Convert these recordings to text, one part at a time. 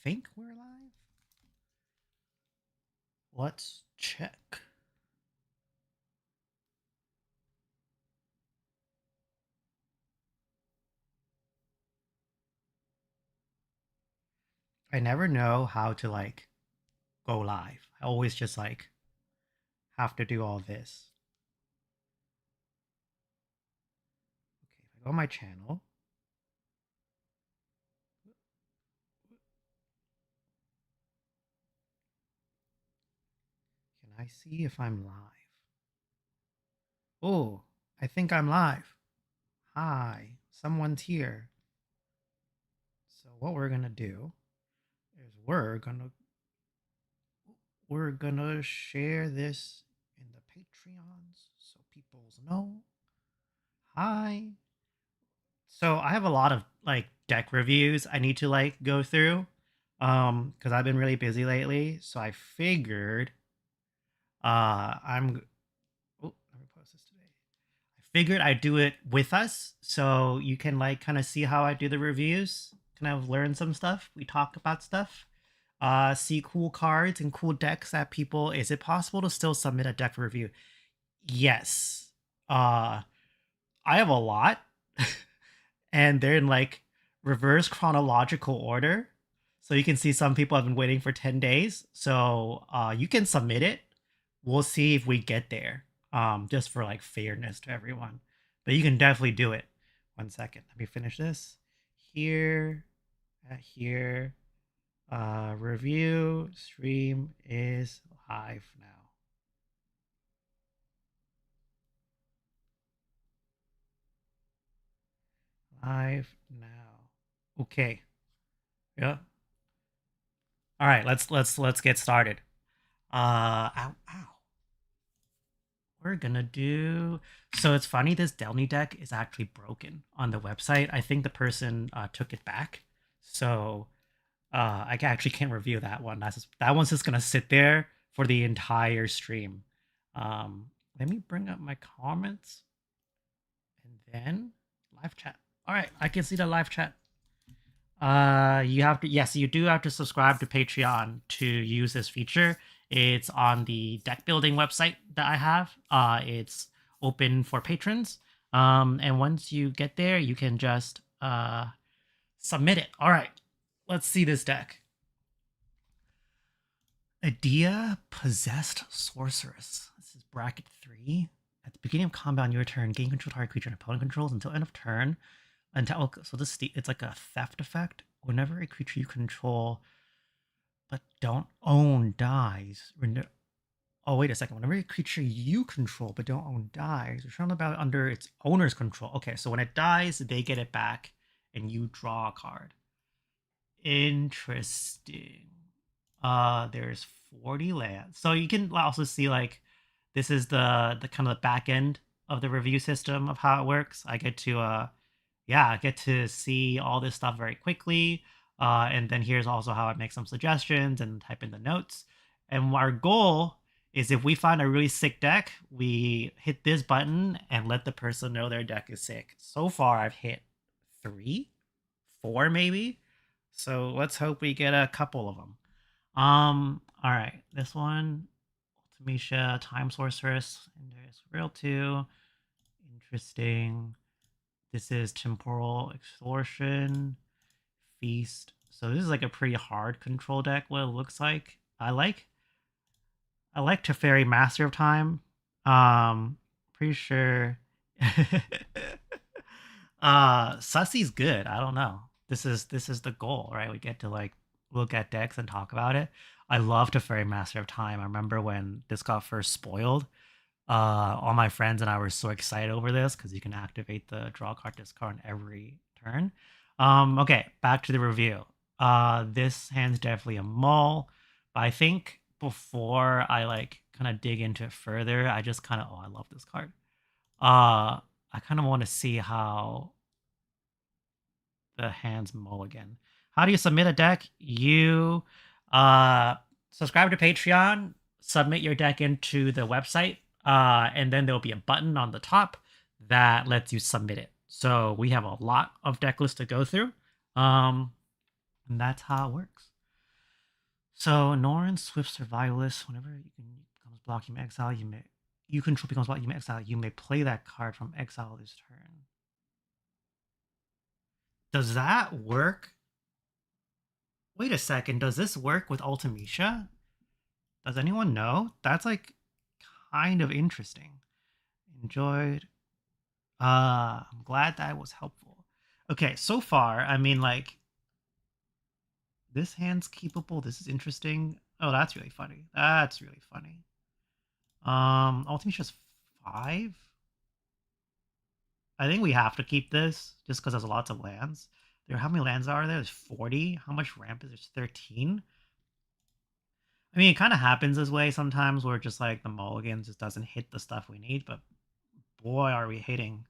think we're live. Let's check. I never know how to like go live. I always just like have to do all this. Okay, if I go on my channel, can I see if I'm live? Oh, I think I'm live. Hi, someone's here. So what we're gonna do is we're gonna share this in the Patreons so people know. Hi. So I have a lot of like deck reviews I need to like go through because I've been really busy lately. So I figured I'm let me post this today. I figured I'd do it with us so you can like kind of see how I do the reviews, kind of learn some stuff. We talk about stuff. See cool cards and cool decks that people. Is it possible to still submit a deck review? Yes. I have a lot. And they're in like reverse chronological order. So you can see some people have been waiting for 10 days. So you can submit it. We'll see if we get there. Just for like fairness to everyone. But you can definitely do it. 1 second. Let me finish this. Here. Here. Review stream is live now. Live now. Okay. Yeah. All right, let's get started. Ow, ow. We're gonna do. So it's funny. This Delny deck is actually broken on the website. I think the person took it back. So I actually can't review that one. That one's just gonna sit there for the entire stream. Let me bring up my comments and then live chat. All right, I can see the live chat. You have to, yes, you do have to subscribe to Patreon to use this feature. It's on the deck building website that I have. It's open for patrons. And once you get there, you can just submit it. All right, let's see this deck. Edea, Possessed Sorceress. This is bracket 3. At the beginning of combat on your turn, gain control of target creature and opponent controls until end of turn. So this it's like a theft effect. Whenever a creature you control but don't own dies. Oh, wait a second. Whenever a creature you control but don't own dies, return the battle under its owner's control. Okay, so when it dies, they get it back and you draw a card. Interesting. There's 40 lands. So you can also see like this is the kind of the back end of the review system of how it works. I get to I get to see all this stuff very quickly. And then here's also how I make some suggestions and type in the notes. And our goal is if we find a really sick deck, we hit this button and let the person know their deck is sick. So far, I've hit 3, 4 maybe. So let's hope we get a couple of them. All right, this one, Ultimecia, Time Sorceress, and there's Real 2. Interesting. This is Temporal Extortion, Feast. So this is like a pretty hard control deck, what it looks like. I like Teferi, Master of Time. Pretty sure Sussy's good. I don't know. This is the goal, right? We get to like look at decks and talk about it. I love Teferi, Master of Time. I remember when this got first spoiled. All my friends and I were so excited over this because you can activate the draw card, discard on every turn. Okay, back to the review. This hand's definitely a mull, but I think before I like kind of dig into it further, I just kind of I love this card. I kind of want to see how the hands mulligan. How do you submit a deck? You subscribe to Patreon, submit your deck into the website, and then there'll be a button on the top that lets you submit it. So we have a lot of deck lists to go through, and that's how it works. So Norn Swift Survivalist. Whenever you can becomes blocked, you may exile. You control becomes blocked. You may exile. You may play that card from exile this turn. Does that work? Wait a second. Does this work with Ultimecia? Does anyone know? That's like kind of interesting. Enjoyed. I'm glad that was helpful. Okay, so far, I mean, like, this hand's keepable. This is interesting. Oh, that's really funny. That's really funny. Ultimate's 5. I think we have to keep this just because there's lots of lands. How many lands are there? There's 40. How much ramp is there? 13. I mean, it kind of happens this way sometimes where just like the mulligan just doesn't hit the stuff we need, but boy, are we hitting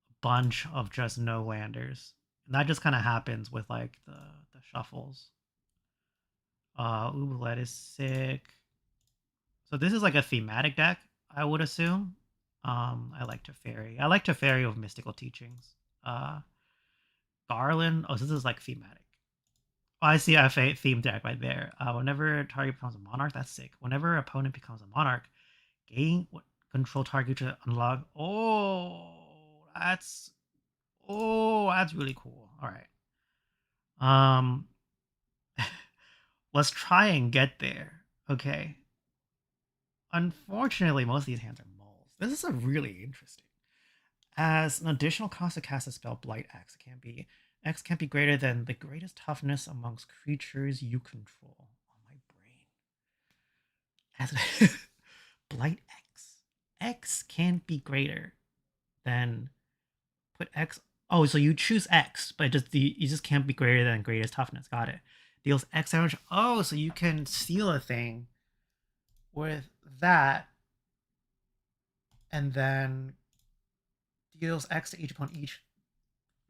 a bunch of just no landers. And that just kind of happens with like the shuffles. Ooblet is sick. So this is like a thematic deck, I would assume. I like Teferi. I like Teferi with Mystical Teachings. Garland. Oh, so this is like thematic. Oh, I see a theme deck right there. Whenever target becomes a monarch, that's sick. Whenever opponent becomes a monarch, gain what control target to unlock. That's really cool. All right. Let's try and get there. Okay. Unfortunately, most of these hands are moles. This is a really interesting. As an additional cost to cast a spell, Blight X X can't be greater than the greatest toughness amongst creatures you control. Oh, my brain. As Blight X can't be greater than put X. Oh, so you choose X, but you just can't be greater than greatest toughness. Got it. Deals X damage. Oh, so you can steal a thing with that, and then deals X to each opponent each.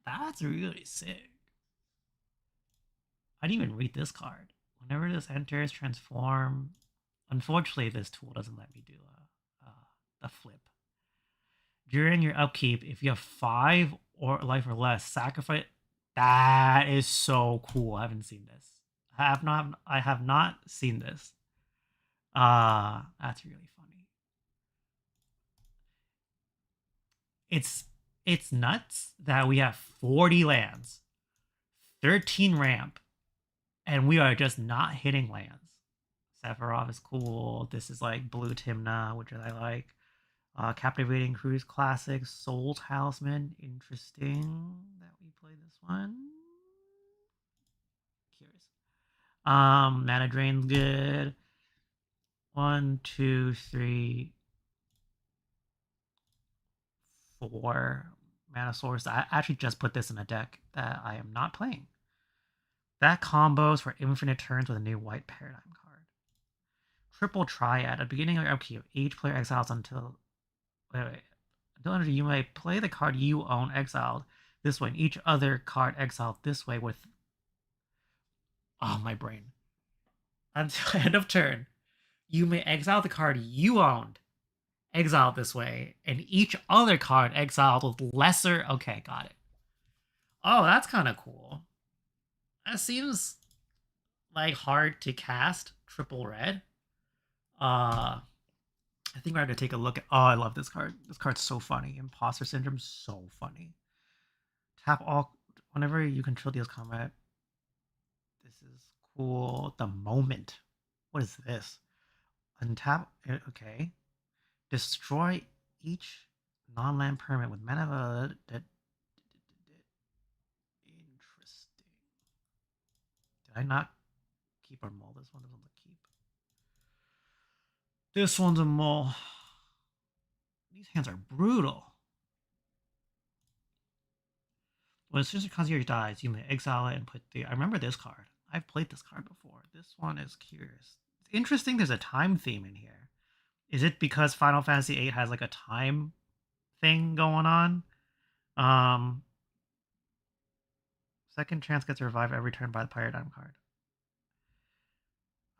That's really sick. I didn't even read this card. Whenever this enters, transform. Unfortunately, this tool doesn't let me do the flip. During your upkeep, if you have 5 or life or less, sacrifice. That is so cool. I haven't seen this. I have not seen this. That's really funny. It's nuts that we have 40 lands, 13 ramp, and we are just not hitting lands. Sephiroth is cool. This is like Blue Timna, which I like. Captivating Cruise Classic, Soul Talisman. Interesting that we play this one. Curious. Mana Drain's good. 1, 2, 3, 4 mana source. I actually just put this in a deck that I am not playing. That combos for infinite turns with a new white paradigm card. Triple Triad. At the beginning of your upkeep, each player exiles until until you may play the card you own exiled this way, and each other card exiled this way with. Oh, my brain. Until end of turn, you may exile the card you owned, exiled this way, and each other card exiled with lesser. Okay, got it. Oh, that's kind of cool. That seems like hard to cast triple red. I think we're going to take a look at. Oh, I love this card. This card's so funny. Imposter Syndrome, so funny. Tap all whenever you control deals combat. This is cool. The Moment. What is this? Untap. Okay. Destroy each non-land permanent with mana. Interesting. Did I not keep or mull? This one doesn't look keep. This one's a mull. These hands are brutal. When a sister concierge dies, you may exile it and put the. I remember this card. I've played this card before. This one is curious. It's interesting. There's a time theme in here. Is it because Final Fantasy VIII has like a time thing going on? Second chance gets revived every turn by the paradigm card.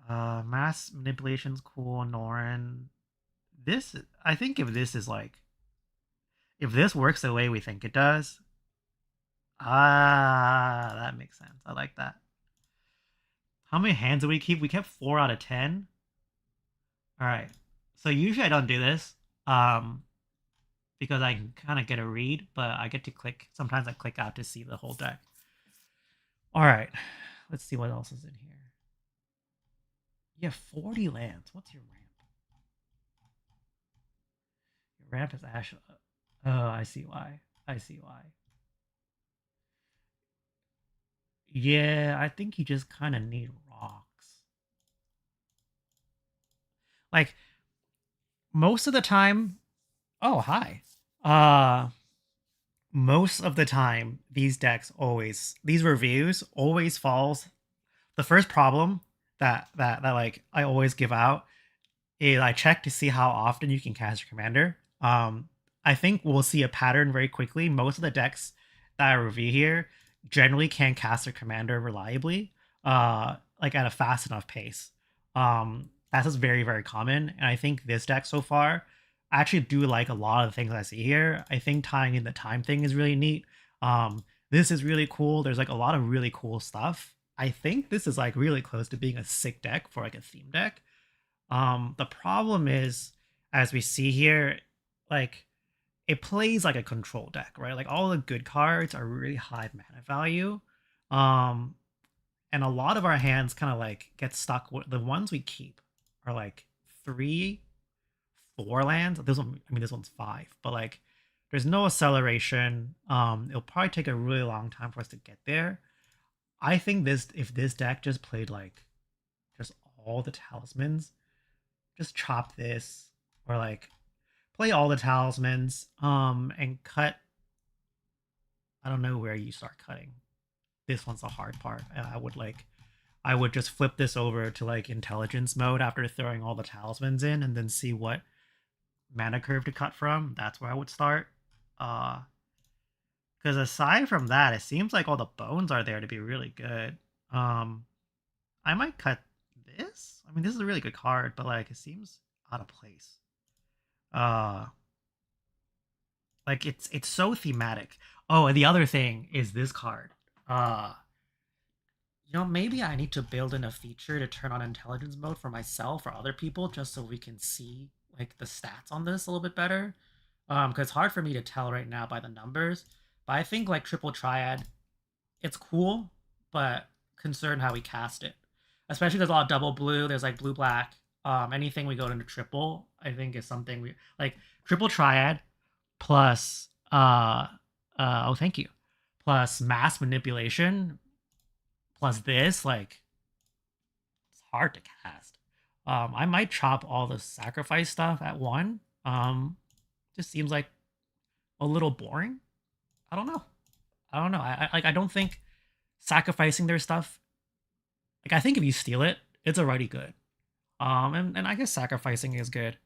Mass manipulation's cool. Norin. This, I think, if this works the way we think it does, that makes sense. I like that. How many hands did we keep? We kept 4 out of 10. All right. So usually I don't do this, because I can kind of get a read, but I get to click. Sometimes I click out to see the whole deck. All right. Let's see what else is in here. You have 40 lands. What's your ramp? Your ramp is Ashling. Oh, I see why. I see why. Yeah, I think you just kind of need rocks. Like, most of the time. Oh, hi. Most of the time, these reviews always falls. The first problem that like I always give out is I check to see how often you can cast your commander. I think we'll see a pattern very quickly. Most of the decks that I review here generally can cast their commander reliably, like at a fast enough pace. That's just very, very common. And I think this deck so far, I actually do like a lot of the things I see here. I think tying in the time thing is really neat. This is really cool. There's like a lot of really cool stuff. I think this is like really close to being a sick deck for like a theme deck. The problem is, as we see here, like it plays like a control deck, right? Like all the good cards are really high mana value. Um, and a lot of our hands kind of like get stuck with the ones we keep are like 3, 4 lands. This one, I mean, this one's 5, but like there's no acceleration. It'll probably take a really long time for us to get there. I think if this deck just played like just all the talismans, just chop this or like play all the talismans, and cut. I don't know where you start cutting. This one's the hard part. I would just flip this over to like intelligence mode after throwing all the talismans in, and then see what mana curve to cut from. That's where I would start. Because aside from that, it seems like all the bones are there to be really good. I might cut this. I mean, this is a really good card, but like it seems out of place. Like it's so thematic. Oh, and the other thing is this card. Maybe I need to build in a feature to turn on intelligence mode for myself or other people just so we can see like the stats on this a little bit better. Because it's hard for me to tell right now by the numbers. But I think like triple triad, it's cool, but concerned how we cast it. Especially there's a lot of double blue. There's like blue black. Anything we go into triple, I think is something we like. Triple triad plus oh, thank you, plus mass manipulation plus this, like it's hard to cast. I might chop all the sacrifice stuff at one. Just seems like a little boring. I don't know. I don't think sacrificing their stuff. Like I think if you steal it, it's already good. And I guess sacrificing is good.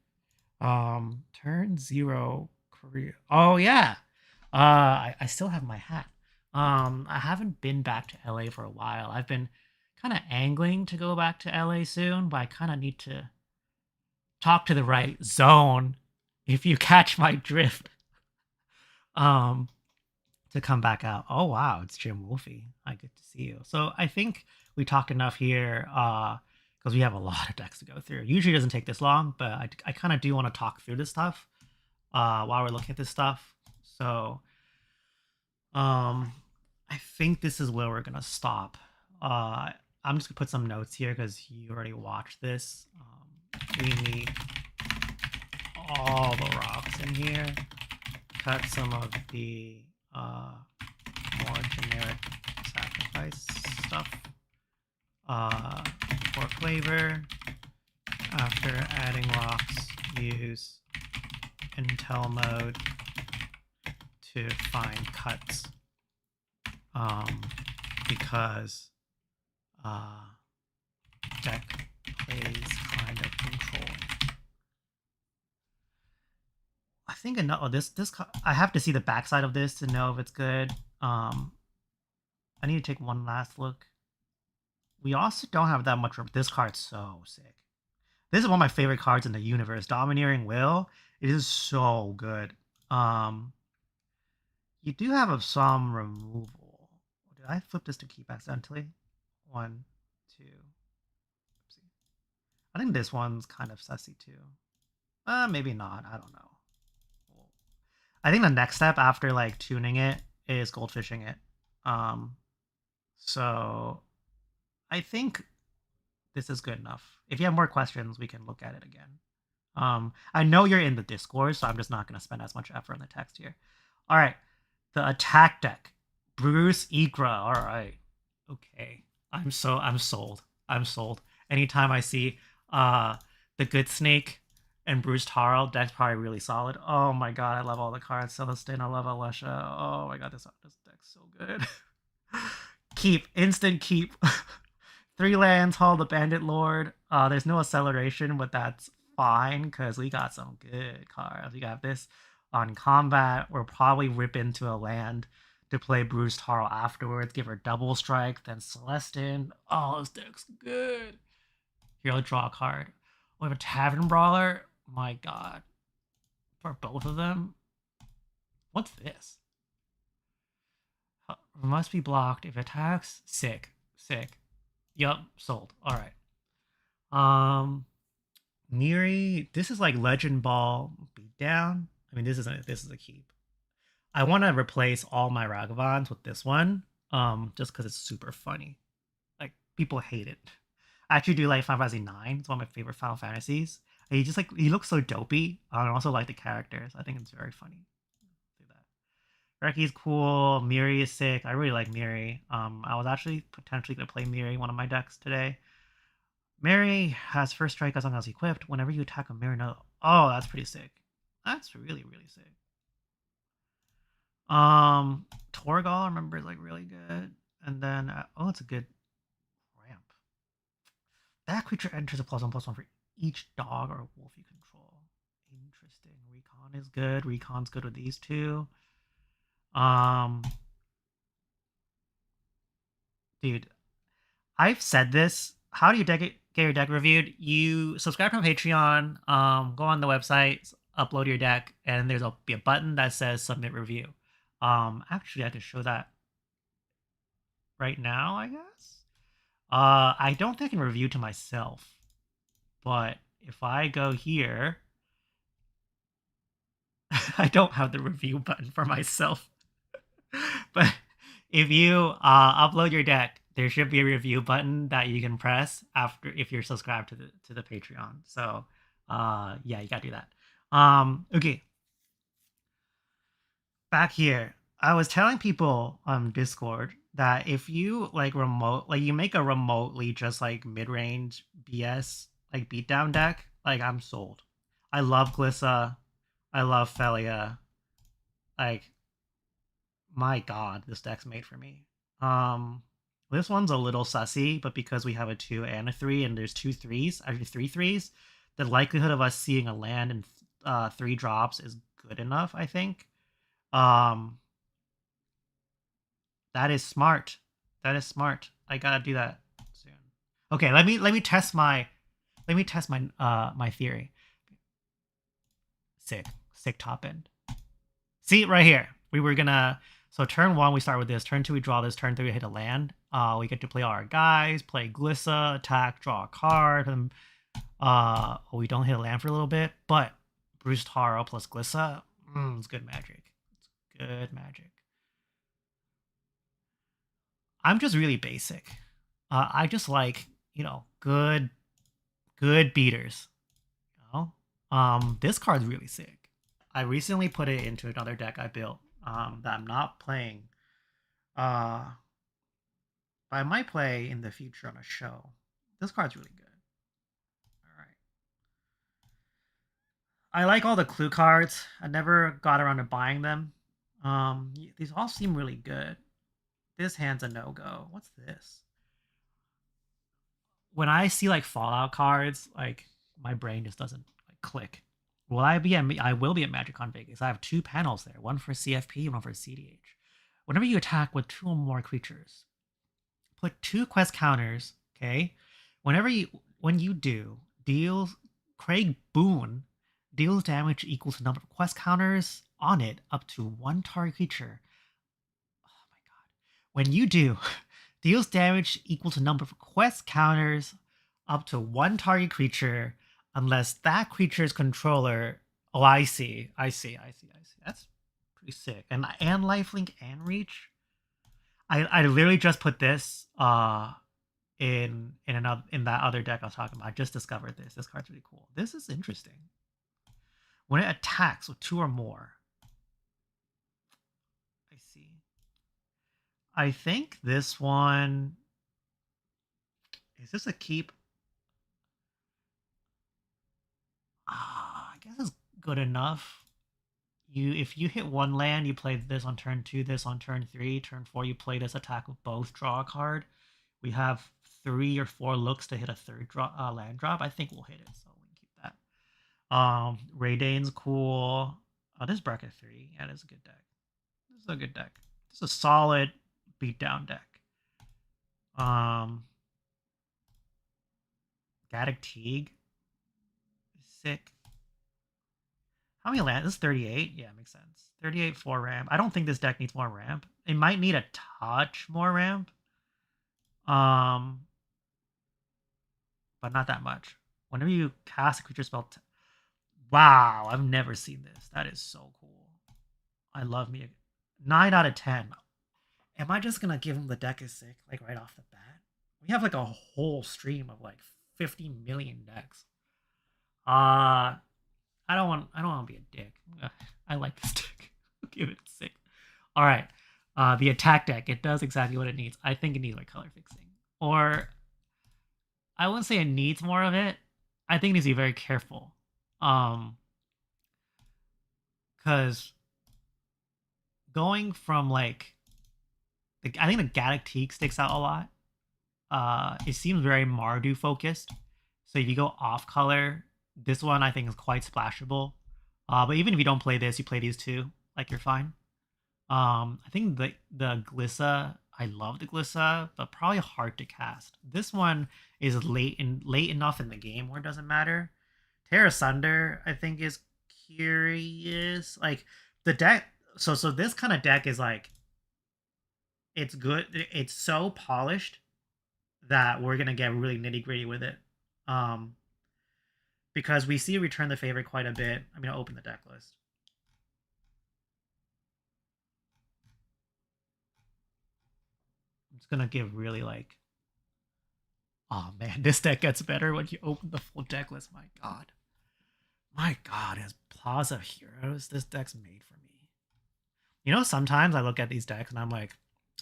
Turn 0 Korea. Oh yeah. I still have my hat. I haven't been back to LA for a while. I've been kind of angling to go back to LA soon, but I kind of need to talk to the right zone, if you catch my drift. Um, to come back out. Oh wow, it's Jim Wolfie. I get to see you. So I think we talk enough here, because we have a lot of decks to go through. Usually it doesn't take this long, but I kind of do want to talk through this stuff while we're looking at this stuff. So I think this is where we're gonna stop. I'm just gonna put some notes here because you already watched this. We need all the rocks in here. Cut some of the more generic sacrifice stuff for flavor. After adding rocks, use Intel mode to find cuts, because deck plays kind of control. I think enough. This I have to see the backside of this to know if it's good. I need to take one last look. We also don't have that much room. This card's so sick. This is one of my favorite cards in the universe. Domineering Will. It is so good. You do have some removal. Did I flip this to keep accidentally? 1, 2. I think this one's kind of sussy too. Maybe not. I don't know. I think the next step after like tuning it is goldfishing it. So I think this is good enough. If you have more questions, we can look at it again. I know you're in the Discord, so I'm just not going to spend as much effort on the text here. All right, the attack deck, Bruce Ikra. All right, okay. I'm sold. I'm sold. Anytime I see the Good Snake and Bruce Tarl, deck's probably really solid. Oh my god, I love all the cards. Celestine, I love Alesha. Oh my god, this deck's so good. Keep, instant keep. 3 lands, Hall the Bandit Lord. There's no acceleration, but that's fine because we got some good cards. We got this on combat. We'll probably rip into a land to play Bruce Tarl afterwards. Give her double strike, then Celestine. Oh, this deck's good. Here, I'll draw a card. We have a Tavern Brawler. My god. For both of them? What's this? Must be blocked if attacks. Sick. Sick. Yup, sold. Alright. Miri, this is like Legend Ball Beatdown. I mean, this is a keep. I want to replace all my Ragavans with this one, just because it's super funny. Like, people hate it. I actually do like Final Fantasy 9. It's one of my favorite Final Fantasies. And he looks so dopey. I also like the characters. I think it's very funny. Do that. Reki's cool. Miri is sick. I really like Miri. I was actually potentially gonna play Miri in one of my decks today. Miri has first strike as long as equipped. Whenever you attack a Miri, no. Oh, that's pretty sick. That's really, really sick. Torgal, I remember, is like really good. And then, oh, it's a good ramp. That creature enters a +1/+1 for each dog or wolf you control. Interesting. Recon is good. Recon's good with these two. Dude, I've said this. How do you get your deck reviewed? You subscribe to my Patreon, go on the website, upload your deck, and there'll be a button that says submit review. Actually, I can show that right now, I guess. I don't think I can review to myself, but if I go here, I don't have the review button for myself. But if you upload your deck, there should be a review button that you can press after if you're subscribed to the Patreon. So yeah, you gotta do that. Okay. Back here, I was telling people on Discord that if you like you make a remotely just like mid-range BS like beatdown deck, like I'm sold. I love Glissa. I love Felia. Like, my god, this deck's made for me. This one's a little sussy, but because we have a 2 and a 3, and there's 2 3s, actually 3 3s, the likelihood of us seeing a land in 3 drops is good enough, I think. That is smart. That is smart. I gotta do that soon. Okay, let me test my my theory. Sick top end. See right here. We were gonna so turn 1 we start with this. Turn 2 we draw this. Turn 3 we hit a land. We get to play all our guys, play Glissa, attack, draw a card, and we don't hit a land for a little bit, but Bruce Tarl plus Glissa, it's good magic. It's good magic. I'm just really basic. I just like, good beaters. This card's really sick. I recently put it into another deck I built that I'm not playing. But I might play in the future on a show. This card's really good. Alright. I like all the clue cards. I never got around to buying them. These all seem really good. This hand's a no-go. What's this? When I see like Fallout cards, like my brain just doesn't like click. I will be at MagicCon Vegas. I have 2 panels there, one for CFP and one for CDH. Whenever you attack with 2 or more creatures, put 2 quest counters. Okay, when you do, deals Craig Boone deals damage equal to number of quest counters on it up to 1 target creature. Oh my god! When you do, deals damage equal to number of quest counters up to one target creature unless that creature's controller. Oh, I see. That's pretty sick. And lifelink and reach. I literally just put this in that other deck I was talking about. I just discovered this. This card's really cool. This is interesting. When it attacks with 2 or more. I see. I think this one is this a keep? I guess it's good enough. If you hit 1 land, you play this on turn 2, this on turn 3. Turn 4, you play this attack with both, draw a card. We have 3 or 4 looks to hit a third land drop. I think we'll hit it, so we can keep that. Raydane's cool. Oh, this is bracket 3. Yeah, this is a good deck. This is a good deck. This is a solid beatdown deck. Gaddock Teague is sick. How many land? This is 38. Yeah, makes sense. 38 for ramp. I don't think this deck needs more ramp. It might need a touch more ramp. But not that much. Whenever you cast a creature spell, wow, I've never seen this. That is so cool. I love me. 9 out of 10. Am I just gonna give him the deck is sick like right off the bat? We have like a whole stream of like 50 million decks. I don't want to be a dick. I like this deck. Give it sick. All right. The attack deck, it does exactly what it needs. I think it needs like color fixing. Or I wouldn't say it needs more of it. I think it needs to be very careful. Cause going from like I think the Gaddock Teague sticks out a lot. It seems very Mardu focused. So if you go off color, this one I think is quite splashable. But even if you don't play this, you play these two, like you're fine. I think the Glissa, I love the Glissa, but probably hard to cast. This one is late enough in the game where it doesn't matter. Terra Sunder, I think, is curious. Like the deck, so this kind of deck is like, it's good. It's so polished that we're gonna get really nitty gritty with it. Because we see Return the Favor quite a bit. I'm gonna open the deck list. I'm just gonna give really like, oh man, this deck gets better when you open the full deck list. My god, it has Plaza of Heroes. This deck's made for me. You know, sometimes I look at these decks and I'm like,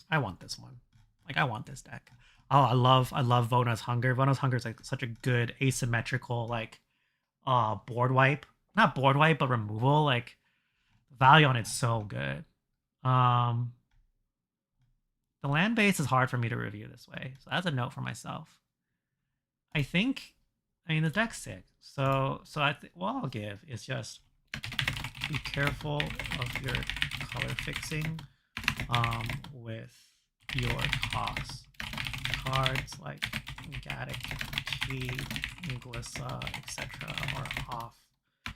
I want this one. Like, I want this deck. Oh, I love Vona's Hunger. Vona's Hunger is like such a good asymmetrical like board wipe. Not board wipe, but removal. Like, value on it's so good. The land base is hard for me to review this way, so that's a note for myself. I mean the deck's sick. So I think what I'll give is just be careful of your color fixing with your costs. Cards like Gaddock, Teague, Glissa, etc. are off. I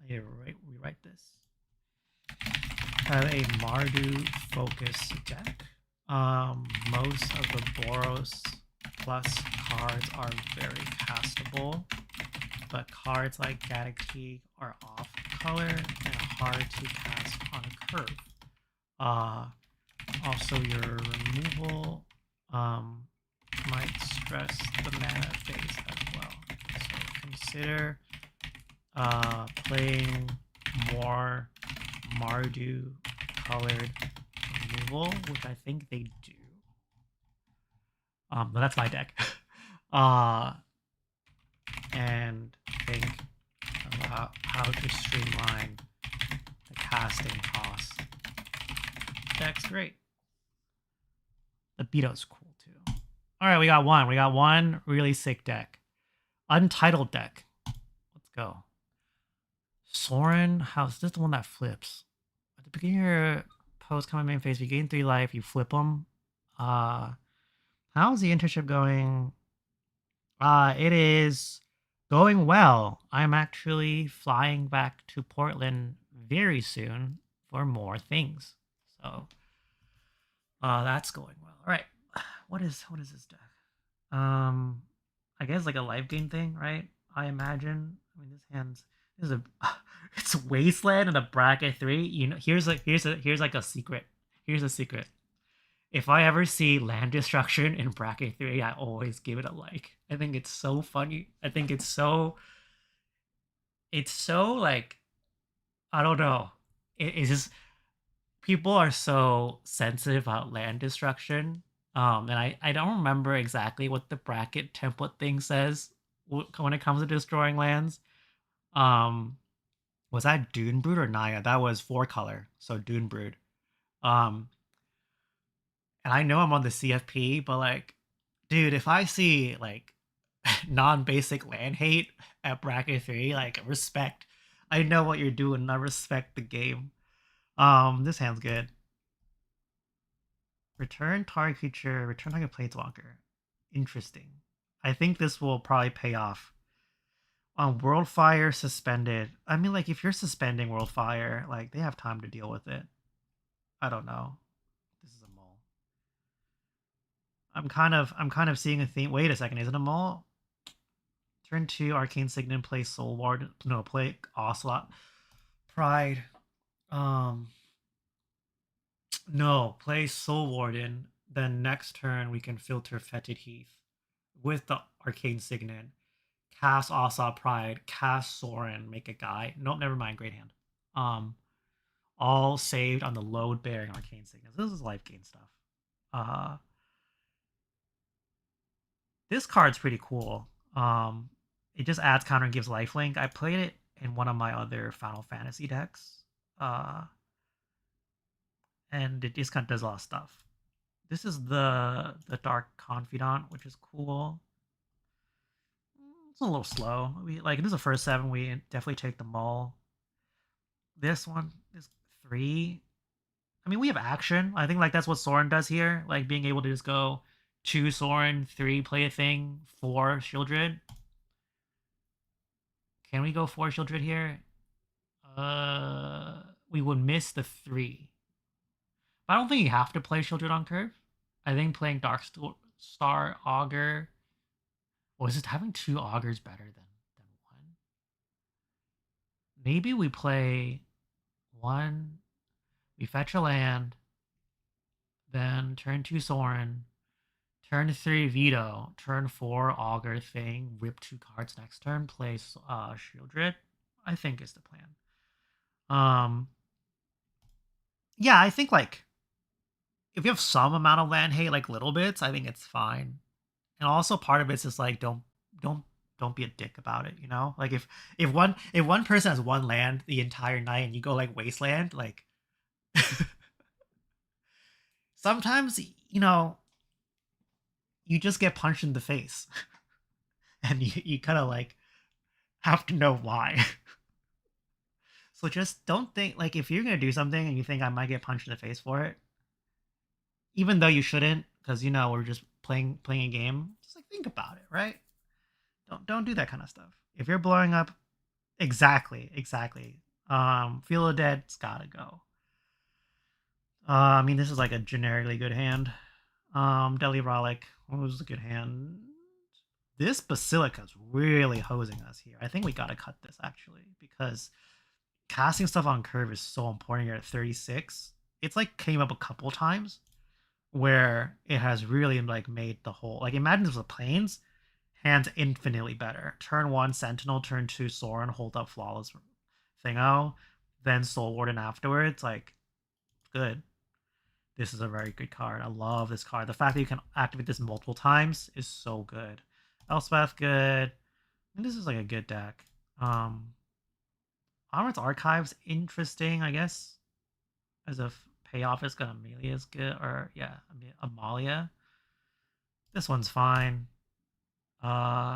need to rewrite this. Have a Mardu focus deck. Most of the Boros plus cards are very castable, but cards like Gaddock Teague are off color and hard to cast on a curve. Also, your removal might stress the mana phase as well. So consider playing more Mardu colored removal, which I think they do. But that's my deck. And think about how to streamline the casting costs. Deck's great. The Beto's cool too. All right, we got one really sick deck. Untitled deck. Let's go. Sorin, how's this the one that flips? At the beginning of your post, come on main phase, if you gain 3 life, you flip them. How's the internship going? It is going well. I'm actually flying back to Portland very soon for more things. So that's going well. All right. What is this deck? I guess like a life gain thing, right? I imagine. I mean, this is a it's Wasteland and a bracket 3. You know, here's like a secret. Here's a secret. If I ever see land destruction in bracket 3, I always give it a like. I think it's so funny. I think it's so like I don't know. It's just people are so sensitive about land destruction. And I don't remember exactly what the bracket template thing says when it comes to destroying lands. Um, was that Dune Brood or Naya? That was 4 color, so Dune Brood. Um, and I know I'm on the CFP, but like, dude, if I see like non-basic land hate at bracket 3, like respect. I know what you're doing. I respect the game. This hand's good. Return target creature, return target planeswalker. Interesting. I think this will probably pay off. On Worldfire suspended. I mean, like, if you're suspending Worldfire, like, they have time to deal with it. I don't know. This is a mole. I'm kind of seeing a theme. Wait a second, is it a mole? Turn 2, Arcane Signet, play Soul Ward. No, play Ocelot. Pride. Um, no, play Soul Warden. Then next turn we can filter Fetid Heath with the Arcane Signet. Cast Ocelot Pride. Cast Sorin. Make a guy. Nope, never mind. Great hand. Um, all saved on the load bearing Arcane Signet. This is life gain stuff. Uh, this card's pretty cool. It just adds counter and gives lifelink. I played it in one of my other Final Fantasy decks. Uh, and it just kind of does a lot of stuff. This is the Dark Confidant, which is cool. It's a little slow. We like this is the first 7. We definitely take the mull. This one is 3. I mean, we have action. I think like that's what Sorin does here, like being able to just go 2 Sorin, 3 play a thing, 4 Shieldred. Can we go 4 Shieldred here? We would miss the 3. But I don't think you have to play Shieldred on curve. I think playing Dark Star Augur. Or is it having 2 Augurs better than 1? Maybe we play 1. We fetch a land. Then turn 2 Sorin. Turn 3 Veto. Turn 4 Augur thing. Rip 2 cards next turn. Play Shieldred. I think is the plan. Yeah, I think like if you have some amount of land hate, like little bits, I think it's fine. And also part of it's just like don't don't be a dick about it, you know? Like if one person has 1 land the entire night and you go like wasteland, like sometimes you know you just get punched in the face and you kind of like have to know why. So just don't think like if you're gonna do something and you think I might get punched in the face for it, even though you shouldn't, because you know we're just playing a game. Just like think about it, right? Don't do that kind of stuff. If you're blowing up, exactly. Feel the Dead's gotta go. I mean this is like a generically good hand. Deli Rollick was a good hand. This Basilica's really hosing us here. I think we gotta cut this actually because casting stuff on curve is so important here at 36. It's like came up a couple times where it has really like made the whole like imagine this was a planes hands infinitely better. Turn 1 Sentinel, turn 2 Sorin, hold up flawless thingo, then Soul Warden afterwards. Like good. This is a very good card. I love this card. The fact that you can activate this multiple times is so good. Elspeth, good. And this is like a good deck. Armored's Archives, interesting, I guess. As a payoff, it's got Amelia's good, or yeah, Amalia. This one's fine.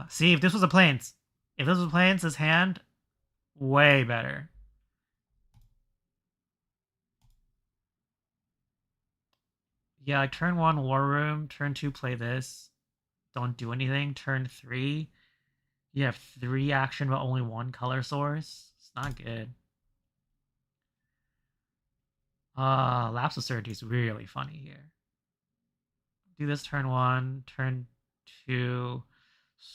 See, if this was a Plains, this hand, way better. Yeah, like turn 1 War Room, turn 2 play this. Don't do anything. Turn 3, you have 3 action but only 1 color source. It's not good. Lapse of Certainty is really funny here. Do this turn 1, turn 2,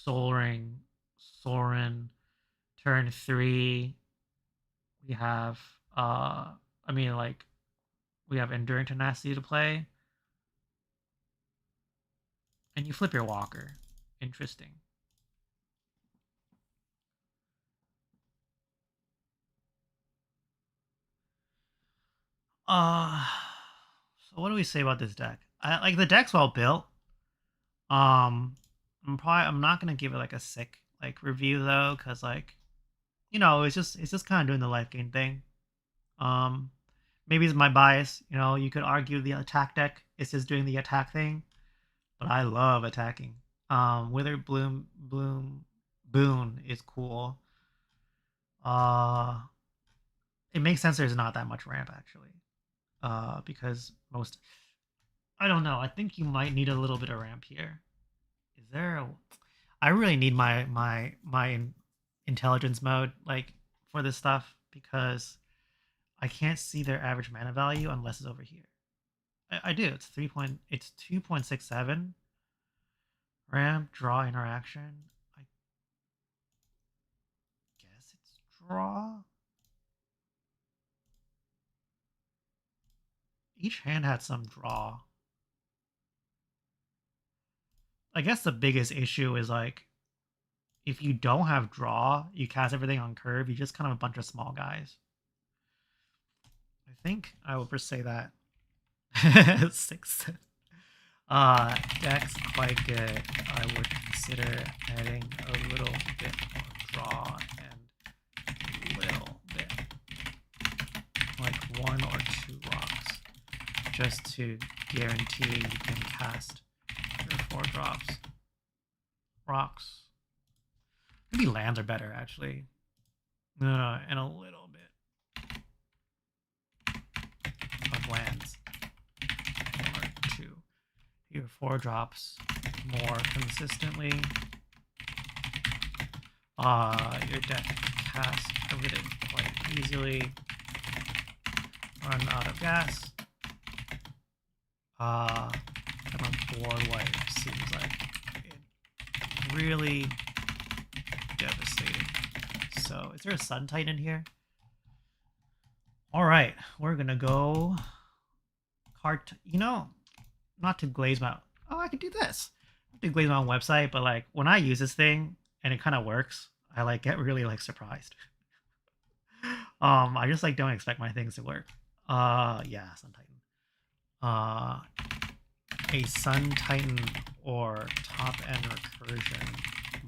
Sorin, Sorin. Turn 3, we have I mean like we have Enduring Tenacity to play. And you flip your walker. Interesting. Uh so what do we say about this deck? Like the deck's well built. I'm not gonna give it like a sick like review though, because like it's just kind of doing the life gain thing. Um, maybe it's my bias. You could argue the attack deck is just doing the attack thing, but I love attacking. Wither Bloom Boon is cool. Uh, it makes sense there's not that much ramp actually. Because most I don't know. I think you might need a little bit of ramp here. Is there a I really need my intelligence mode like for this stuff because I can't see their average mana value unless it's over here. I do. It's 2.67 ramp draw interaction. I guess it's draw. Each hand had some draw. I guess the biggest issue is like if you don't have draw, you cast everything on curve, you just kind of a bunch of small guys. I think I would just say that. 6. Deck's quite good. I would consider adding a little bit more draw and a little bit, like 1 or 2 rocks, just to guarantee you can cast your 4 drops. Rocks. Maybe lands are better actually. And a little bit of lands. 1 or 2. Your 4 drops more consistently. Your deck casts everything quite easily. Run out of gas. And on board white seems like it really devastating. So is there a Sun Titan in here? Alright, we're gonna go cart not to glaze my I could do this. I could glaze my own website, but like when I use this thing and it kind of works, I like get really like surprised. I just like don't expect my things to work. Yeah, Sun Titan. A Sun Titan or top end recursion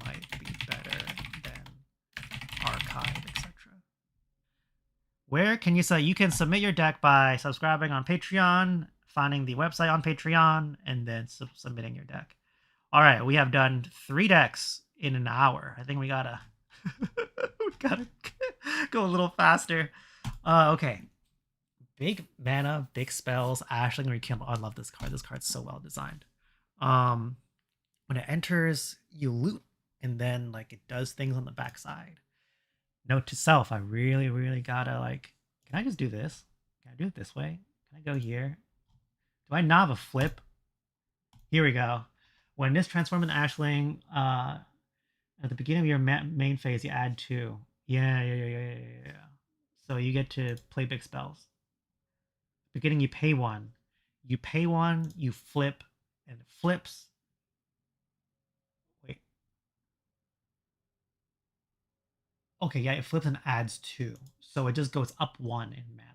might be better than archive, etc. Where can you say you can submit your deck by subscribing on Patreon, finding the website on Patreon, and then submitting your deck. All right, we have done 3 decks in an hour. I think we gotta we gotta go a little faster. Okay. Big mana, big spells, Ashling Rekindle. I love this card. This card's so well designed. When it enters, you loot, and then like it does things on the backside. Note to self, I really, really gotta like, can I just do this? Can I do it this way? Can I go here? Do I not have a flip? Here we go. When this transforms into Ashling, at the beginning of your main phase, you add 2. Yeah. So you get to play big spells. Beginning, you pay 1. You pay 1, you flip, and it flips. Wait. Okay, yeah, it flips and adds 2. So it just goes up 1 in mana.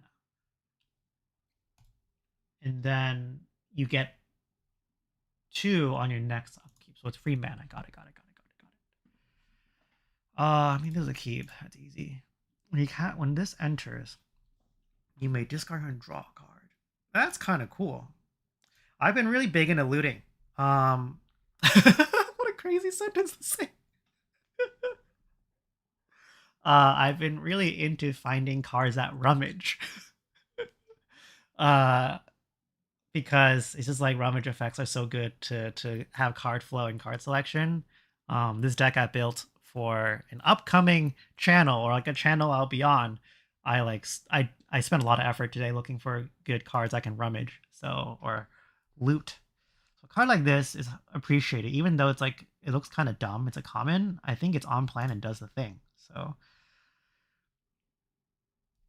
And then you get 2 on your next upkeep. So it's free mana. Got it. I mean, there's a keep. That's easy. When this enters, you may discard and draw a card. That's kind of cool. I've been really big into looting. What a crazy sentence to say. I've been really into finding cards that rummage. Because it's just like rummage effects are so good to have card flow and card selection. This deck I built for an upcoming channel or like a channel I'll be on. I spent a lot of effort today looking for good cards I can rummage or loot. A card like this is appreciated, even though it's like it looks kind of dumb. It's a common. I think it's on plan and does the thing. So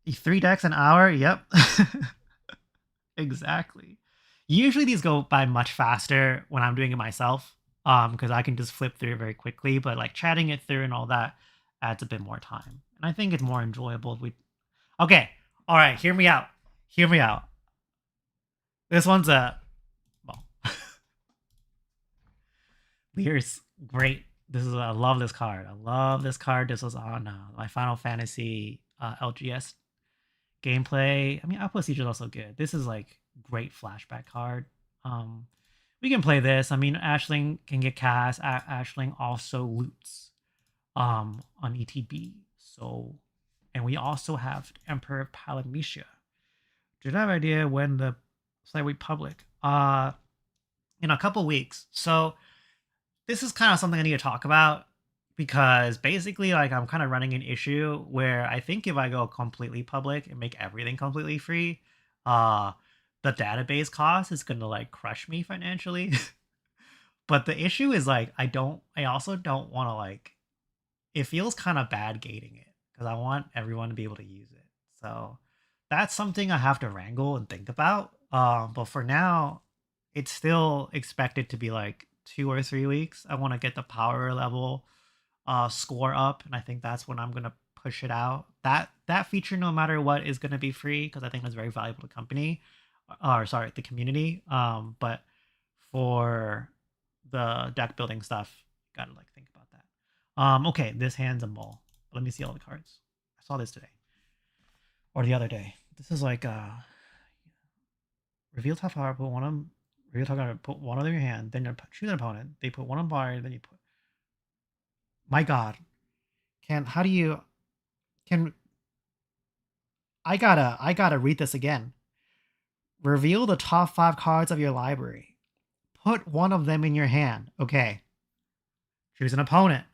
3 decks an hour. Yep. Exactly. Usually these go by much faster when I'm doing it myself, because I can just flip through it very quickly. But like chatting it through and all that adds a bit more time, and I think it's more enjoyable if we. Okay, all right, hear me out. Hear me out. This one's a well, Lear's great. This is I love this card. I love this card. This was on my Final Fantasy LGS gameplay. I mean, Outpost Siege is also good. This is like great flashback card. We can play this. I mean, Ashling can get cast. Ashling also loots on ETB. So, and we also have Emperor Palamecia. Do you have an idea when the site will be public? In a couple weeks. So this is kind of something I need to talk about because basically like I'm kind of running an issue where I think if I go completely public and make everything completely free, the database cost is going to like crush me financially. But the issue is like I also don't want to like it feels kind of bad gating it because I want everyone to be able to use it. So that's something I have to wrangle and think about. But for now, it's still expected to be like 2 or 3 weeks. I want to get the power level score up, and I think that's when I'm gonna push it out. That feature, no matter what, is gonna be free because I think it's very valuable to company, or sorry, the community. But for the deck building stuff, you gotta like think about that. Okay, this hand's a mole. Let me see all the cards. I saw this today or the other day. This is like reveal top power. Put one on reveal top power. Put one on your hand. Then you choose an opponent. They put one on bar. Then you put. My God, how do you can I gotta read this again. Reveal the top 5 cards of your library. Put one of them in your hand. Okay. Choose an opponent.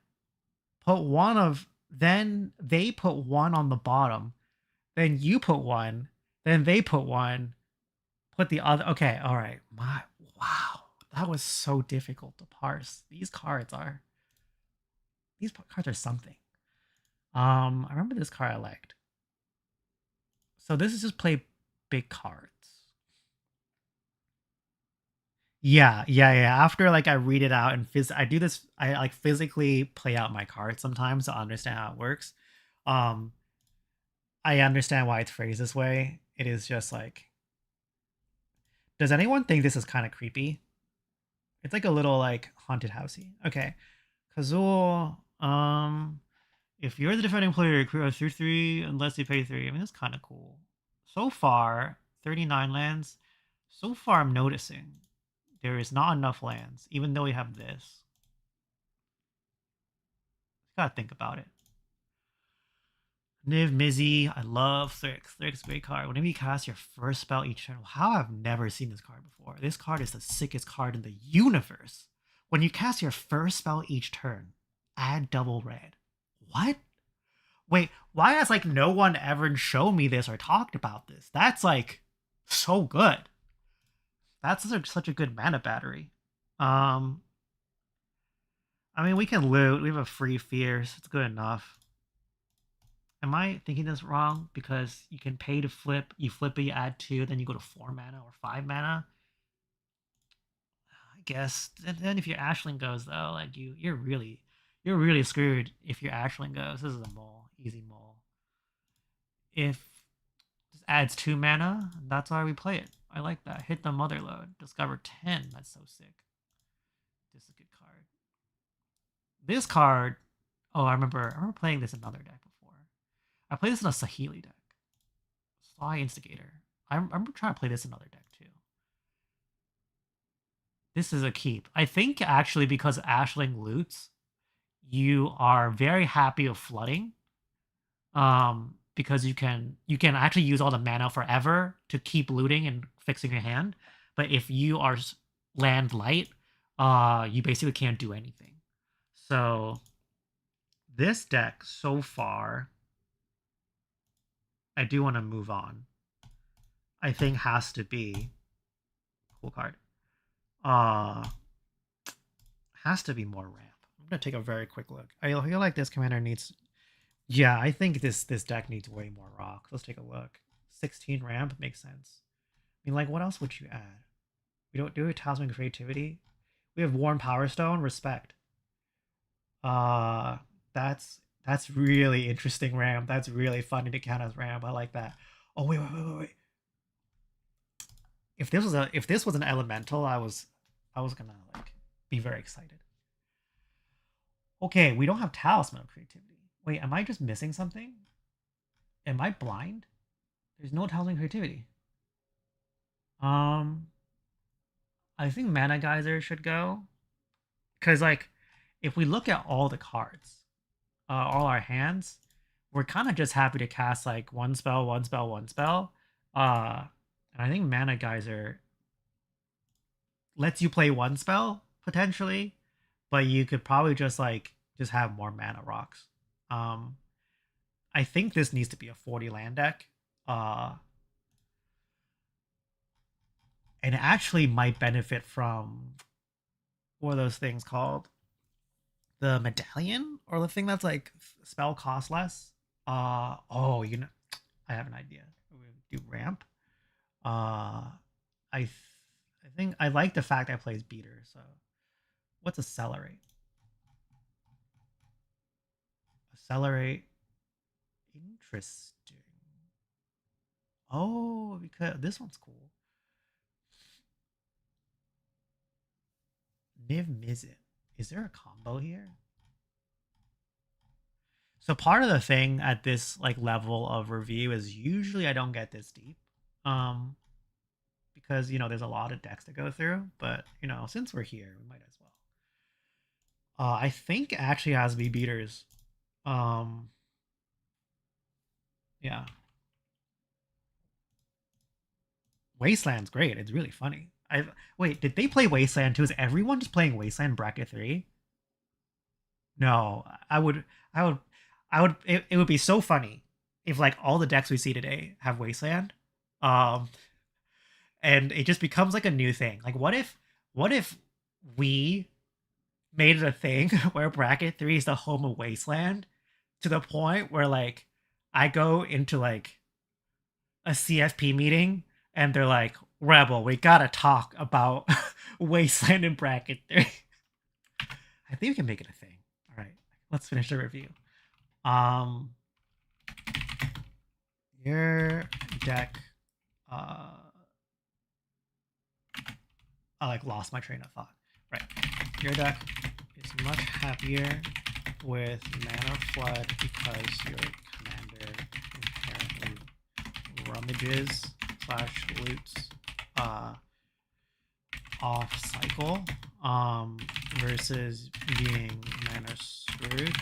Then they put one on the bottom. Then you put one. Then they put one. Put the other. Okay, all right. Wow. That was so difficult to parse. These cards are something. I remember this card I liked. So this is just play big cards. Yeah. After like I read it out and I do this, I like physically play out my cards sometimes to understand how it works. I understand why it's phrased this way. It is just like, does anyone think this is kind of creepy? It's like a little like haunted housey. Okay, Kazul. If you're the defending player, you create a 3/3 unless you pay 3. I mean, that's kind of cool. So far, 39 lands. So far, I'm noticing there is not enough lands, even though we have this. Gotta think about it. Niv Mizzet, I love Thryx. Thryx is a great card. Whenever you cast your first spell each turn, how I've never seen this card before. This card is the sickest card in the universe. When you cast your first spell each turn, add double red. What? Wait, why has like no one ever shown me this or talked about this? That's like so good. That's such a good mana battery. I mean, we can loot. We have a free Fierce. It's good enough. Am I thinking this wrong? Because you can pay to flip. You flip it, you add 2, then you go to 4 mana or 5 mana. I guess. And then if your Ashling goes though, like you're really screwed if your Ashling goes. This is a mole, easy mole. If this adds 2 mana, that's why we play it. I like that. Hit the Motherlode. Discover 10. That's so sick. This is a good card. This card. Oh, I remember playing this in another deck before. I played this in a Saheeli deck. Sly Instigator. I remember trying to play this in another deck too. This is a keep. I think actually because Ashling loots, you are very happy of flooding. Because you can actually use all the mana forever to keep looting and fixing your hand. But if you are land light, you basically can't do anything. So this deck so far, I do want to move on. I think has to be cool card. Uh has to be more ramp. I'm gonna take a very quick look. I feel like this commander needs. Yeah, I think this deck needs way more rocks. Let's take a look. 16 ramp makes sense. I mean, like, what else would you add? We don't do a Talisman Creativity. We have Warm Power Stone. Respect. Uh, that's really interesting ramp. That's really funny to count as ramp. I like that. Oh wait. If this was an elemental, I was gonna like be very excited. Okay, we don't have Talisman of Creativity. Wait, am I just missing something? Am I blind? There's no Talisman Creativity. I think Mana Geyser should go. Because, like, if we look at all the cards, all our hands, we're kind of just happy to cast, like, one spell, one spell, one spell. And I think Mana Geyser lets you play one spell, potentially, but you could probably just, like, just have more mana rocks. I think this needs to be a 40 land deck. And it actually might benefit from what are those things called? The medallion or the thing that's like spell cost less. Oh, you know, I have an idea. We do ramp. I think I like the fact that plays beater. So, what's accelerate? Accelerate. Interesting. Oh, because this one's cool. Niv Mizzet. Is there a combo here? So part of the thing at this like level of review is usually I don't get this deep. Because you know there's a lot of decks to go through, but you know, since we're here, we might as well. I think it actually has to be beaters. Yeah. Wasteland's great. It's really funny. Wait, did they play Wasteland too? Is everyone just playing Wasteland bracket 3? No, it would be so funny if like all the decks we see today have Wasteland. Um and it just becomes like a new thing. Like what if we made it a thing where bracket 3 is the home of Wasteland to the point where like I go into like a CFP meeting and they're like, Rebel, we gotta talk about Wasteland in bracket 3. I think we can make it a thing. All right, let's finish the review. Your deck, I like lost my train of thought. Right, your deck is much happier with Mana Flood because your commander inherently rummages / loots off cycle versus being mana screwed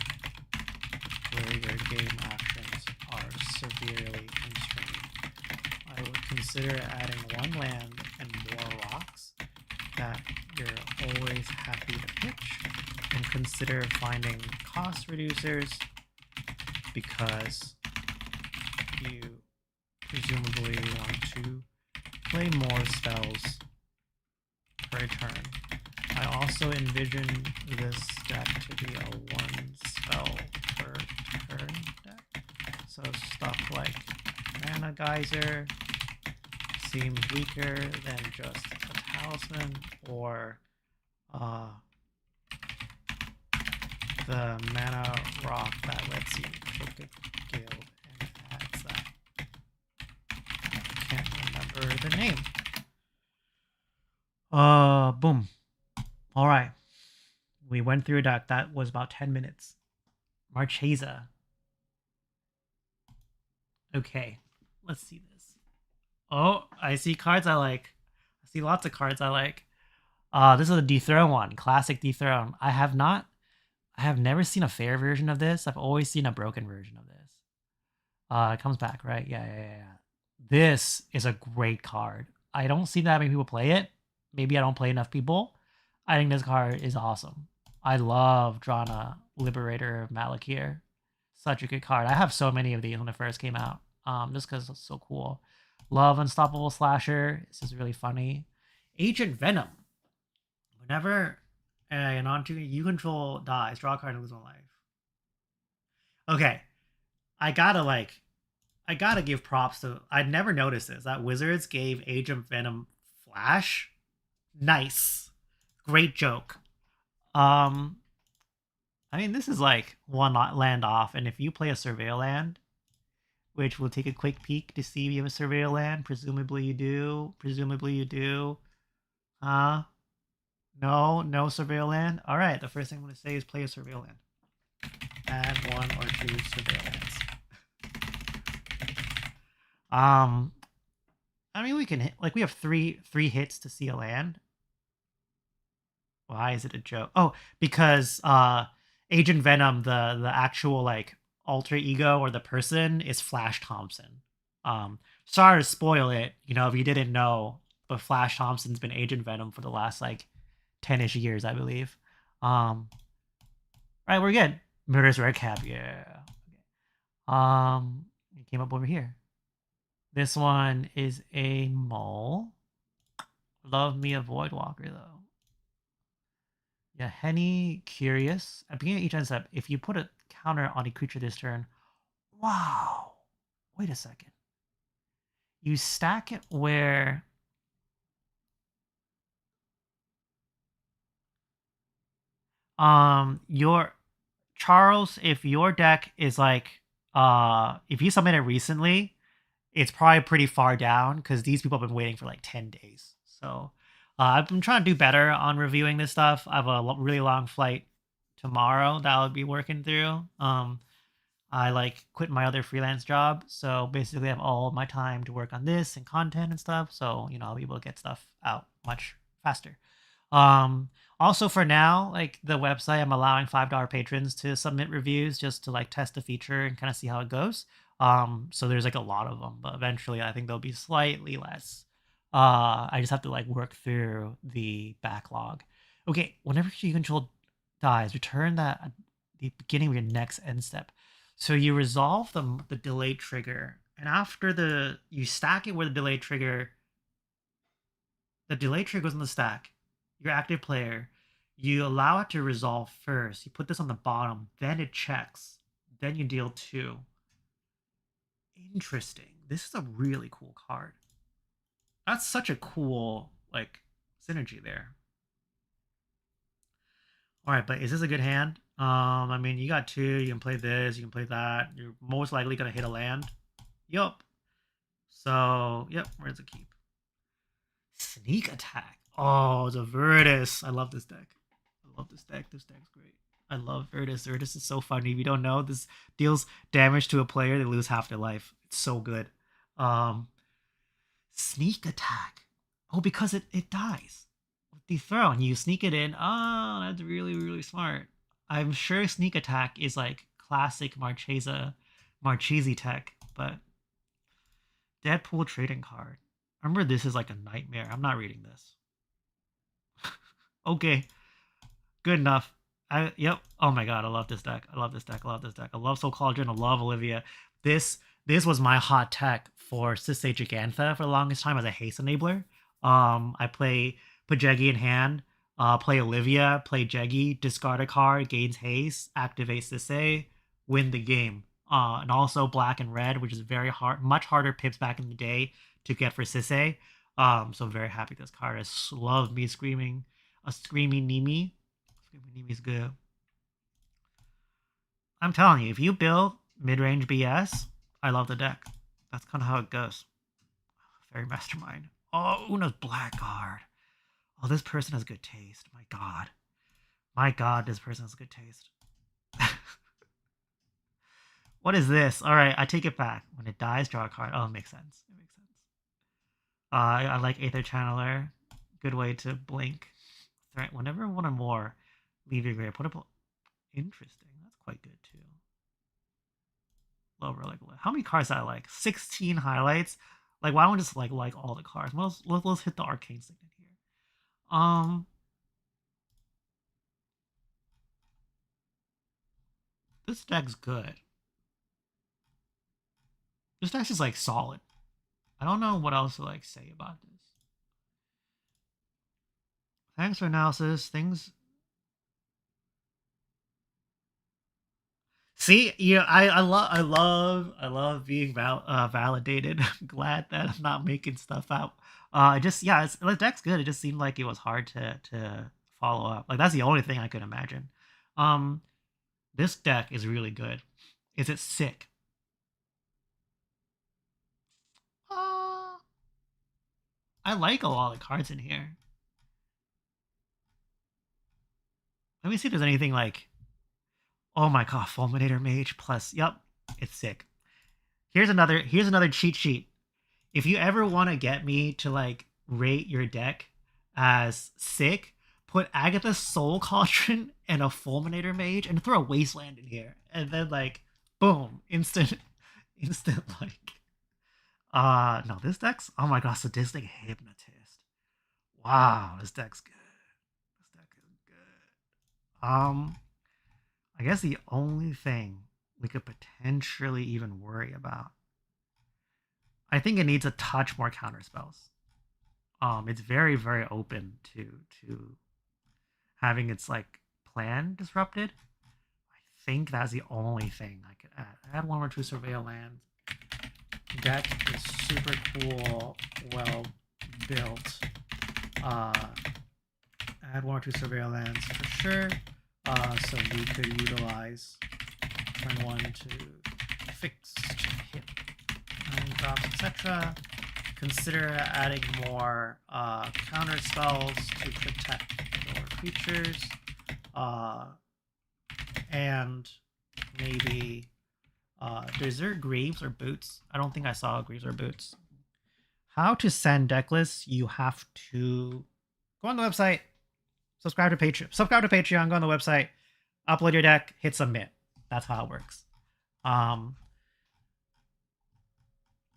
where your game actions are severely constrained. I would consider adding one land and more rocks that you're always happy to pitch, and consider finding cost reducers because you presumably want to play more spells per turn. I also envision this deck to be a one spell per turn deck. So stuff like Mana Geyser seems weaker than just a Talisman, or the Mana Rock that lets you pick a guild and adds that. I can't remember the name. Boom. All right. We went through that. That was about 10 minutes. Marchesa. Okay. Let's see this. Oh, I see cards I like. I see lots of cards I like. This is a Dethrone one. Classic Dethrone. I have never seen a fair version of this. I've always seen a broken version of this. It comes back, right? Yeah. This is a great card. I don't see that many people play it. Maybe I don't play enough people. I think this card is awesome. I love Drana, Liberator of Malakir. Such a good card. I have so many of these when it first came out. Just because it's so cool. Love Unstoppable Slasher. This is really funny. Agent Venom. Whenever an onto you control dies, draw a card and lose 1 life. Okay, I gotta like, I gotta give props to. I'd never noticed this. That Wizards gave Age of Venom Flash. Nice, great joke. Um, I mean, this is like 1 land off, and if you play a Surveil land, which we'll take a quick peek to see if you have a Surveil land. Presumably you do. Presumably you do. No, no Surveil land. All right, the first thing I'm going to say is play a Surveil land. Add 1 or 2 Surveil lands. I mean, we can hit, like, we have three hits to see a land. Why is it a joke? Oh, because Agent Venom, the actual like alter ego or the person is Flash Thompson. Sorry to spoil it, you know, if you didn't know, but Flash Thompson's been Agent Venom for the last like 10-ish years, I believe. All right, we're good. Murderous Red Cap, yeah. It came up over here. This one is a mole. Love me a Voidwalker though. Yeah, Henny, Curious. At the beginning of each end step, if you put a counter on a creature this turn, wow. Wait a second. You stack it where your Charles, if your deck is like if you submit it recently, it's probably pretty far down because these people have been waiting for like 10 days. So I've been trying to do better on reviewing this stuff. I have a really long flight tomorrow that I'll be working through. I like quit my other freelance job, so basically I have all my time to work on this and content and stuff. So you know I'll be able to get stuff out much faster. Um, Also for now, like the website, I'm allowing $5 patrons to submit reviews just to like test the feature and kind of see how it goes. So there's like a lot of them, but eventually I think there'll be slightly less. I just have to like work through the backlog. Okay, whenever you control dies, return that at the beginning of your next end step. So you resolve the delayed trigger, and after you stack it where the delayed trigger goes in the stack. Your active player, you allow it to resolve first. You put this on the bottom, then it checks, then you deal 2. Interesting. This is a really cool card. That's such a cool like synergy there. All right, but is this a good hand? I mean, you got 2. You can play this. You can play that. You're most likely gonna hit a land. Yup. So, yep. Where's the keep? Sneak attack. Oh, it's a Virtus. I love this deck. I love this deck. This deck's great. I love Virtus. Virtus is so funny. If you don't know, this deals damage to a player, they lose half their life. It's so good. Um, Sneak attack. Oh, because it dies. With dethrone, you sneak it in. Oh, that's really, really smart. I'm sure sneak attack is like classic Marchese tech, but Deadpool trading card. Remember, this is like a nightmare. I'm not reading this. Okay, good enough. Yep. Oh my god, I love this deck. I love this deck. I love this deck. I love Soul Cauldron. I love Olivia. This was my hot tech for Sisei Gigantha for the longest time as a haste enabler. I put Jeggy in hand, play Olivia, play Jeggy, discard a card, gains haste, activate Sisei, win the game. And also black and red, which is very hard, much harder pips back in the day to get for Sisei. So I'm very happy this card. I love me screaming a screaming Nimi. Screaming Nimi's good. I'm telling you, if you build mid-range BS, I love the deck. That's kind of how it goes. Fairy Mastermind. Oh, Una's Blackguard. Oh, this person has good taste. My god. My god, this person has good taste. What is this? Alright, I take it back. When it dies, draw a card. Oh, it makes sense. It makes sense. I like Aether Channeler. Good way to blink. Threat. Whenever one or more leave your grave. Put up. Interesting. That's quite good too. Low relic. How many cards I like? 16 highlights. Like, why don't we just like all the cards? Let's hit the arcane signet here. This deck's good. This deck's just like solid. I don't know what else to like say about this. Thanks for analysis. Things. See, I love being validated. I'm glad that I'm not making stuff out. Just yeah, the deck's good. It just seemed like it was hard to follow up. Like that's the only thing I could imagine. Um, this deck is really good. Is it sick? Uh, I like a lot of the cards in here. Let me see if there's anything like, oh my god, Fulminator Mage plus. Yep, it's sick. Here's another cheat sheet. If you ever want to get me to like rate your deck as sick, put Agatha's Soul Cauldron and a Fulminator Mage and throw a Wasteland in here, and then like, boom, instant, instant like. No, this deck's, oh my gosh, Sadistic Hypnotist. Wow, this deck's good. This deck is good. I guess the only thing we could potentially even worry about, I think it needs a touch more counter spells. It's very very open to having its like plan disrupted. I think that's the only thing I could add. Add 1 or 2 surveil lands. Deck is super cool, well built. Add 1 or 2 surveil lands for sure. So we could utilize turn 1 to fix, to hit, and drops, etc. Consider adding more counter spells to protect your creatures, and maybe is there Greaves or Boots? I don't think I saw Greaves or Boots. How to send deck lists? You have to go on the website, subscribe to Patreon, go on the website, upload your deck, hit submit. That's how it works.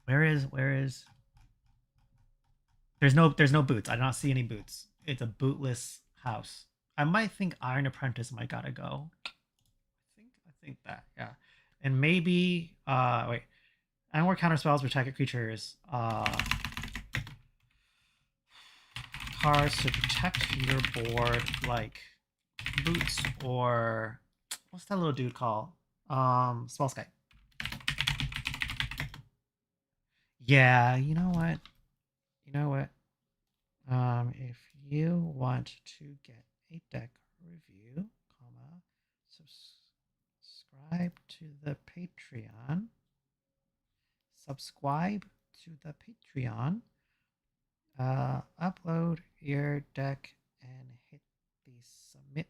Where is there's no boots. I do not see any boots. It's a bootless house. I might think Iron Apprentice might gotta go. I think that, yeah. And maybe wait. And more counter spells protect creatures. Cards to protect your board, like Boots or what's that little dude called? Spellskite. Yeah, you know what? If you want to get a deck review, subscribe to the Patreon. Upload your deck and hit the submit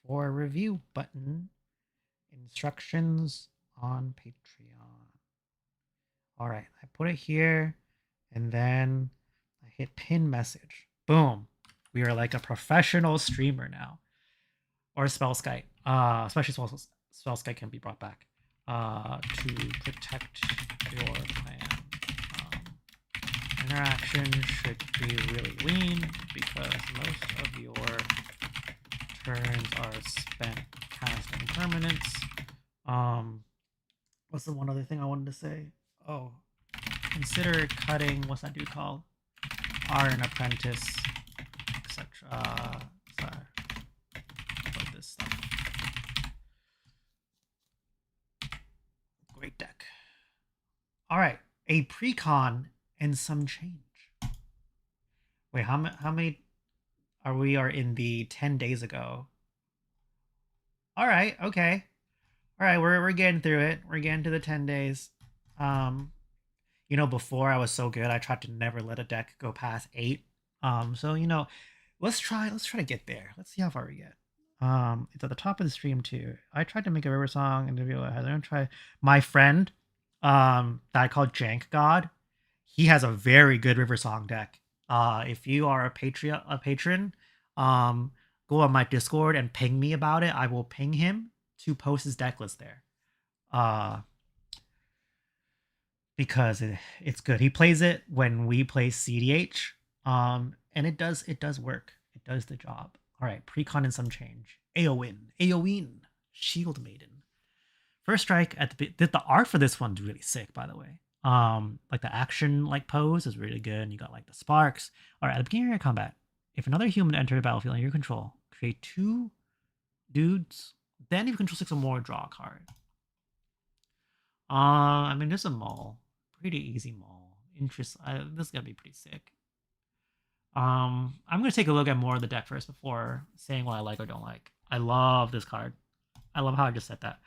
for review button. Instructions on Patreon. All right, I put it here, and then I hit pin message. Boom. We are like a professional streamer now. Or Spellskite. Especially Spellskite can be brought back. To protect your plan. Interaction should be really lean because most of your turns are spent casting permanents. What's the one other thing I wanted to say? Oh, consider cutting, what's that dude called? Iron Apprentice, etc. Sorry. Put this stuff. Great deck. All right, a precon and some change. Wait, how many are we are in the 10 days ago? All right, okay. All right, we're getting through it. We're getting to the 10 days. Before I was so good, I tried to never let a deck go past 8. So let's try to get there. Let's see how far we get. It's at the top of the stream too. I tried to make a river song and interview. I'm gonna try my friend, that I call Jank God. He has a very good river song deck. If you are a patron, go on my Discord and ping me about it. I will ping him to post his deck list there. Because it's good. He plays it when we play CDH. And it does work. It does the job. All right, precon and some change. Aoin, Shield Maiden. First strike at the art for this one's really sick, by the way. Like the action like pose is really good. And you got like the sparks. All right, at the beginning of your combat, If another human enters the battlefield under your control, create 2 dudes. Then if you control 6 or more, draw a card. I mean, there's a mall. Pretty easy mall. This is gonna be pretty sick. I'm gonna take a look at more of the deck first before saying what I like or don't like. I love this card. I love how I just said that.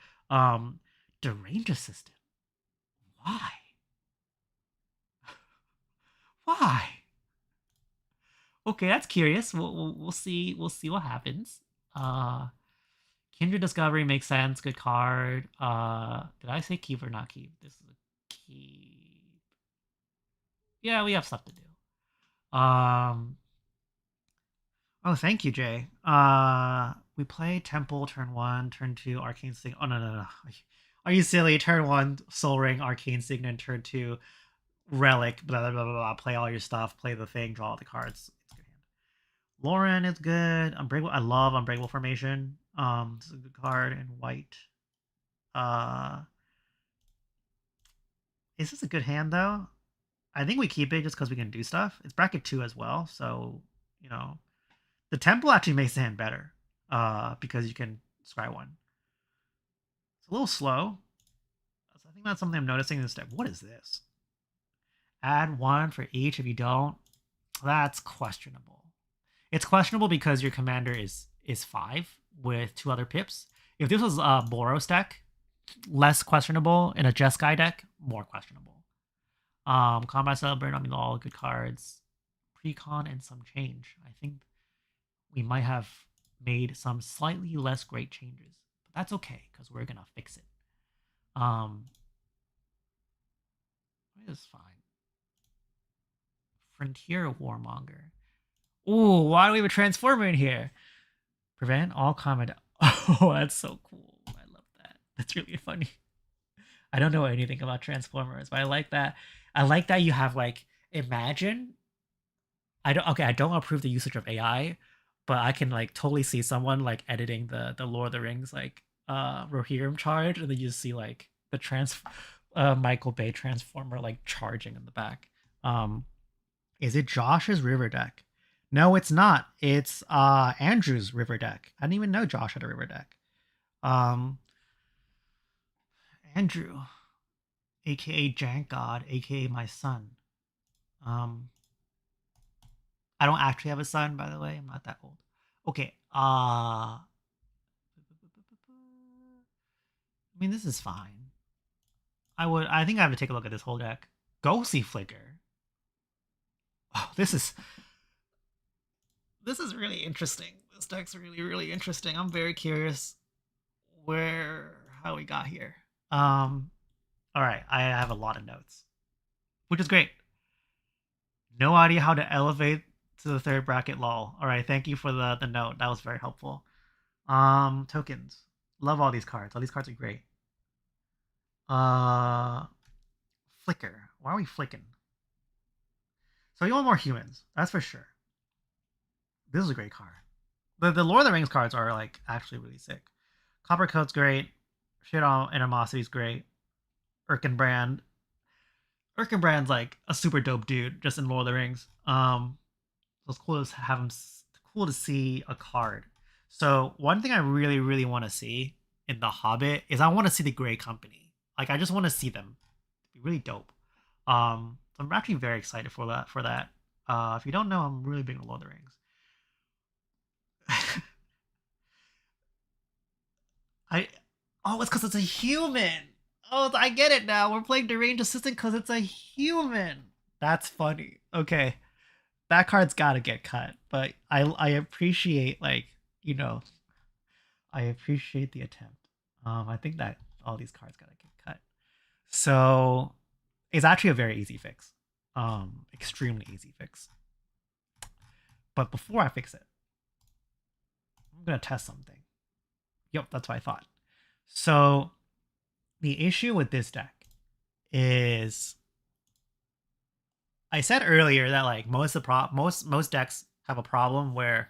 Deranged Assistant. Why? Why? Okay, that's curious. We'll see. We'll see what happens. Kindred Discovery makes sense. Good card. Did I say keep or not keep? This is a keep. Yeah, we have stuff to do. Oh, thank you, Jay. We play Temple turn 1, turn 2, Arcane Signet. Oh, no. Are you silly? Turn 1, Soul Ring, Arcane Signet, turn 2, Relic, blah, blah, blah, blah, blah. Play all your stuff, play the thing, draw all the cards. It's a good hand. Lauren is good. Unbreakable. I love Unbreakable Formation. It's a good card in white. Is this a good hand, though? I think we keep it just because we can do stuff. It's bracket 2 as well, so, you know. The Temple actually makes the hand better, because you can scry 1. It's a little slow. So I think that's something I'm noticing in this deck. What is this? Add 1 for each if you don't. That's questionable. It's questionable because your commander is 5 with 2 other pips. If this was a Boros deck, less questionable. In a Jeskai deck, more questionable. Combat Celebrant, I mean, all good cards. Precon and some change. I think we might have made some slightly less great changes. But that's okay, because we're going to fix it. It is fine. Frontier Warmonger. Ooh, why do we have a Transformer in here? Prevent all combat. Oh, that's so cool. I love that. That's really funny. I don't know anything about Transformers, but I like that. I like that you have, like, imagine. I don't approve the usage of AI, but I can, like, totally see someone, like, editing the Lord of the Rings, like, Rohirrim charge, and then you see, like, the Michael Bay Transformer, like, charging in the back. Is it Josh's river deck? No, it's not. It's Andrew's river deck. I didn't even know Josh had a river deck. Andrew, aka Jank God, aka my son. I don't actually have a son, by the way. I'm not that old. Okay. I mean, this is fine. I think I have to take a look at this whole deck. Ghostly Flicker. Oh, this is really interesting. This deck's really, really interesting. I'm very curious how we got here. All right, I have a lot of notes, which is great. No idea how to elevate to the 3rd bracket, lol. All right, thank you for the note. That was very helpful. Tokens. Love all these cards. All these cards are great. Flicker. Why are we flicking? So you want more humans, that's for sure. This is a great card. The Lord of the Rings cards are, like, actually really sick. Copper Coat's great. Shit on Animosity's great. Erkenbrand. Erkenbrand's, like, a super dope dude just in Lord of the Rings. So it's cool to have him. Cool to see a card. So one thing I really, really want to see in The Hobbit is I want to see the Grey Company. Like, I just want to see them. It'd be really dope. So I'm actually very excited for that. If you don't know, I'm really big on Lord of the Rings. It's because it's a human. Oh, I get it now. We're playing Deranged Assistant because it's a human. That's funny. Okay. That card's gotta get cut. But I appreciate, like, you know, I appreciate the attempt. I think that all these cards gotta get cut. So it's actually a very easy fix. Extremely easy fix. But before I fix it, I'm gonna test something. Yep, that's what I thought. So the issue with this deck is, I said earlier that, like, most decks have a problem where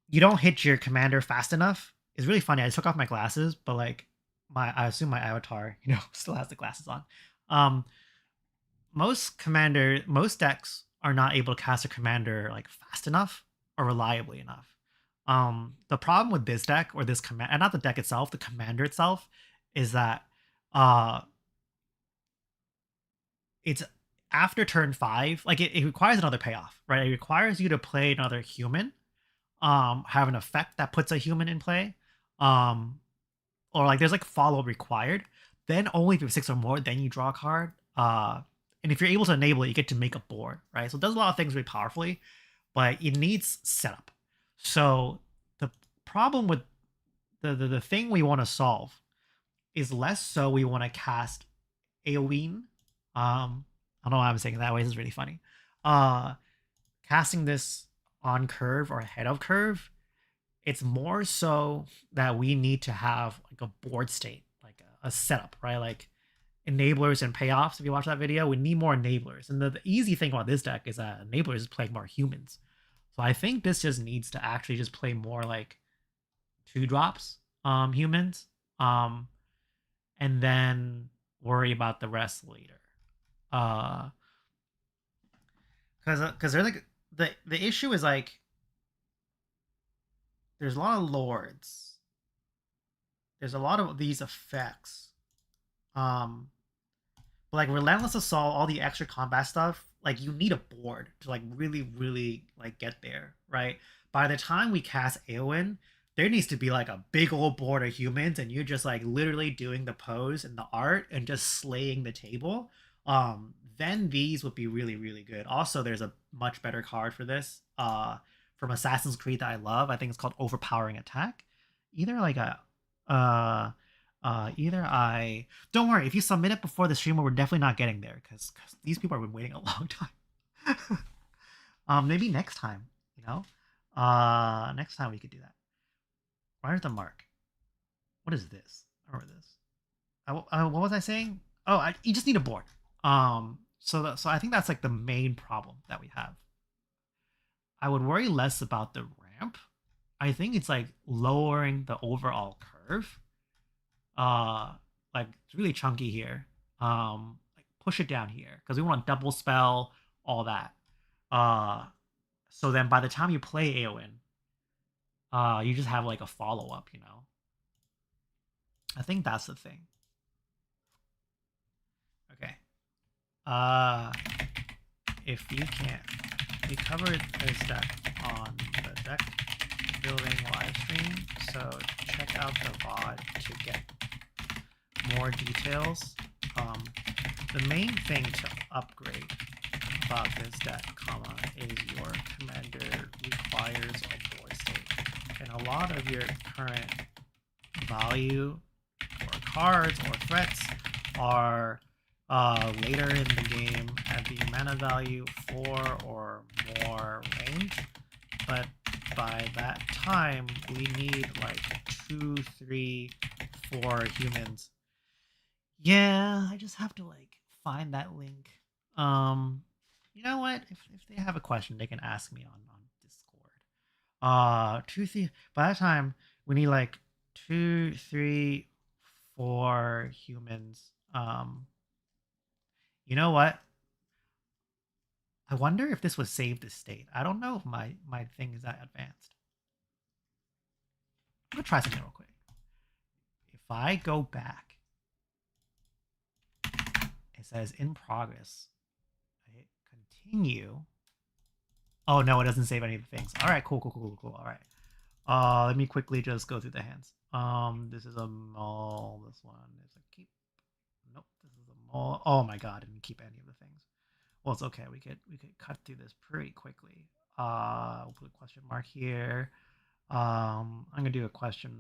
you don't hit your commander fast enough. It's really funny. I took off my glasses, but, like, I assume my avatar, still has the glasses on. Most decks are not able to cast a commander like fast enough or reliably enough. The problem with this deck or this command, and not the deck itself, the commander itself, is that uh it's after turn 5, like it requires another payoff, right? It requires you to play another human, have an effect that puts a human in play, um, or like there's like follow required. Then only if you have 6 or more, then you draw a card. And if you're able to enable it, you get to make a board, right? So it does a lot of things really powerfully, but it needs setup. So the problem with the thing we want to solve is less so we want to cast Aoin. I don't know why I'm saying it that way. This is really funny. Uh, Casting this on curve or ahead of curve, it's more so that we need to have like a board state, like a setup, right? Like enablers and payoffs. If you watch that video, we need more enablers. And the easy thing about this deck is that enablers is playing more humans. So I think this just needs to actually just play more like 2 drops humans, and then worry about the rest later. Because they're like the issue is like there's a lot of lords. There's a lot of these effects. Um, but like Relentless Assault, all the extra combat stuff, like you need a board to like really, really like get there, right? By the time we cast Aoin, there needs to be like a big old board of humans, and you're just like literally doing the pose and the art and just slaying the table. Then these would be really, really good. Also, there's a much better card for this. From Assassin's Creed that I love. I think it's called Overpowering Attack. Either like a either I don't worry if you submit it before the stream, we're definitely not getting there because these people have been waiting a long time. Maybe next time, you know. Next time we could do that. Where's the mark? What is this? I remember this. What was I saying? Oh, you just need a board. So I think that's like the main problem that we have. I would worry less about the ramp. I think it's like lowering the overall curve. Like it's really chunky here. Like push it down here because we want double spell, all that. So then by the time you play Aoin, you just have like a follow up, you know. I think that's the thing. Okay. If you can't, we covered this deck on the deck building live stream, so check out the VOD to get more details. The main thing to upgrade about this deck, is your commander requires a board state, and a lot of your current value or cards or threats are later in the game at the mana value 4 or more range, but by that time we need like 2, 3, 4 humans. Yeah, I just have to like find that link. You know what? If they have a question, they can ask me on Discord. 2, 3. By that time, we need like 2, 3, 4 humans. You know what? I wonder if this was saved as state. I don't know if my thing is that advanced. I'm gonna try something real quick. If I go back, it says in progress. I hit continue. Oh no, it doesn't save any of the things. All right, cool. All right. Let me quickly just go through the hands. This is a mall. This one is a keep. Nope, this is a mall. Oh my god, I didn't keep any of the things. Well, it's okay. We could cut through this pretty quickly. We'll put a question mark here. I'm gonna do a question.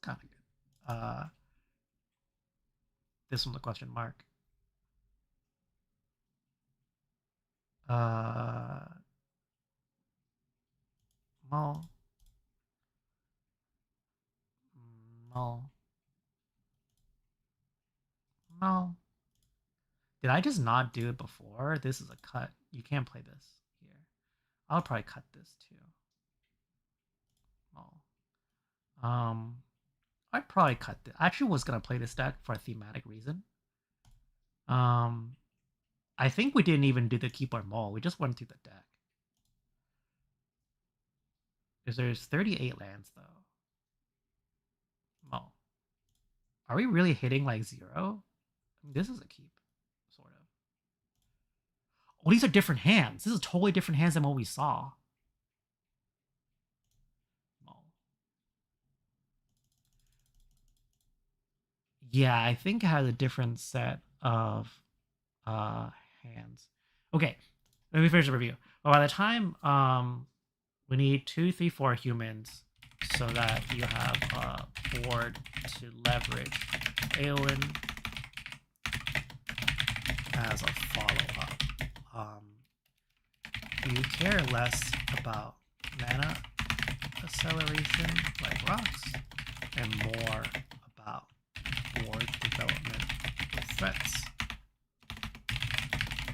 Kind of good. This one's a question mark. Mall. Mall. Mall. Did I just not do it before? This is a cut. You can't play this here. I'll probably cut this too. I'd probably cut this. I actually was gonna play this deck for a thematic reason. I think we didn't even do the keep or mole. We just went through the deck. Because there's 38 lands, though. Mole. Are we really hitting like 0? I mean, this is a keep, sort of. Oh, these are different hands. This is totally different hands than what we saw. Mole. Yeah, I think it has a different set of hands. Okay, let me finish the review. Well, by the time we need 2, 3, 4 humans so that you have a board to leverage Aoin as a follow-up. You care less about mana acceleration like rocks and more about board development with threats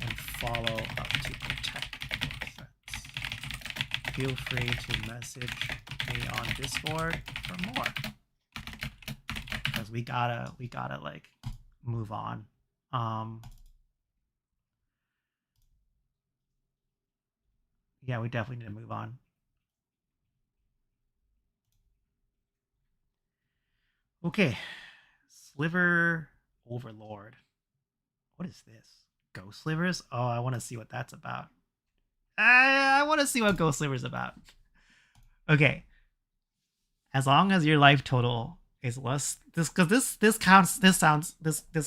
and follow up to protect your threats. Feel free to message me on Discord for more. Because we gotta like move on. Yeah, we definitely need to move on. Okay. Sliver Overlord. What is this? Ghost Slivers? Oh, I want to see what that's about. I want to see what Ghost Sliver's about. Okay. As long as your life total is less this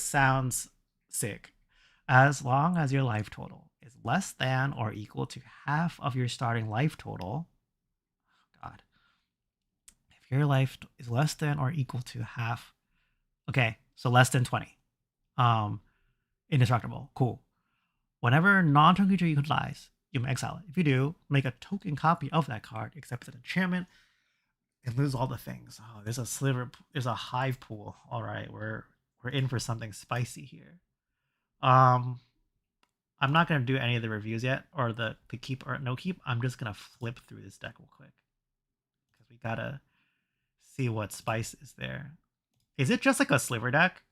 sounds sick. As long as your life total is less than or equal to half of your starting life total. God. If your life is less than or equal to half. Okay, so less than 20. Indestructible. Cool. Whenever non-token creature you dies, you may exile it. If you do, make a token copy of that card, except it's an enchantment, and lose all the things. Oh, there's a sliver. There's a hive pool. All right, we're in for something spicy here. I'm not gonna do any of the reviews yet, or the keep or no keep. I'm just gonna flip through this deck real quick because we gotta see what spice is there. Is it just like a sliver deck?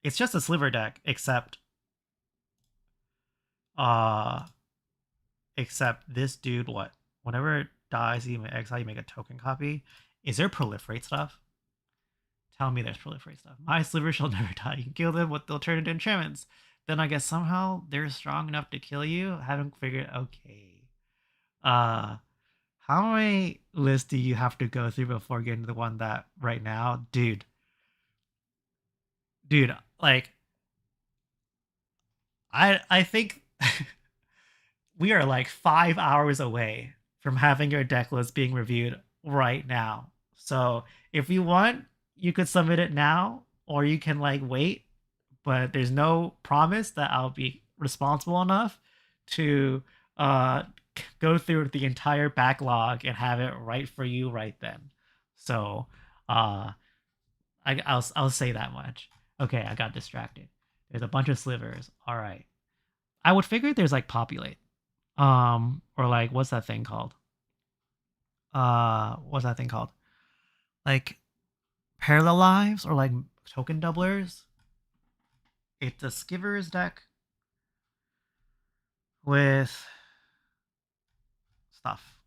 It's just a sliver deck, except this dude, what? Whenever it dies, you may exile, you make a token copy. Is there proliferate stuff? Tell me there's proliferate stuff. My sliver shall never die. You can kill them with alternative enchantments. Then I guess somehow they're strong enough to kill you. I haven't figured. Okay. How many lists do you have to go through before getting to the one that right now, dude? Like, I think we are like 5 hours away from having your deck list being reviewed right now. So if you want, you could submit it now, or you can like wait. But there's no promise that I'll be responsible enough to go through the entire backlog and have it right for you right then. So I'll say that much. Okay, I got distracted. There's a bunch of slivers. All right. I would figure there's like populate. Or like what's that thing called? What's that thing called? Like parallel lives or like token doublers. It's a skivers deck with stuff.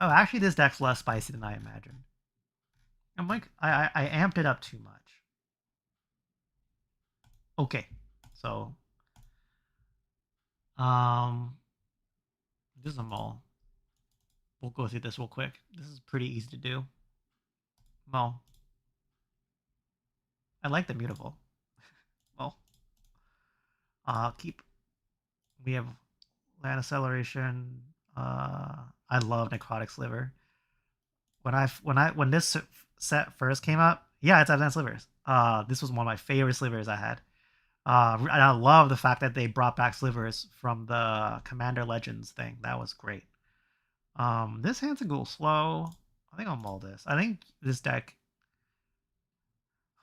Oh, actually, this deck's less spicy than I imagined. I'm like, I amped it up too much. Okay, so this is a mole. We'll go through this real quick. This is pretty easy to do. Mole. I like the mutable. Well, keep. We have land acceleration. I love necrotic sliver. When this set first came up, yeah, it's advanced slivers. This was one of my favorite slivers I had. And I love the fact that they brought back slivers from the Commander Legends thing. That was great. This hand's a little slow. I think I'll mull this. I think this deck.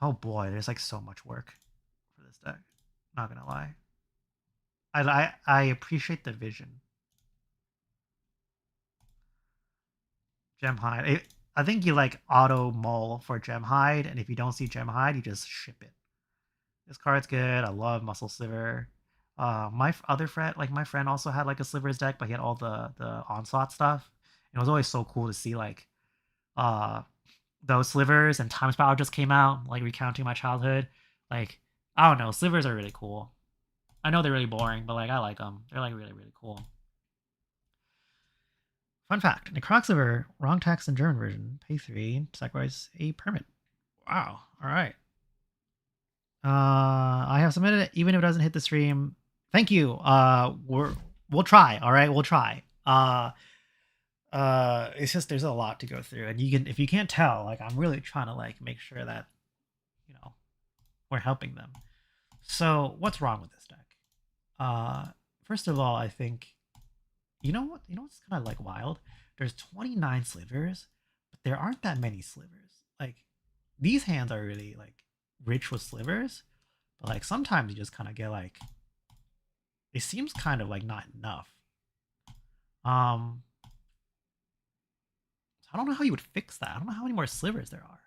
Oh boy, there's like so much work for this deck. Not gonna lie. I appreciate the vision. Gem Hide. I think you like auto mull for Gem Hide, and if you don't see Gem Hide, you just ship it. This card's good. I love Muscle Sliver. My other friend, like my friend, also had like a Slivers deck, but he had all the onslaught stuff. And it was always so cool to see like uh those Slivers, and Time Spiral just came out, like recounting my childhood. Like I don't know, Slivers are really cool. I know they're really boring, but like I like them. They're like really really cool. Fun fact: Necrotic Sliver, wrong text in German version. Pay 3, sacrifice a permit. Wow. All right. I have submitted it, even if it doesn't hit the stream. Thank you. We'll try. All right, we'll try. It's just there's a lot to go through, and you can, if you can't tell, like I'm really trying to like make sure that we're helping them. So what's wrong with this deck? First of all, I think you know what's kind of like wild. There's 29 slivers, but there aren't that many slivers. Like these hands are really like rich with slivers, but like sometimes you just kind of get like it seems kind of like not enough. So I don't know how you would fix that. I don't know how many more slivers there are.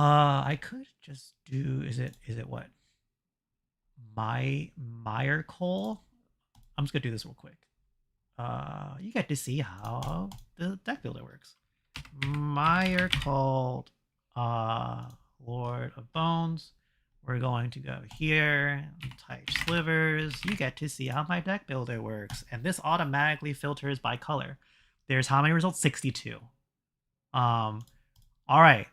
I could just do, is it what? Meyer Cole? I'm just gonna do this real quick. You get to see how the deck builder works. Meyer called Lord of Bones. We're going to go here, type slivers. You get to see how my deck builder works. And this automatically filters by color. There's how many results? 62. All right.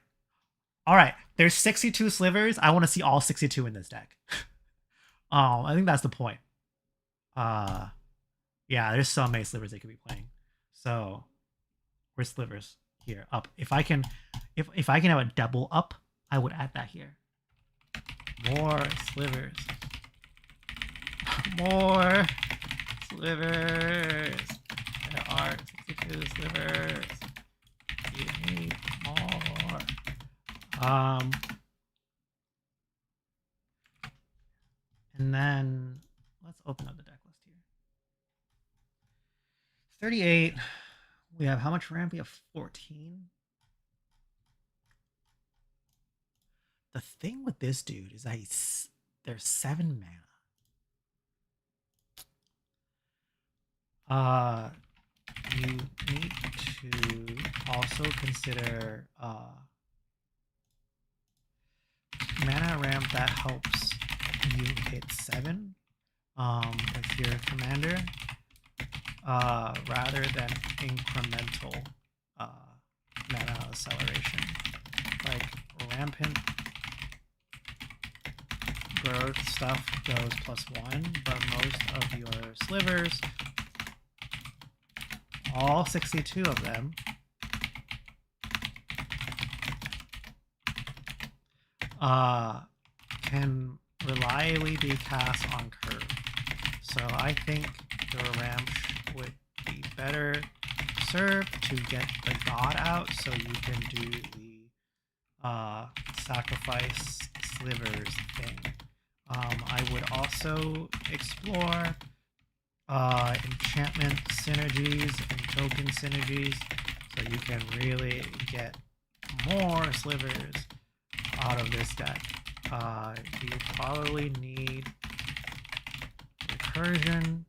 All right. There's 62 slivers. I want to see all 62 in this deck. I think that's the point. Yeah, there's so many slivers they could be playing. So where's slivers? Here, up. If I can have a double up, I would add that here. More slivers. More slivers. There are 62 slivers. You need more. And then let's open up the deck list here. 38. We have how much ramp? We have 14. The thing with this dude is that there's 7 mana. You need to also consider mana ramp that helps you hit 7 with your commander, rather than incremental mana acceleration. Like rampant growth stuff goes +1, but most of your slivers, all 62 of them, can reliably be cast on curve. So I think the ramp would be better served to get the god out so you can do the sacrifice slivers thing. I would also explore enchantment synergies and token synergies so you can really get more slivers out of this deck. You probably need recursion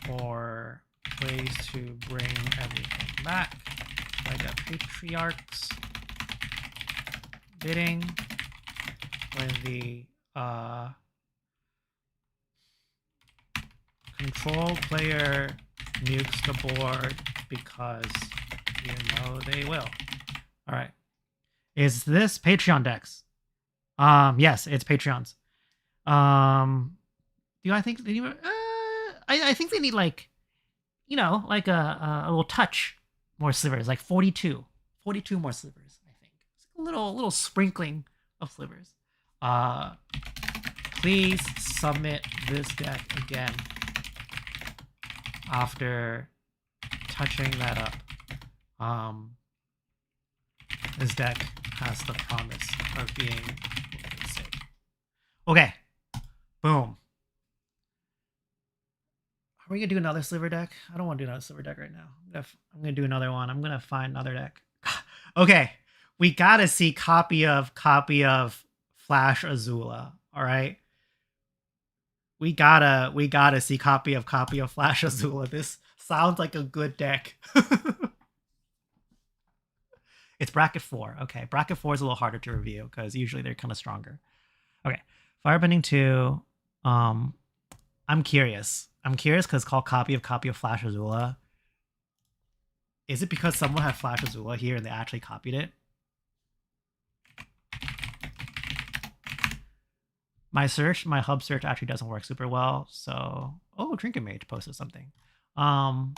or ways to bring everything back, like a Patriarch's bidding when the control player nukes the board, because you know they will. All right. Is this Patreon decks? Yes, it's Patreons. Do I think they need? I think they need like, like a little touch more slivers, like 42 more slivers. I think it's a little sprinkling of slivers. Please submit this deck again after touching that up. This deck has the promise of being really sick. Okay, boom. Are we gonna do another sliver deck? I don't want to do another sliver deck right now. I'm gonna do another one. I'm gonna find another deck. Okay, we gotta see copy of Flash Azula. All right, we gotta see copy of Flash Azula. This sounds like a good deck. It's bracket 4. Okay, bracket 4 is a little harder to review because usually they're kind of stronger. Okay, Firebending 2. I'm curious. I'm curious because it's called copy of Flash Azula. Is it because someone had Flash Azula here and they actually copied it? My hub search actually doesn't work super well. So, oh, Trinket Mage posted something. Okay.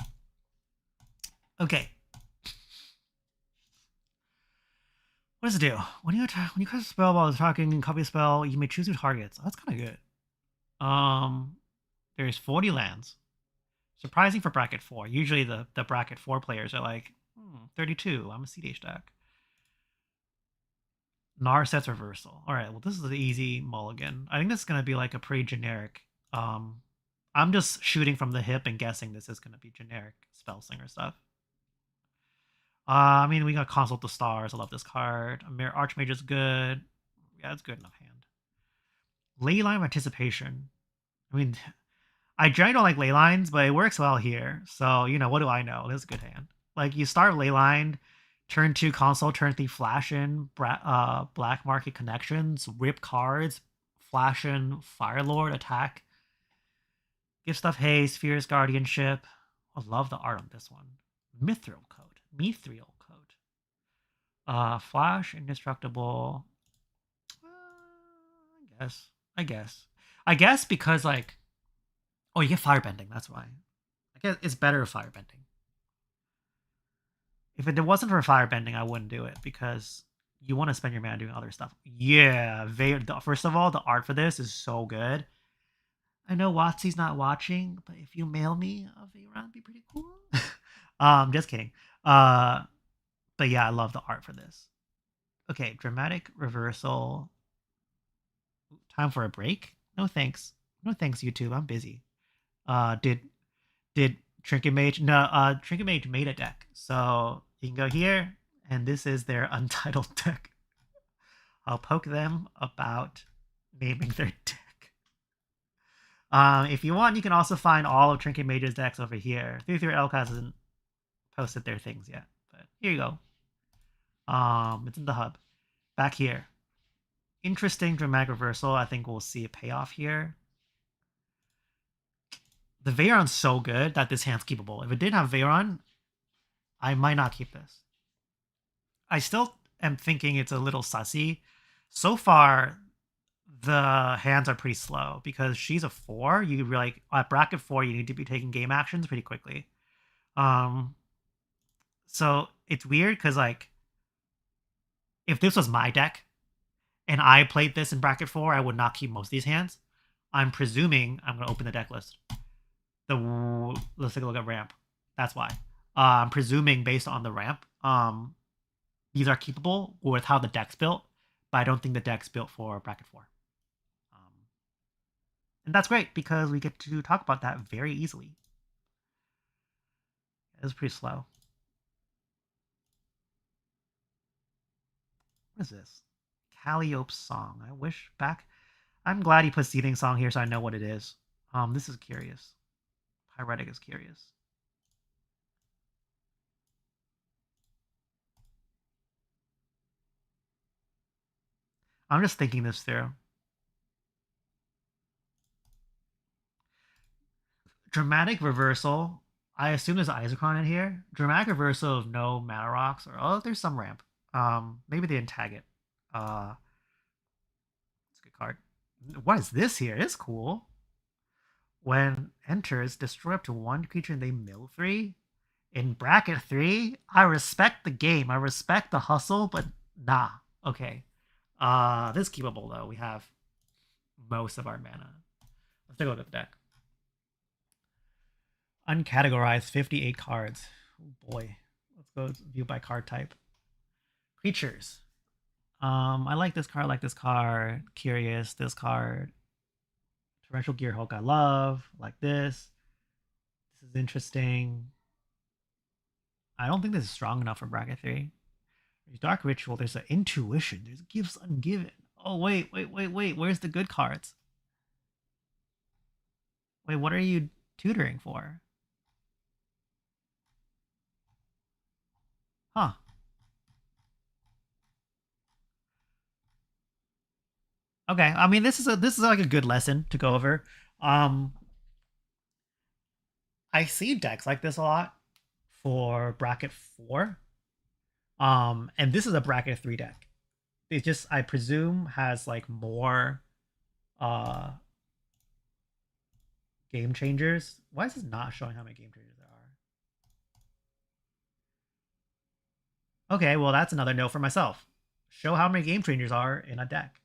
What does it do? When you cast a spell while attacking and copy a spell, you may choose your targets. Oh, that's kind of good. There's 40 lands. Surprising for bracket 4. Usually the bracket 4 players are like, 32. I'm a CDH deck. Narset's Reversal. All right, well, this is an easy mulligan. I think this is going to be like a pretty generic. I'm just shooting from the hip and guessing this is going to be generic Spellslinger stuff. I mean, we got Consult the Stars. I love this card. Archmage is good. Yeah, it's good enough hand. Leyline of Anticipation. I mean, I generally don't like Leylines, but it works well here. So, what do I know? This is a good hand. Like, you start Leyline, turn 2 Console, turn 3 Flash in, Black Market Connections, rip cards, Flash in, Firelord, attack. Give stuff haste, Fierce Guardianship. I love the art on this one. Mithril Code. Flash, Indestructible. I guess because, like, oh, you get Firebending, that's why. I guess it's better Firebending. If it wasn't for Firebending, I wouldn't do it because you want to spend your mana doing other stuff. Yeah, first of all, the art for this is so good. I know Watsy's not watching, but if you mail me a Veyron, it'd be pretty cool. Just kidding. But yeah, I love the art for this. Okay, Dramatic Reversal. Time for a break? No thanks. No thanks, YouTube. I'm busy. Did Trinket Mage? No, Trinket Mage made a deck. So you can go here, and this is their untitled deck. I'll poke them about naming their deck. If you want, you can also find all of Trinket Mage's decks over here. 33 Elcast hasn't posted their things yet, but here you go. It's in the hub. Back here. Interesting Dramatic Reversal. I think we'll see a payoff here. The Veyron's so good that this hand's keepable. If it didn't have Veyron, I might not keep this. I still am thinking it's a little sussy. So far, the hands are pretty slow because she's a 4. You like at bracket 4, you need to be taking game actions pretty quickly. So it's weird because, like, if this was my deck and I played this in bracket 4, I would not keep most of these hands. I'm presuming I'm going to open the deck list. Let's take a look at ramp. That's why. I'm presuming based on the ramp, these are keepable with how the deck's built, but I don't think the deck's built for bracket 4. And that's great because we get to talk about that very easily. It was pretty slow. What is this? Calliope's Song. I wish back. I'm glad he put Seething Song here so I know what it is. This is curious. Pyretic is curious. I'm just thinking this through. Dramatic Reversal. I assume there's Isochron in here. Dramatic Reversal of no Mana Rocks. Or, there's some ramp. Maybe they didn't tag it. It's a good card. What is this here? It's cool. When enters, destroy up to 1 creature and they mill 3. In bracket 3, I respect the game. I respect the hustle, but nah. Okay. This is keepable, though. We have most of our mana. Let's take a look at the deck. Uncategorized, 58 cards. Oh boy. Let's go view by card type. Creatures. I like this card. Curious, this card. Torrential Gearhulk I love. Like this. This is interesting. I don't think this is strong enough for bracket 3. There's Dark Ritual. There's an Intuition. There's Gifts Ungiven. Oh, wait. Where's the good cards? Wait, what are you tutoring for? Huh. Okay. I mean, this is like a good lesson to go over. Um, I see decks like this a lot for bracket 4. And this is a bracket 3 deck. It just, I presume, has like more uh game changers. Why is this not showing how many game changers there are? Okay, well that's another note for myself. Show how many game changers are in a deck.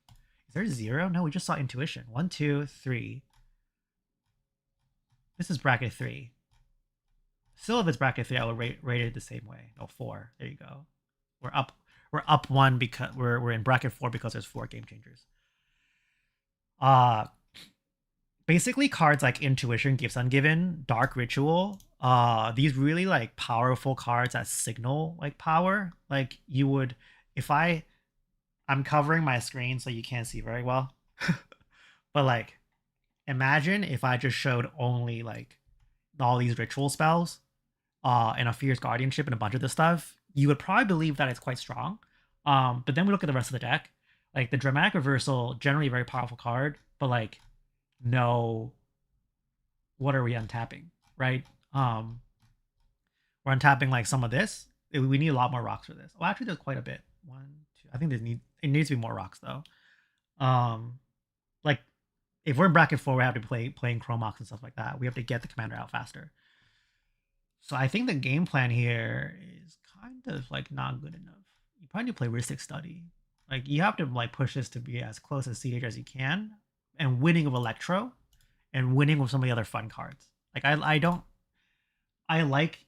Is there 0? No, we just saw intuition. 1, 2, 3. This is bracket 3. Still, if it's bracket 3, I would rate it the same way. No, 4. There you go. We're up. We're up 1 because we're in bracket 4 because there's 4 game changers. Basically cards like Intuition, Gifts Ungiven, Dark Ritual, these really like powerful cards that signal like power. Like you would, if I'm covering my screen so you can't see very well, but like imagine if I just showed only like all these ritual spells, and a Fierce Guardianship and a bunch of this stuff, you would probably believe that it's quite strong. But then we look at the rest of the deck, like the Dramatic Reversal, generally a very powerful card, but like no, what are we untapping, right? We're untapping like some of this. We need a lot more rocks for this. Oh, actually, there's quite a bit. 1, 2. I think it needs to be more rocks though. Like if we're in bracket 4, we have to playing Chromox and stuff like that. We have to get the commander out faster. So I think the game plan here is kind of like not good enough. You probably need to play Ristic Study. Like you have to like push this to be as close as CH as you can, and winning of Electro, and winning with some of the other fun cards. Like I like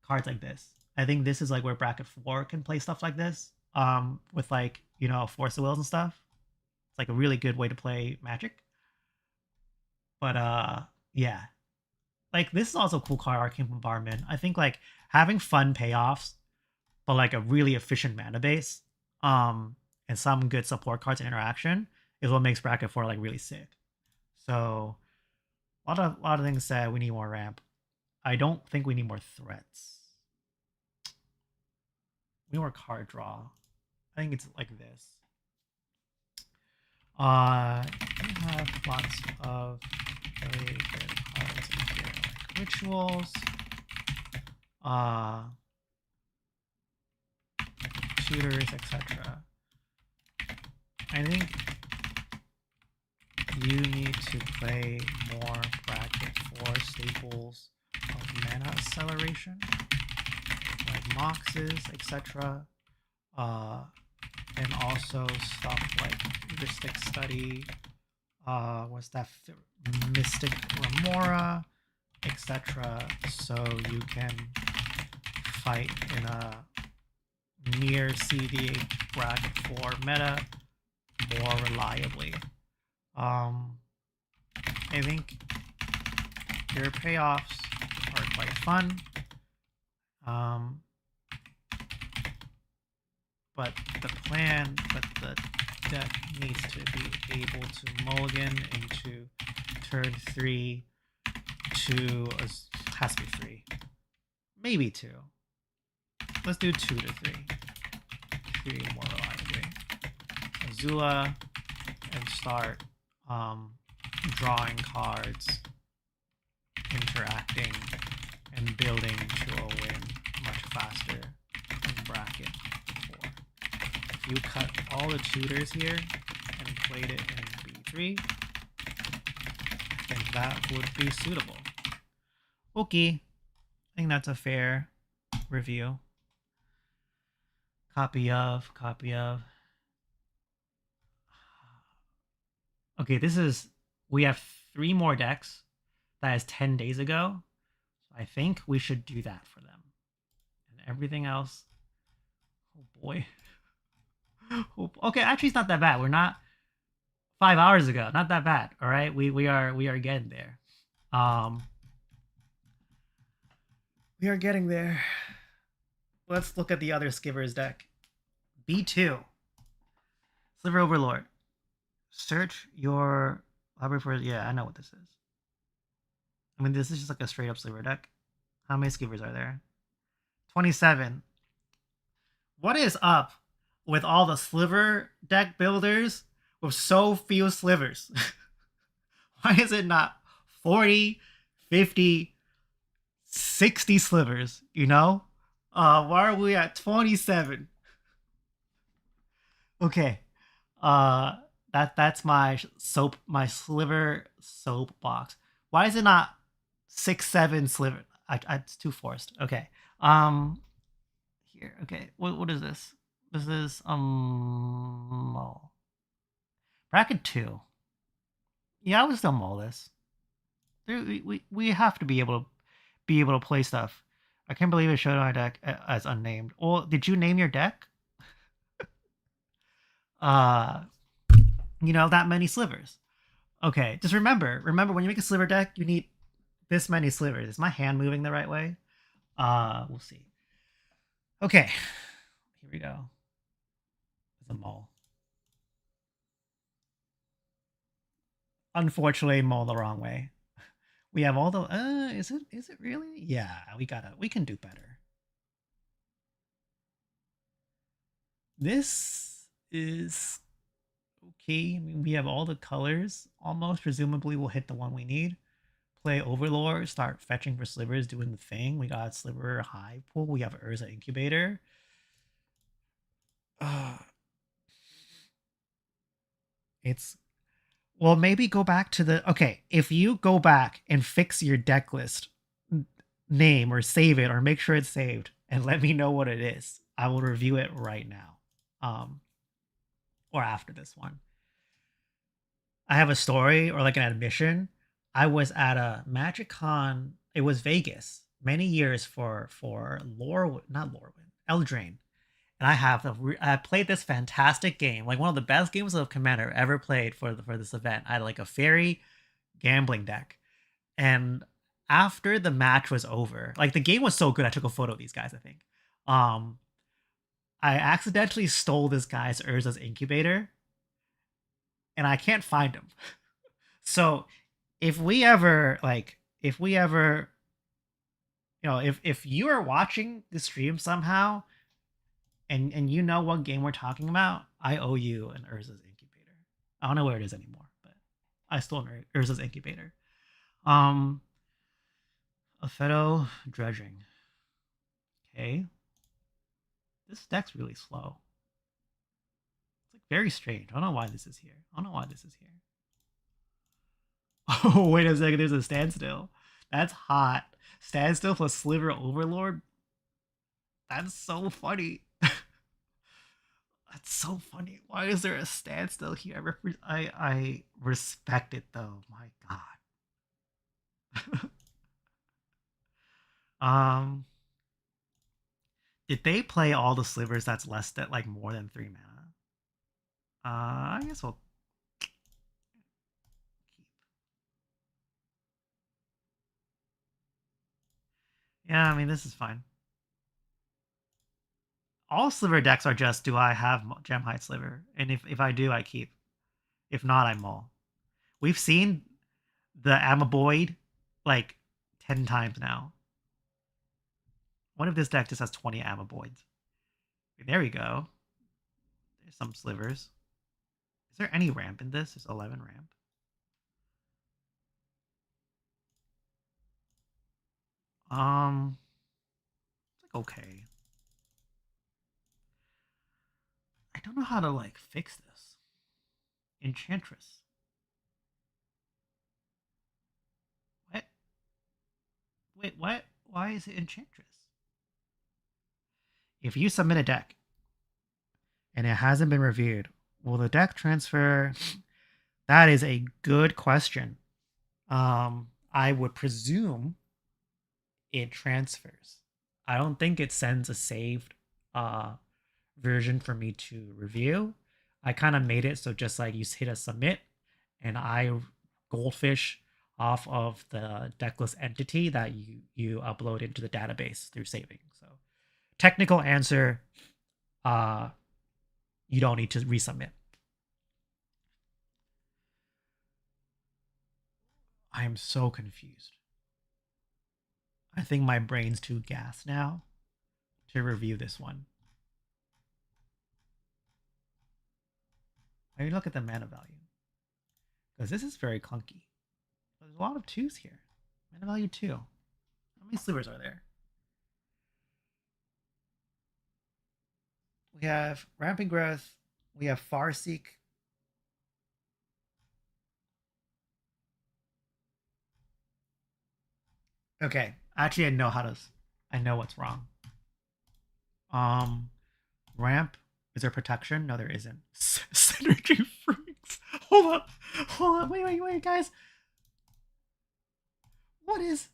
cards like this. I think this is like where bracket 4 can play stuff like this. With like, Force of Wills and stuff. It's like a really good way to play Magic. But yeah. Like this is also a cool card, Arcane Bombardment. I think like having fun payoffs, but like a really efficient mana base, and some good support cards and interaction is what makes bracket 4 like really sick. So a lot of things said we need more ramp. I don't think we need more threats. We need more card draw. I think it's like this. We have lots of very good cards in here, like rituals, tutors, etc. I think you need to play more bracket 4 staples of mana acceleration, like Moxes, etc. And also stuff like Mystic Study, what's that? Mystic Remora, etc. So you can fight in a near CDH bracket 4 meta more reliably. I think your payoffs are quite fun. But the deck needs to be able to mulligan into turn 3 to has to be 3, maybe 2. Let's do 2 to 3. 3 more reliably. Azula, and start drawing cards, interacting, and building to a win much faster in bracket 4. If you cut all the tutors here and played it in B3, I think that would be suitable. Okay, I think that's a fair review. Copy of. Okay, we have 3 more decks that is 10 days ago. So I think we should do that for them. And everything else, oh boy. Okay, actually it's not that bad. We're not 5 hours ago. Not that bad. All right, we are getting there. We are getting there. Let's look at the other Skivers deck. B2. Sliver Overlord. Search your library for, yeah, I know what this is. I mean, this is just like a straight up Sliver deck. How many Slivers are there? 27. What is up with all the Sliver deck builders with so few Slivers? Why is it not 40, 50, 60 Slivers, you know? Why are we at 27? Okay. Uh that's my Sliver soapbox. Why is it not 6, 7 Sliver? It's too forced. Okay. Here. Okay. What is this? This is oh. Bracket 2. Yeah, I would still mull this. We have to be able to play stuff. I can't believe it showed my deck as unnamed. Well, did you name your deck? Uh, that many slivers. Okay, just remember when you make a sliver deck, you need this many slivers. Is my hand moving the right way? We'll see. Okay, here we go. There's a mole. Unfortunately, mole the wrong way. We have all the. Is it really? Yeah, we can do better. This is okay. I mean, we have all the colors almost. Presumably, we'll hit the one we need. Play Overlord, start fetching for slivers, doing the thing. We got Sliver High Pool. We have Urza Incubator. It's well, maybe go back to the okay. If you go back and fix your deck list name or save it or make sure it's saved and let me know what it is, I will review it right now. Or after this one. I have a story or like an admission. I was at a Magic Con. It was Vegas many years for not Lorwyn, Eldraine, and I played this fantastic game, like one of the best games of Commander ever played for this event. I had like a fairy gambling deck, and after the match was over, like the game was so good, I took a photo of these guys. I think, I accidentally stole this guy's Urza's Incubator, and I can't find him. So if we ever, if you are watching the stream somehow and you know what game we're talking about, I owe you an Urza's Incubator. I don't know where it is anymore, but I stole an Urza's Incubator. Ophedo Dredging. Okay. This deck's really slow. It's like very strange. I don't know why this is here. Oh, wait a second. There's a standstill. That's hot. Standstill plus Sliver Overlord. That's so funny. That's so funny. Why is there a standstill here? I respect it though. My God. Did they play all the slivers that's less than like more than 3 mana? I guess we'll keep. Yeah, I mean this is fine. All sliver decks are just, do I have Gemhide Sliver? And if I do, I keep. If not, I mull. We've seen the Amoeboid like 10 times now. What if this deck just has 20 Amoeboids? There we go. There's some slivers. Is there any ramp in this? There's 11 ramp. It's like okay. I don't know how to like fix this. Enchantress. What? Wait, what? Why is it Enchantress? If you submit a deck and it hasn't been reviewed, will the deck transfer? That is a good question. I would presume it transfers. I don't think it sends a saved version for me to review. I kind of made it so just like you hit a submit and I goldfish off of the deckless entity that you upload into the database through saving. So technical answer, you don't need to resubmit. I am so confused. I think my brain's too gassed now to review this one. Maybe look at the mana value. Because this is very clunky. There's a lot of 2s here. Mana value 2. How many slivers are there? We have Rampant Growth. We have Farseek. Okay. Actually, I know what's wrong. Ramp. Is there protection? No, there isn't. Synergy freaks. Hold on. Wait, guys. What is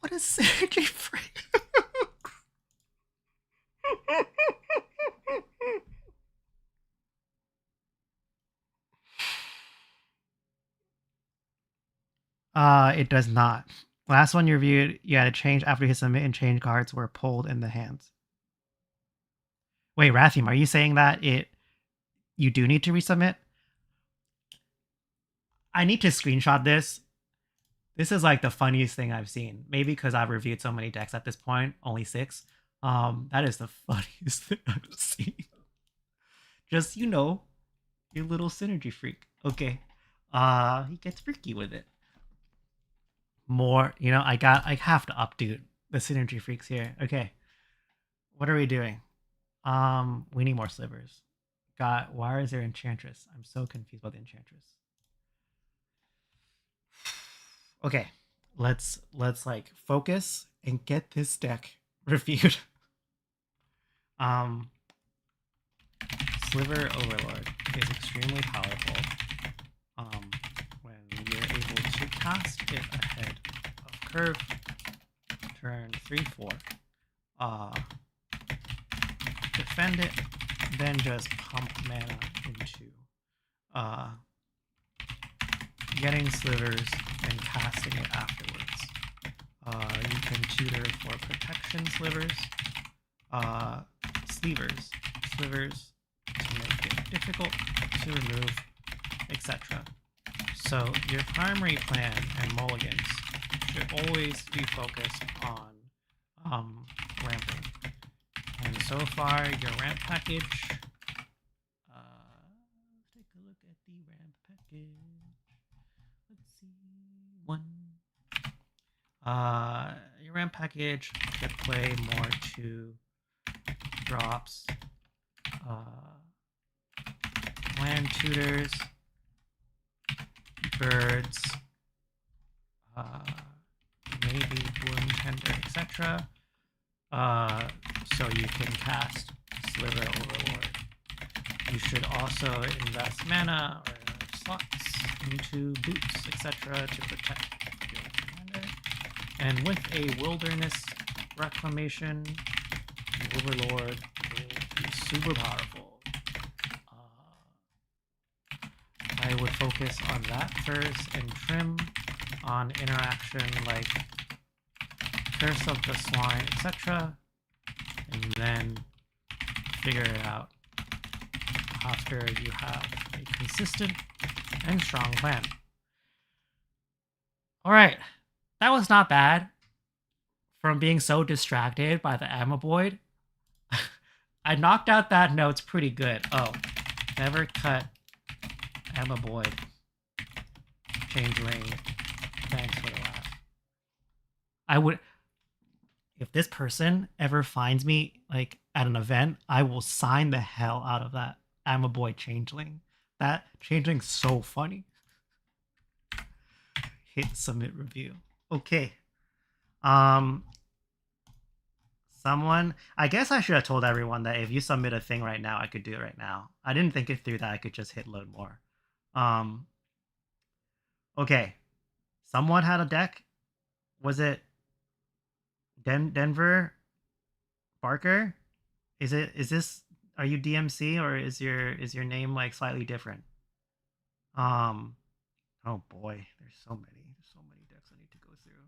synergy freaks? It does not. Last one you reviewed, you had to change after you submit and change cards were pulled in the hands. Wait, Rathim, are you saying that you do need to resubmit? I need to screenshot this. This is like the funniest thing I've seen. Maybe because I've reviewed so many decks at this point, only 6. That is the funniest thing I've seen. Just, you little synergy freak. Okay. He gets freaky with it. More, I have to updo the synergy freaks here. Okay. What are we doing? We need more slivers. Why is there Enchantress? I'm so confused about the Enchantress. Okay, let's like focus and get this deck reviewed. Sliver Overlord is extremely powerful. When you're able to cast it ahead of curve, turn 3/4. Defend it, then just pump mana into getting slivers and casting it afterwards. You can tutor for protection slivers, slivers to make it difficult to remove, etc. So your primary plan and mulligans should always be focused on ramping. And so far, your ramp package. Let's take a look at the ramp package. Let's see. 1. Your ramp package should play more 2 drops. Land tutors, birds, maybe wound tender, etc. So you can cast Sliver Overlord. You should also invest mana or slots into boots, etc. to protect your commander. And with a Wilderness Reclamation, Overlord will be super powerful. I would focus on that first and trim on interaction like Curse of the Swine, etc. And then figure it out after you have a consistent and strong plan. Alright, that was not bad. From being so distracted by the Amoeboid, I knocked out that notes pretty good. Oh, never cut Amoeboid. Changeling. Thanks for the laugh. I would... If this person ever finds me like at an event, I will sign the hell out of that Amoeboid Changeling. That Changeling's so funny. Hit submit review. Okay. Someone, I guess I should have told everyone that if you submit a thing right now, I could do it right now. I didn't think it through that I could just hit load more. Okay. Someone had a deck. Was it Denver Barker? Is this, are you DMC or is your name like slightly different? Oh boy, there's so many decks I need to go through.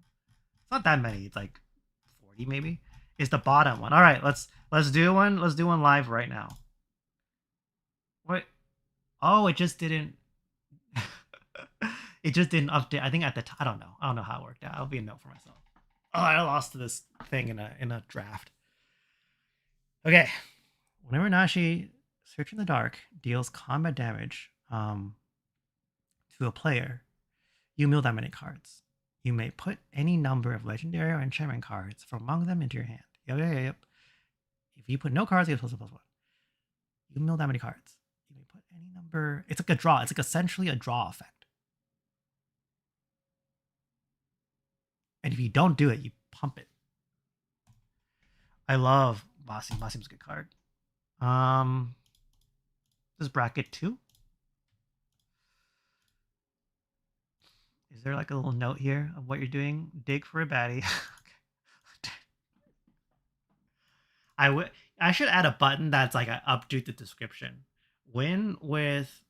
It's not that many, it's like 40 maybe. Is the bottom one. All right, let's do one. Let's do one live right now. What? Oh, it just didn't it just didn't update. I think at the I don't know how it worked out. I'll be a note for myself. Oh, I lost to this thing in a draft. Okay. Whenever Nashi Search in the Dark deals combat damage to a player, you mill that many cards. You may put any number of legendary or enchantment cards from among them into your hand. Yep. If you put no cards, you get +1/+1. You mill that many cards. You may put any number. It's like a draw. It's like essentially a draw effect. And if you don't do it, you pump it. I love Basim. Basim's a good card. This is bracket 2. Is there like a little note here of what you're doing? Dig for a baddie. I should add a button that's like I update the description. Win with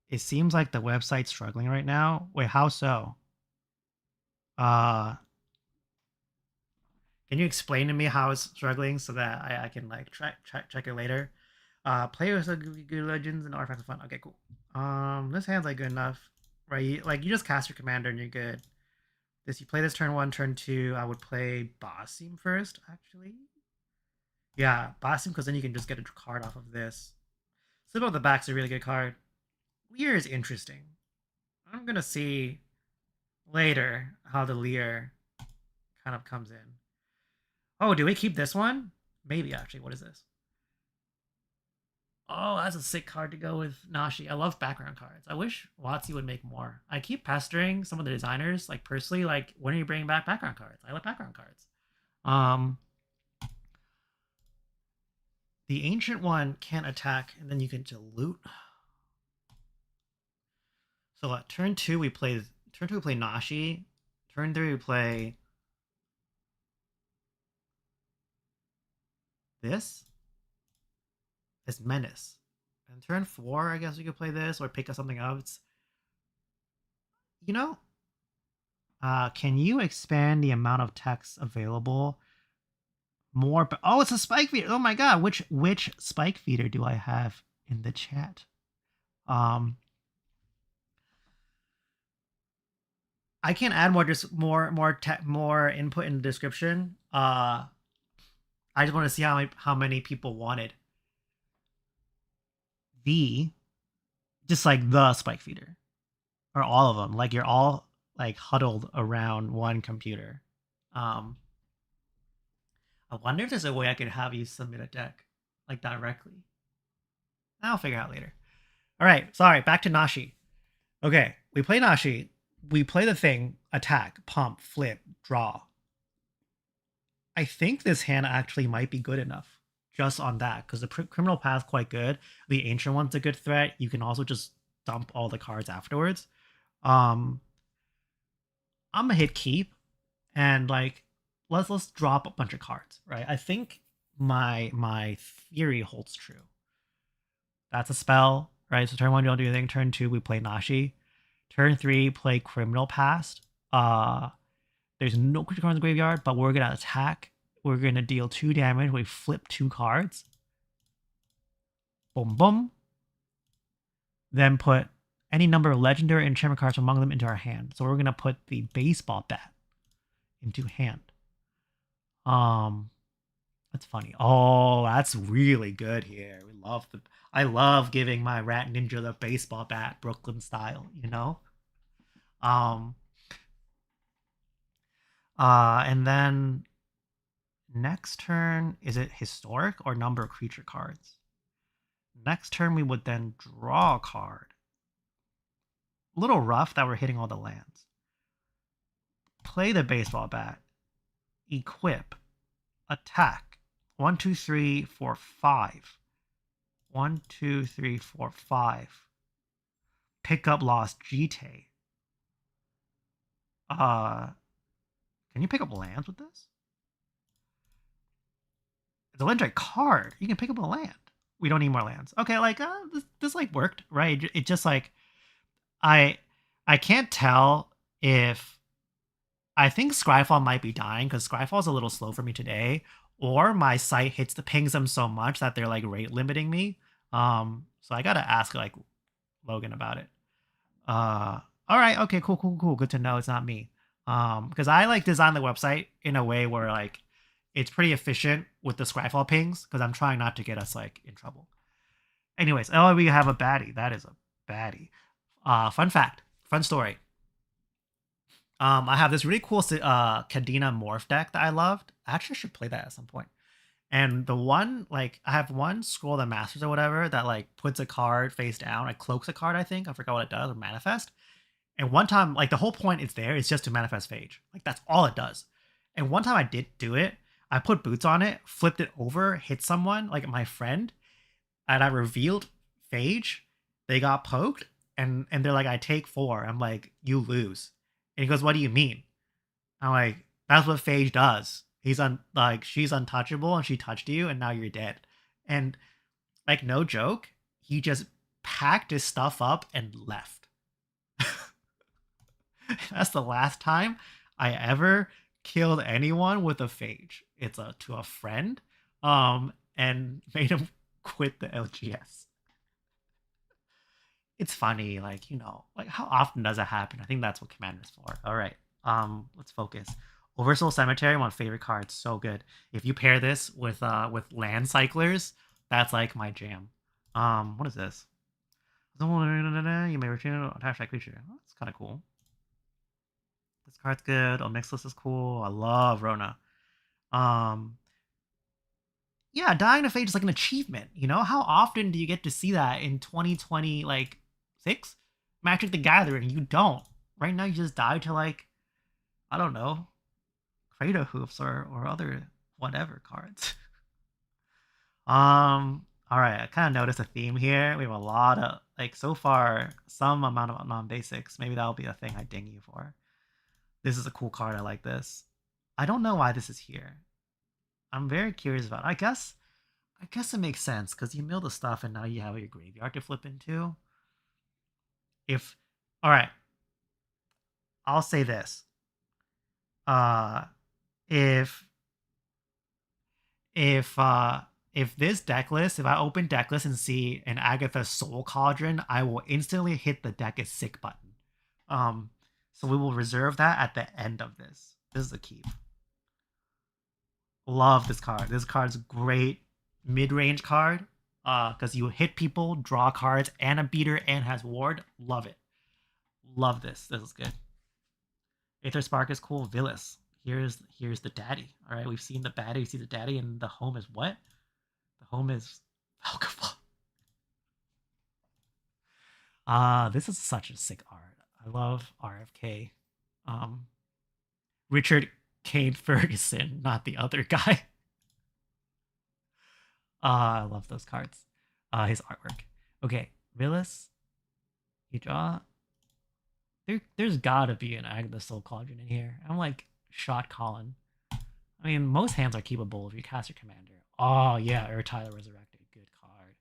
it seems like the website's struggling right now. Wait, how so? Can you explain to me how it's struggling so that I can like check it later? Players are good legends and artifacts are fun. Okay, cool. This hand's like good enough, right? You just cast your commander and you're good. You play this turn 1, turn 2. I would play Basim first, actually. Yeah, Basim, because then you can just get a card off of this. Slip of the Back's a really good card. Leer is interesting. I'm gonna see later how the Leer kind of comes in. Oh, do we keep this one? Maybe, actually. What is this? Oh, that's a sick card to go with Nashi. I love background cards. I wish WotC would make more. I keep pestering some of the designers, like personally, like, when are you bringing back background cards? I love background cards. The ancient one can't attack, and then you can dilute. So turn 2 we play Nashi. Turn 3 we play this. This Menace. And turn 4, I guess we could play this or pick up something else. You know, can you expand the amount of text available more? But oh, it's a spike feeder. Oh my god, which spike feeder do I have in the chat? I can add more input in the description. I just want to see how many people wanted just like the spike feeder, or all of them. Like you're all like huddled around one computer. I wonder if there's a way I could have you submit a deck like directly. I'll figure out later. All right, sorry. Back to Nashi. Okay, we play Nashi. We play the thing, attack, pump, flip, draw. I think this hand actually might be good enough just on that, because the criminal path's quite good. The ancient one's a good threat. You can also just dump all the cards afterwards. I'm gonna hit keep, and like let's drop a bunch of cards, right? I think my theory holds true. That's a spell, right? So turn 1 you don't do anything. Turn 2 we play Nashi. Turn 3 play Criminal Past. There's no creature cards in the graveyard, but we're gonna attack. We're gonna deal 2 damage. We flip 2 cards. Boom, boom. Then put any number of legendary enchantment cards among them into our hand. So we're gonna put the baseball bat into hand. That's funny. Oh, that's really good here. I love giving my rat ninja the baseball bat, Brooklyn style, you know? And then next turn, is it historic or number of creature cards? Next turn we would then draw a card. A little rough that we're hitting all the lands. Play the baseball bat. Equip. Attack. 1, 2, 3, 4, 5. 1, 2, 3, 4, 5. Pick up Lost Jite. Can you pick up lands with this? It's a legendary card. You can pick up a land. We don't need more lands. Okay, like this like worked, right? It just like I can't tell if I think Scryfall might be dying because Scryfall is a little slow for me today, or my site pings them so much that they're like rate limiting me. So I gotta ask like Logan about it. All right, okay, cool. Good to know it's not me. Because I like design the website in a way where like it's pretty efficient with the Scryfall pings because I'm trying not to get us like in trouble. Anyways, oh, we have a baddie. That is a baddie. Fun fact, fun story. I have this really cool Kadena morph deck that I loved. I actually should play that at some point. And the one, like, I have one Scroll of the Masters or whatever that like puts a card face down, like cloaks a card. I think I forgot what it does, or manifest. And one time, like the whole point it's there is just to manifest Phage. Like that's all it does. And one time I did do it. I put boots on it, flipped it over, hit someone, like my friend, and I revealed Phage. They got poked, and they're like, I take 4. I'm like, you lose. And he goes, what do you mean? I'm like, that's what Phage does. Like she's untouchable and she touched you and now you're dead. And like no joke, he just packed his stuff up and left. That's the last time I ever killed anyone with a Phage. It's to a friend, and made him quit the LGS. It's funny, like like how often does it happen? I think that's what Commander's for. All right, let's focus. Oversoul Cemetery, one favorite card, so good. If you pair this with land cyclers, that's like my jam. What is this? You may return attach that creature. Oh, that's kind of cool. This card's good. Omixlis is cool. I love Rona. Yeah, dying to Fate is like an achievement. How often do you get to see that in 2020, like 6? Magic the Gathering, you don't. Right now, you just die to like, I don't know, Crater Hoofs or other whatever cards. All right, I kind of noticed a theme here. We have a lot of like so far some amount of non-basics. Maybe that'll be a thing I ding you for. This is a cool card. I like this. I don't know why this is here. I'm very curious about it. I guess it makes sense because you mill the stuff and now you have your graveyard to flip into. If all right, I'll say this. If if this deck list, if I open deck list and see an Agatha Soul Cauldron, I will instantly hit the deck is sick button. So we will reserve that at the end of this. This is a keep. Love this card. This card's great mid-range card. Because you hit people, draw cards, and a beater, and has ward. Love it. Love this. This is good. Aether Spark is cool. Villas. Here's the daddy. All right, we've seen the baddie. We see the daddy, and the home is what? The home is Valkafall. This is such a sick art. I love RFK. Richard Kane Ferguson, not the other guy. I love those cards. His artwork. Okay, Villas. You draw. There's gotta be an Agatha Soul Cauldron in here. I'm like shot Colin. I mean, most hands are keepable if you cast your commander. Oh yeah, Tyler Resurrected. Good card.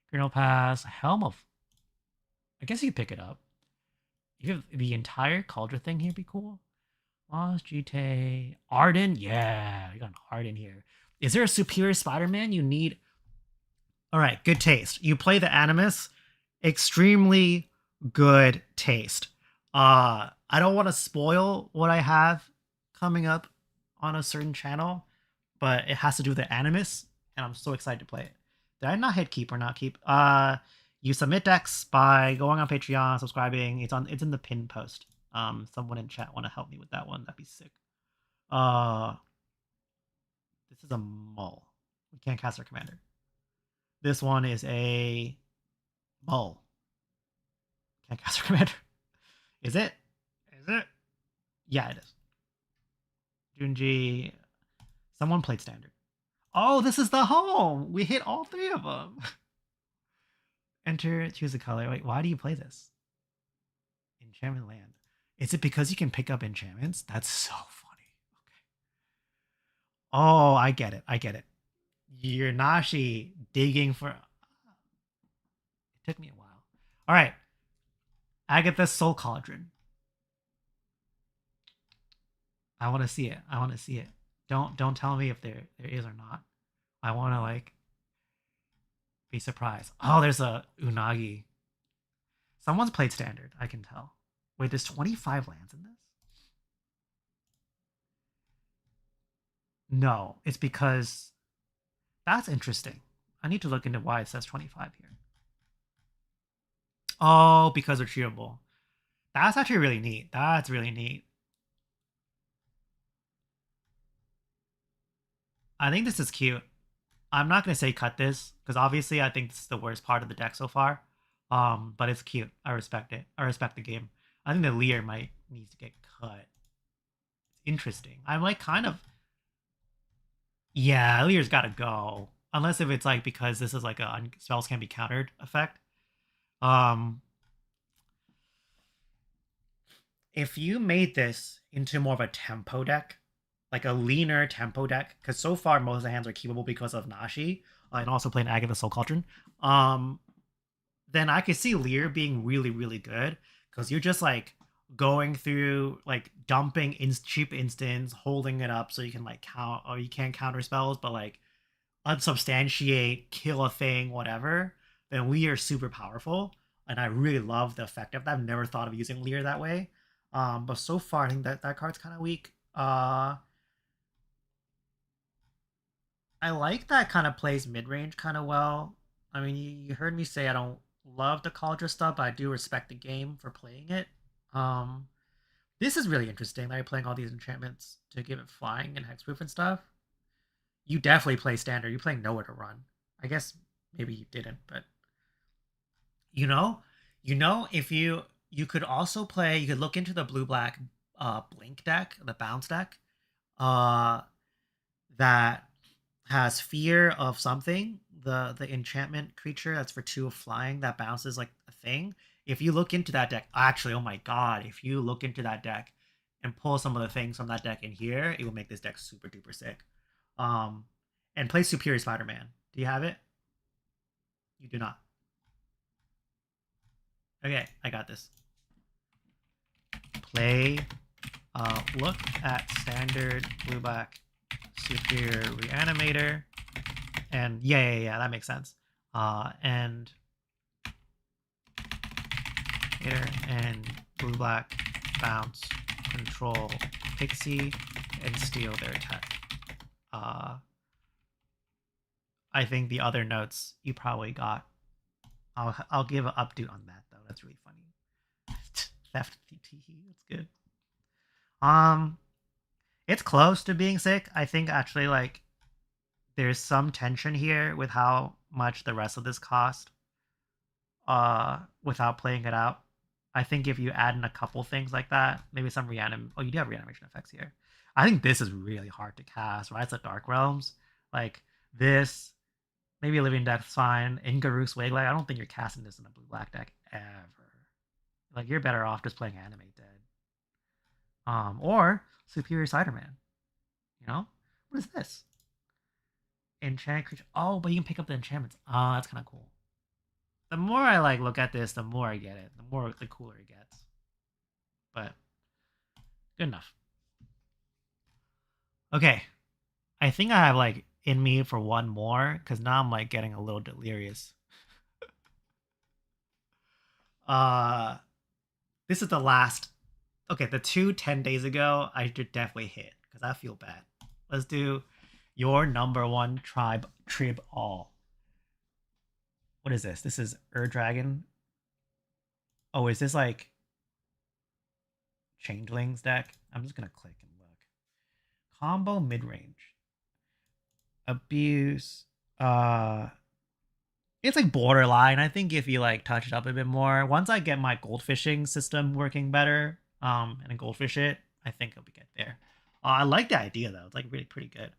Colonel Pass. Helm of. I guess you could pick it up. You have the entire Cauldron thing here be cool. Lost GT. Arden. Yeah, you got an Arden here. Is there a superior Spider-Man you need? All right, good taste. You play the Animus. Extremely good taste. I don't want to spoil what I have coming up on a certain channel, but it has to do with the Animus, and I'm so excited to play it. Did I not hit keep or not keep? You submit decks by going on Patreon, subscribing. It's in the pin post. Someone in chat want to help me with that one. That'd be sick. This is a Mull. We can't cast our commander. This one is a Mull. Can't cast our commander. Is it? Is it? Yeah, it is. Junji. Someone played standard. Oh, this is the home. We hit all 3 of them. Enter, choose a color. Wait, why do you play this? Enchantment land. Is it because you can pick up enchantments? That's so funny. Okay. Oh, I get it. I get it. You're Nashi digging for. It took me a while. All right. Agatha Soul Cauldron. I want to see it. I want to see it. Don't tell me if there is or not. I want to like be surprised. Oh, there's a Unagi. Someone's played standard. I can tell. Wait, there's 25 lands in this. No, it's because that's interesting. I need to look into why it says 25 here. Oh, because they're treatable. That's actually really neat. That's really neat. I think this is cute. I'm not gonna say cut this because obviously I think this is the worst part of the deck so far. But it's cute. I respect it. I respect the game. I think the Lear might need to get cut. Interesting. I'm like kind of yeah. Lear's got to go unless if it's like because this is like a spells can be countered effect. Um, if you made this into more of a tempo deck, like a leaner tempo deck, because so far most of the hands are keepable because of Nashi and also playing Agatha Soul Cauldron. Um, then I could see Lear being really, really good because you're just like going through like dumping cheap instants, holding it up so you can like count or you can't counter spells, but like unsubstantiate, kill a thing, whatever. Then Lear is super powerful, and I really love the effect of that. I've never thought of using Lear that way. But so far I think that card's kind of weak. I like that kind of plays mid range kind of well. I mean, you heard me say I don't love the Cauldron stuff, but I do respect the game for playing it. Um, this is really interesting that you're playing all these enchantments to give it flying and hexproof and stuff. You definitely play standard. You're playing nowhere to run. I guess maybe you didn't, but you know, if you could also play, you could look into the blue black blink deck, the bounce deck. Uh, that has fear of something, the enchantment creature that's for 2 of flying that bounces like a thing. If you look into that deck, actually, oh my god, if you look into that deck and pull some of the things from that deck in here, it will make this deck super duper sick. Um, and play Superior Spider-Man. Do you have it? You do not. Okay, I got this. Play. Look at standard blue black Superior Reanimator. And yeah, that makes sense. And here and blue black bounce control pixie and steal their attack. I think the other notes you probably got. I'll give an update on that though. That's really funny. Theft TT. That's good. It's close to being sick. I think actually like there's some tension here with how much the rest of this cost without playing it out. I think if you add in a couple things like that, maybe some oh, you do have reanimation effects here. I think this is really hard to cast, right? It's a Dark Realms. Like this, maybe a Living Death's fine. Ingarus Waglite, I don't think you're casting this in a blue black deck ever. Like you're better off just playing Animate Dead. Or Superior Ciderman. You know? What is this? Enchant creature. Oh, but you can pick up the enchantments. Oh, that's kind of cool. The more I like look at this, the more I get it. The cooler it gets. But good enough. Okay, I think I have like in me for one more because now I'm like getting a little delirious. This is the last. Okay, the 10 days ago I did definitely hit because I feel bad. Let's do your number one trib all. What is this? This is Dragon. Oh, is this like Changeling's deck? I'm just gonna click and look. Combo mid range. Abuse. It's like borderline. I think if you like touch it up a bit more, once I get my goldfishing system working better, and goldfish it, I think it'll get there. I like the idea though. It's like really pretty good.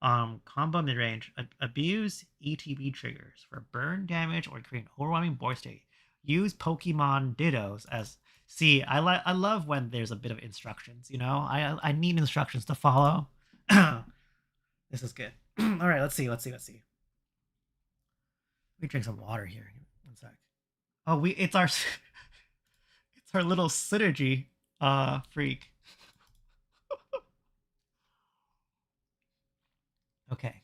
Combo mid range. Abuse ETB triggers for burn damage or create overwhelming board state. Use Pokemon Dittos as. See, I love when there's a bit of instructions. You know, I need instructions to follow. This is good. All right, let's see. Let me drink some water here. One sec. Oh, it's our it's our little synergy freak. Okay.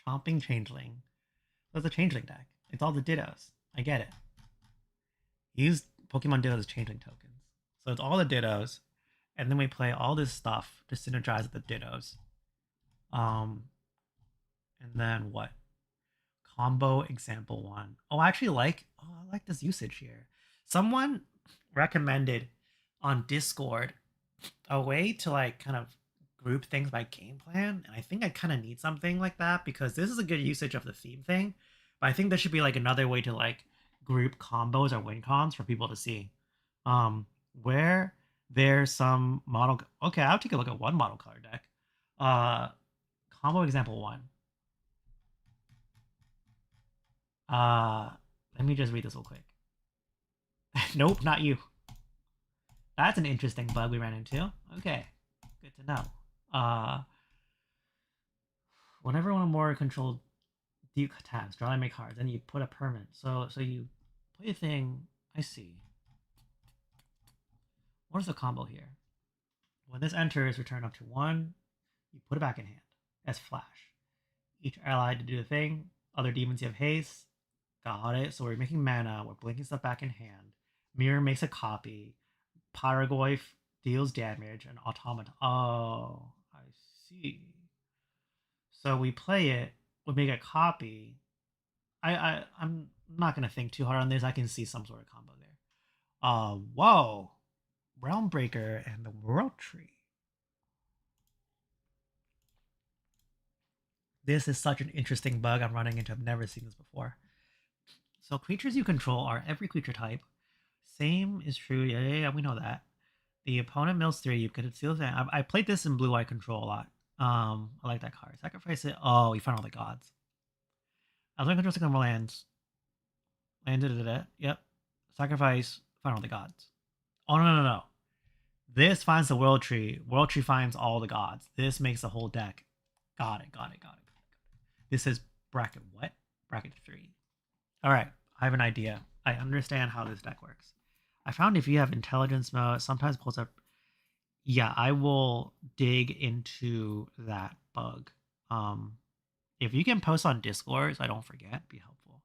Chomping Changeling. That's a Changeling deck. It's all the Dittos. I get it. Use Pokemon Dittos as Changeling tokens. So it's all the Dittos, and then we play all this stuff to synergize with the Dittos. Um, and then what? Combo example one. Oh, I actually like. Oh, I like this usage here. Someone recommended on Discord a way to like kind of group things by game plan, and I think I kind of need something like that because this is a good usage of the theme thing. But I think there should be like another way to like group combos or win cons for people to see. Where there's some model. Okay, I'll take a look at one model color deck. Uh, combo example one. Uh, Let me just read this real quick. Nope, not you. That's an interesting bug we ran into. Okay, good to know. Whenever one or more controlled deep tabs, draw and make cards, and you put a permanent. So you play a thing. I see. What is the combo here? When this enters, return up to one. You put it back in hand as flash. Each ally to do the thing. Other demons you have haste. Got it. So we're making mana. We're blinking stuff back in hand. Mirror makes a copy. Pyrogoyf deals damage. And Automata. Oh, I see. So we play it. We make a copy. I'm not gonna think too hard on this. I can see some sort of combo there. Whoa, Realm Breaker and the World Tree. This is such an interesting bug I'm running into. I've never seen this before. So creatures you control are every creature type. Same is true. Yeah, we know that. The opponent mills 3. You could steal that. I played this in blue. I control a lot. I like that card. Sacrifice it. Oh, you found all the gods. I was going to control second lands. Landed it. Yep. Sacrifice. Find all the gods. Oh no. This finds the world tree. World tree finds all the gods. This makes the whole deck. Got it. This is bracket what? Bracket 3. All right. I have an idea. I understand how this deck works. I found if you have intelligence mode, sometimes pulls up. Yeah, I will dig into that bug. If you can post on Discord, so I don't forget, be helpful.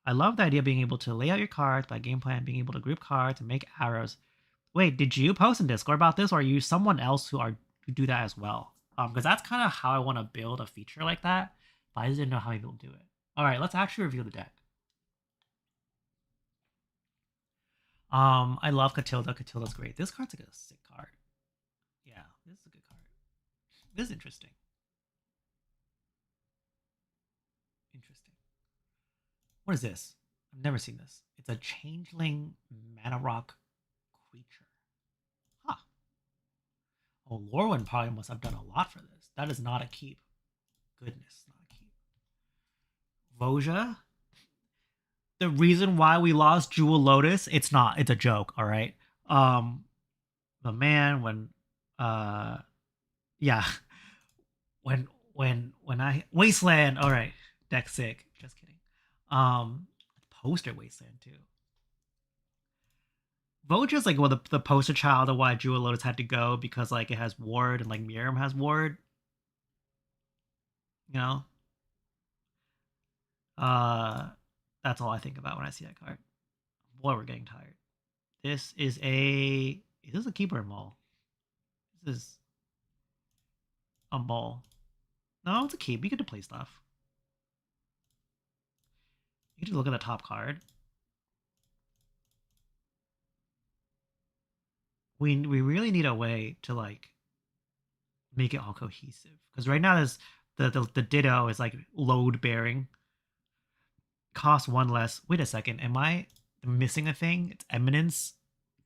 I love the idea of being able to lay out your cards by game plan, being able to group cards and make arrows. Wait, did you post in Discord about this, or are you someone else who do that as well? Because that's kind of how I want to build a feature like that, but I just didn't know how people do it. All right, let's actually review the deck. I love Catilda. Catilda's great. This card's like a sick card. Yeah, this is a good card. This is interesting. Interesting. What is this? I've never seen this. It's a changeling mana rock creature. Huh. Oh, Lorwyn probably must have done a lot for this. That is not a keep. Goodness, not a keep. Voja. The reason why we lost Jewel Lotus, it's not. It's a joke, all right? The man when yeah. When I Wasteland, all right. Deck sick. Just kidding. Poster Wasteland too. Voja's like well the poster child of why Jewel Lotus had to go because like it has ward and like Miriam has ward. You know? Uh that's all I think about when I see that card. Boy, we're getting tired. This is a keeper mole? This is a mole. No, it's a keep. You get to play stuff. You get to look at the top card. We really need a way to like make it all cohesive because right now there's the ditto is like load bearing, cost 1 less. Wait a second, am I missing a thing? It's eminence,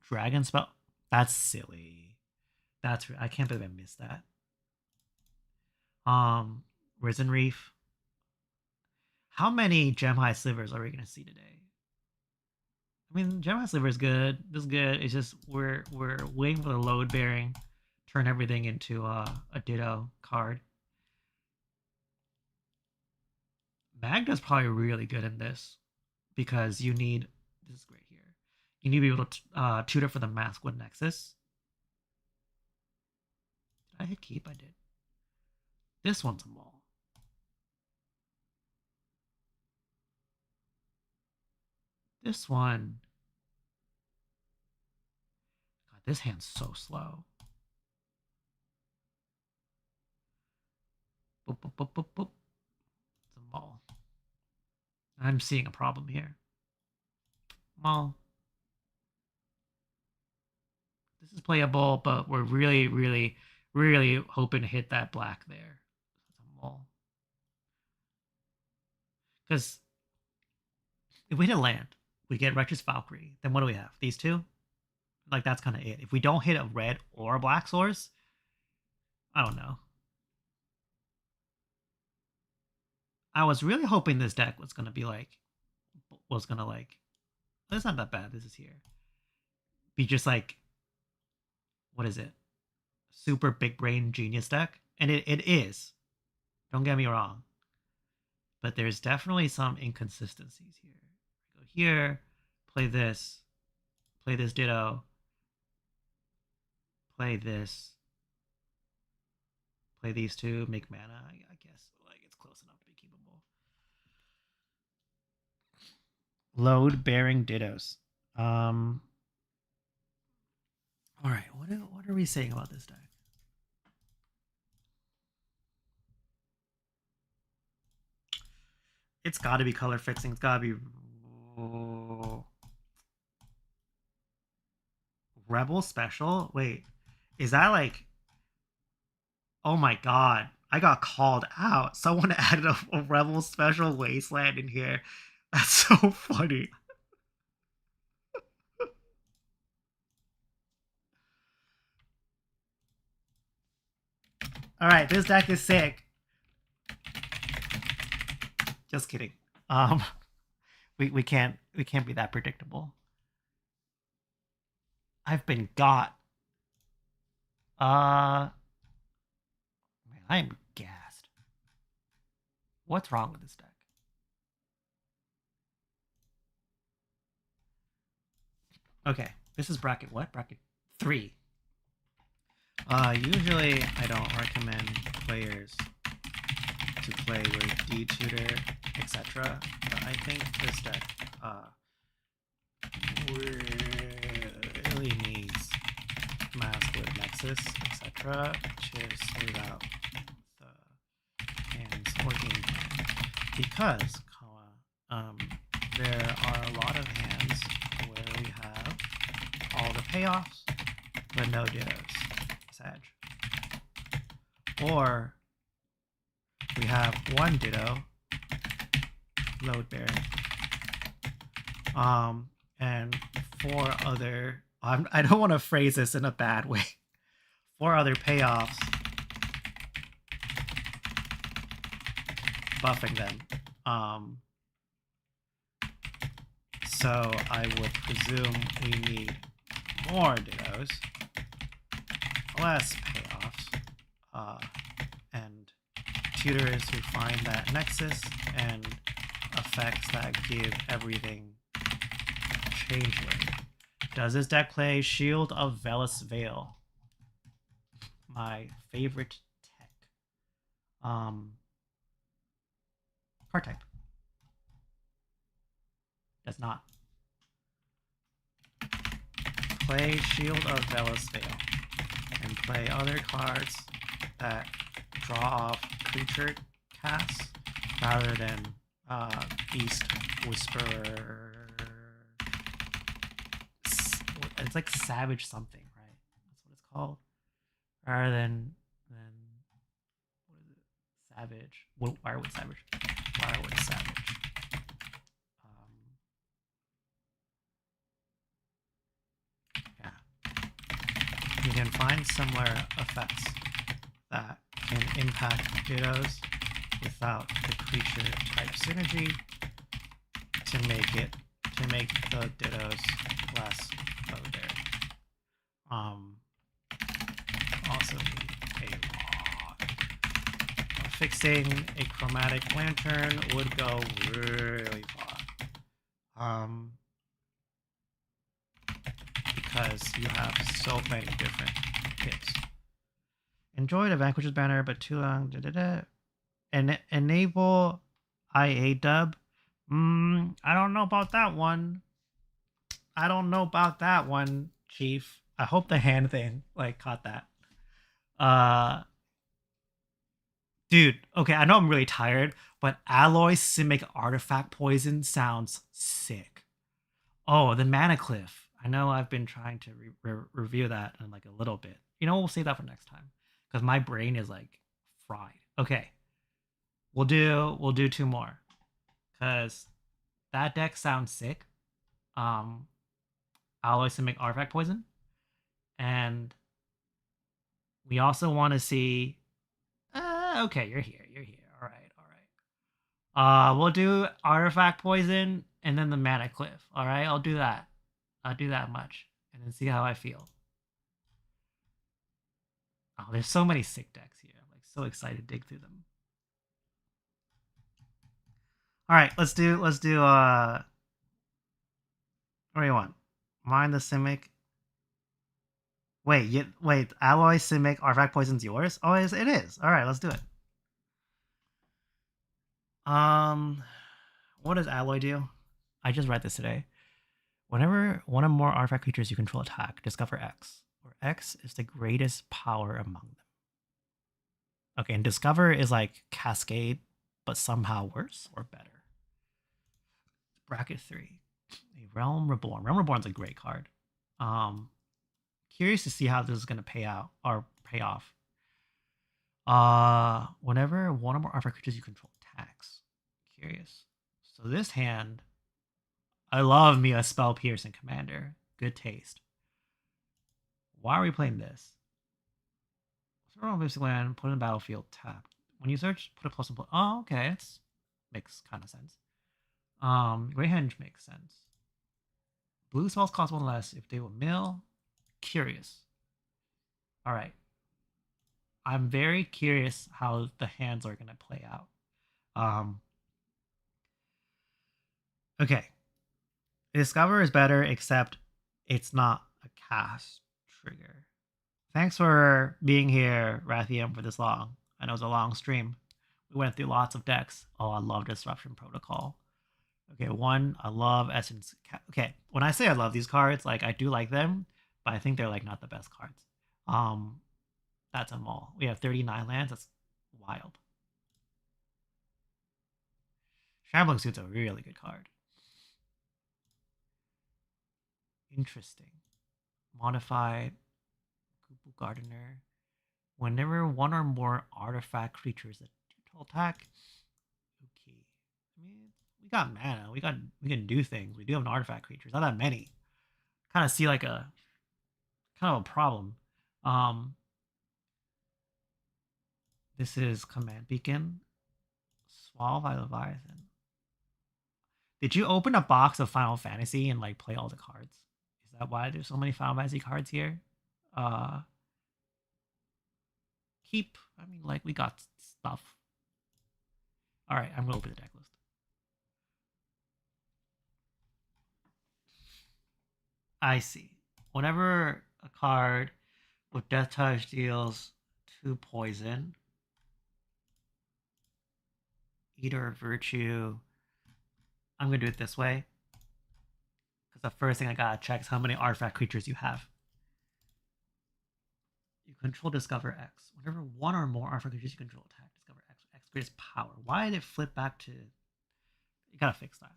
dragon spell. That's silly. I can't believe I missed that. Risen Reef. How many Gem High Slivers are we gonna see today? I mean, Gem High Sliver is good. This is good. It's just we're waiting for the load bearing, turn everything into a ditto card. Magda's probably really good in this because you need this is great here. You need to be able to tutor for the Maskwood Nexus. Did I hit keep? I did. This one's a mole. This one. God, this hand's so slow. Boop, boop, boop, boop, boop. It's a mall. I'm seeing a problem here. Mall. This is playable, but we're really, really, really hoping to hit that black there. It's a mall. Because if we hit a land, we get Wretch's Valkyrie. Then what do we have? These two? Like, that's kind of it. If we don't hit a red or a black source, I don't know. I was really hoping this deck was going to be like, it's not that bad. This is here. Be just like, what is it? Super big brain genius deck. And it is. Don't get me wrong. But there's definitely some inconsistencies here. Go here, play this ditto, play this, play these two, make mana, I guess. Like, it's close enough to be keepable. Load bearing dittos. Alright, what are we saying about this deck? It's got to be color fixing. It's got to be Rebel Special. Wait, is that like? Oh my god, I got called out. Someone added a Rebel Special Wasteland in here. That's so funny. All right, this deck is sick. Just kidding. We can't be that predictable. I've been got. Man, I'm gassed. What's wrong with this deck? Okay, this is bracket what? Bracket 3. Usually I don't recommend players to play with D-Tutor, etc. But I think this deck really needs Mask with Nexus, etc. to smooth out the hands or game plan. Because, there are a lot of hands where we have all the payoffs, but no dittos. Sag. Or we have one ditto, load bearing, and 4 other. I don't want to phrase this in a bad way. 4 other payoffs, buffing them. So I would presume we need more dittos, less payoffs, and tutors who find that nexus and effects that give everything Changeling. Does this deck play Shield of Velis Veil? My favorite tech. Card type. Does not. Play Shield of Velis Veil. And play other cards that draw off creature casts rather than Beast Whisperer. It's like Savage something, right? That's what it's called. Rather than what is it? Savage. Wirewood Savage. Wirewood Savage. Yeah. You can find similar effects that can impact dittos without the creature type synergy to make the dittos less low there. Also need a lot. Fixing a chromatic lantern would go really far. Because you have so many different hits. Enjoy the Vanquish's banner, but too long. And enable IA dub. I don't know about that one. I don't know about that one, Chief. I hope the hand thing caught that. Dude, okay, I know I'm really tired, but alloy simic artifact poison sounds sick. Oh, the mana cliff. I know I've been trying to review that in like a little bit. You know, we'll save that for next time because my brain is like fried. Okay, we'll do two more because that deck sounds sick. Um, alloy simic artifact poison, and we also want to see. Okay, you're here. You're here. All right. All right. We'll do artifact poison and then the mana cliff. All right, I'll do that. I'll do that much, and then see how I feel. Oh, there's so many sick decks here. I'm like so excited to dig through them. All right, let's do. What do you want? Mind the Simic. Wait. Alloy Simic artifact poison's yours. Oh, it is. All right, let's do it. What does alloy do? I just read this today. Whenever one or more artifact creatures you control attack, discover X, where X is the greatest power among them. Okay, and discover is like cascade, but somehow worse or better. Bracket 3. A Realm Reborn. Realm Reborn's a great card. Curious to see how this is gonna pay out or pay off. Whenever one or more artifact creatures you control attacks. Curious. So this hand, I love me a Spell Piercing Commander. Good taste. Why are we playing this? Search on basic land, put in the battlefield, tapped. When you search, put a plus and plus. Oh, okay. It makes kind of sense. Great Henge makes sense. Blue spells cost one less if they will mill. Curious. All right. I'm very curious how the hands are gonna play out. Okay. Discover is better, except it's not a cast trigger. Thanks for being here, Rathium, for this long. I know it was a long stream. We went through lots of decks. Oh, I love Disruption Protocol. Okay, one, I love Essence. Okay, when I say I love these cards, like I do like them, but I think they're like not the best cards. That's them all. We have 39 lands. That's wild. Shambling Suit's a really good card. Interesting. Modified Kupu Gardener. Whenever one or more artifact creatures that do attack. Okay. I mean, we got mana. We can do things. We do have an artifact creatures. Not that many. Kind of see like a kind of a problem. This is Command Beacon. Swallow by Leviathan. Did you open a box of Final Fantasy and like play all the cards? Is that why there's so many Final Fantasy cards here? Keep. I mean, like we got stuff. All right, I'm gonna open the deck list. I see. Whenever a card with Death Touch deals 2 poison, Eater of Virtue. I'm gonna do it this way because the first thing I gotta check is how many artifact creatures you have. You control Discover X. Whenever one or more artifact creatures you control attack, Discover X. X greatest power. Why did it flip back to? You gotta fix that.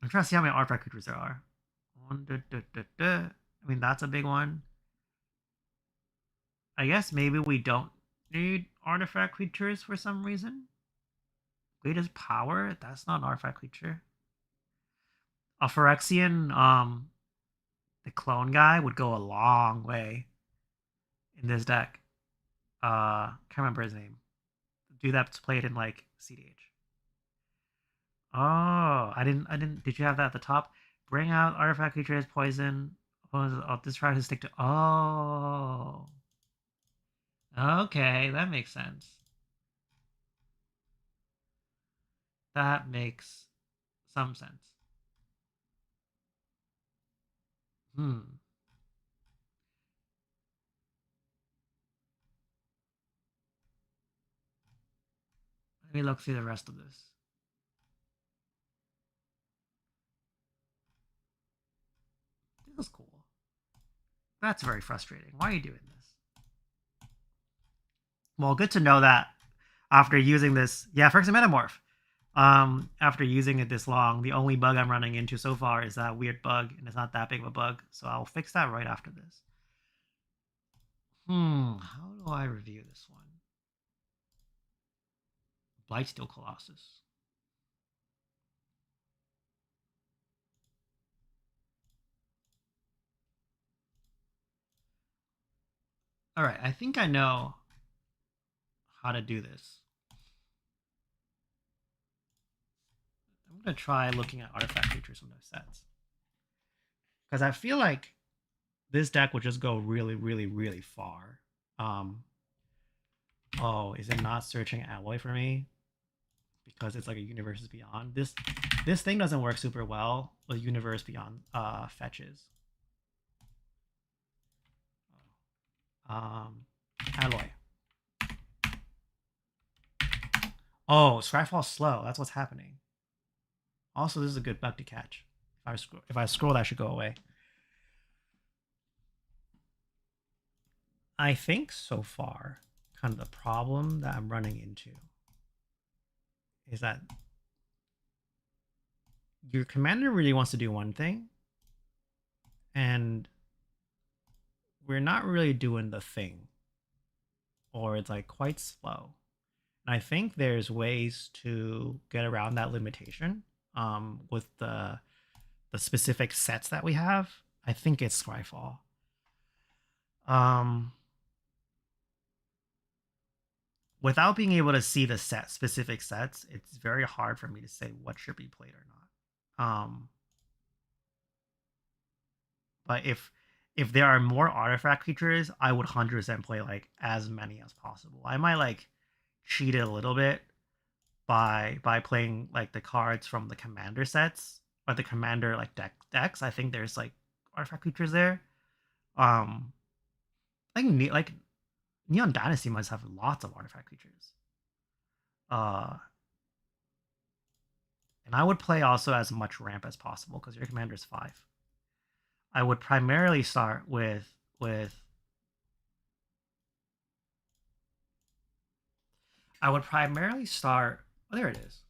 I'm trying to see how many artifact creatures there are. I mean, that's a big one. I guess maybe we don't need artifact creatures for some reason. Greatest power? That's not an artifact creature. A Phyrexian, the clone guy would go a long way in this deck. Can't remember his name. The dude that's played in like CDH. Oh, I didn't. Did you have that at the top? Bring out artifact creatures, poison. I'll just try to stick to. Oh, okay, that makes sense. That makes some sense. Hmm. Let me look through the rest of this. This is cool. That's very frustrating. Why are you doing this? Well, good to know that after using this, yeah, first metamorph. After using it this long, the only bug I'm running into so far is that weird bug, and it's not that big of a bug, so I'll fix that right after this. How do I review this one? Blightsteel Colossus. All right, I think I know how to do this. I'm gonna try looking at artifact features from those sets, because I feel like this deck would just go really, really, really far. Oh, is it not searching alloy for me? Because it's like a universes beyond. This thing doesn't work super well with universe beyond fetches. Alloy. Oh, Scryfall's slow. That's what's happening. Also, this is a good bug to catch. If I scroll, that should go away. I think so far, kind of the problem that I'm running into is that your commander really wants to do one thing, and we're not really doing the thing, or it's like quite slow. And I think there's ways to get around that limitation with the specific sets that we have. I think it's Scryfall. Without being able to see the specific sets, it's very hard for me to say what should be played or not. But if there are more artifact creatures, I would 100% play like as many as possible. I might like cheat it a little bit by playing like the cards from the commander sets or the commander like decks. I think there's like artifact creatures there. I think like Neon Dynasty must have lots of artifact creatures. And I would play also as much ramp as possible because your commander is 5. I would primarily start with I would primarily start. Oh, there it is.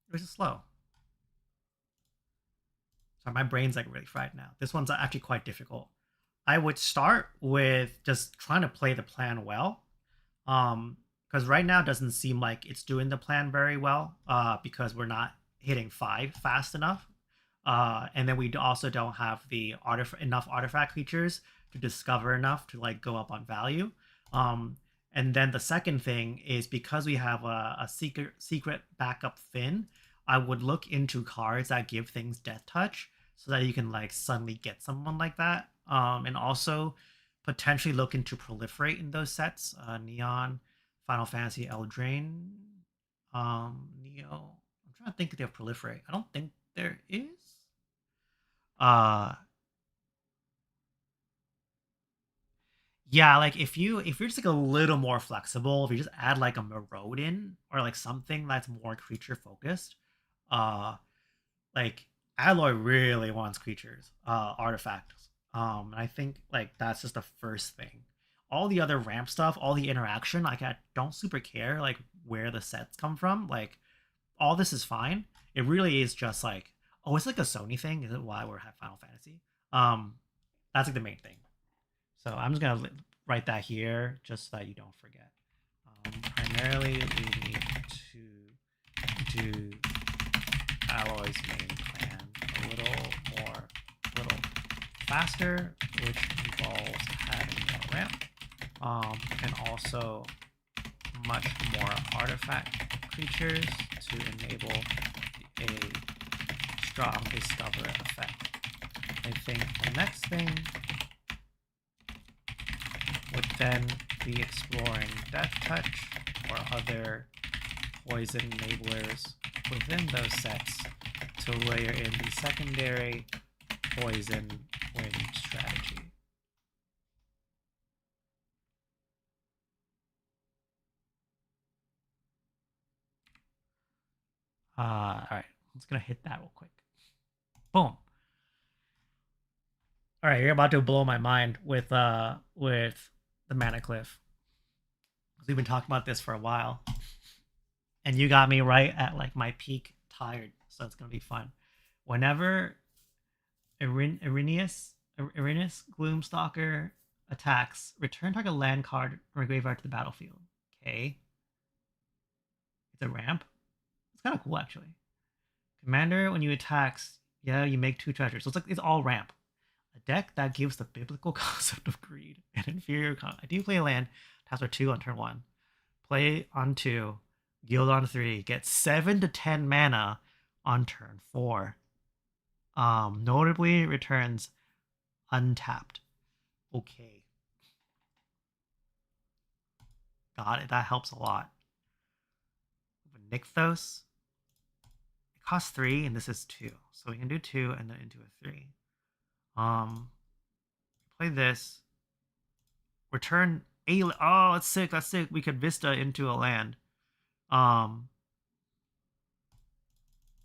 It was slow. So my brain's like really fried now. This one's actually quite difficult. I would start with just trying to play the plan well. Because right now it doesn't seem like it's doing the plan very well. Because we're not hitting 5 fast enough. And then we also don't have the enough artifact creatures to discover enough to like go up on value. And then the second thing is because we have a secret backup Finn, I would look into cards that give things death touch so that you can like suddenly get someone like that. And also potentially look into proliferate in those sets. Neon, Final Fantasy, Eldraine, Neo. I'm trying to think if they have proliferate. I don't think there is. Uh yeah, like if you're just like a little more flexible, if you just add like a Maraude in or like something that's more creature focused, uh like Alloy really wants creatures, artifacts. And I think like that's just the first thing. All the other ramp stuff, all the interaction, like I don't super care like where the sets come from. Like all this is fine. It really is just like, oh, it's like a Sony thing. Is it why we're at Final Fantasy? That's like the main thing. So I'm just gonna write that here just so that you don't forget. Primarily, we need to do Alloy's main plan a little faster, which involves having more ramp, and also much more artifact creatures to enable a strong discover effect. I think the next thing would then be exploring Death Touch or other poison enablers within those sets to layer in the secondary poison win strategy. All right, I'm just gonna hit that real quick. Boom. All right, you're about to blow my mind with the mana cliff. We've been talking about this for a while, and you got me right at like my peak tired, so it's gonna be fun. Whenever Arinius Gloomstalker attacks, return target land card from a graveyard to the battlefield. Okay, it's a ramp. It's kind of cool actually. Commander, when you attacks, yeah, you make 2 treasures. So it's all ramp. A deck that gives the biblical concept of greed and inferior. I do play a land, taps for 2 on turn 1. Play on 2, guild on 3, get 7 to 10 mana on turn 4. Notably returns untapped. Okay. Got it. That helps a lot. Nixthos. It costs 3 and this is 2. So we can do 2 and then into a 3. Play this. Return a. Oh, that's sick. That's sick. We could Vista into a land. I'm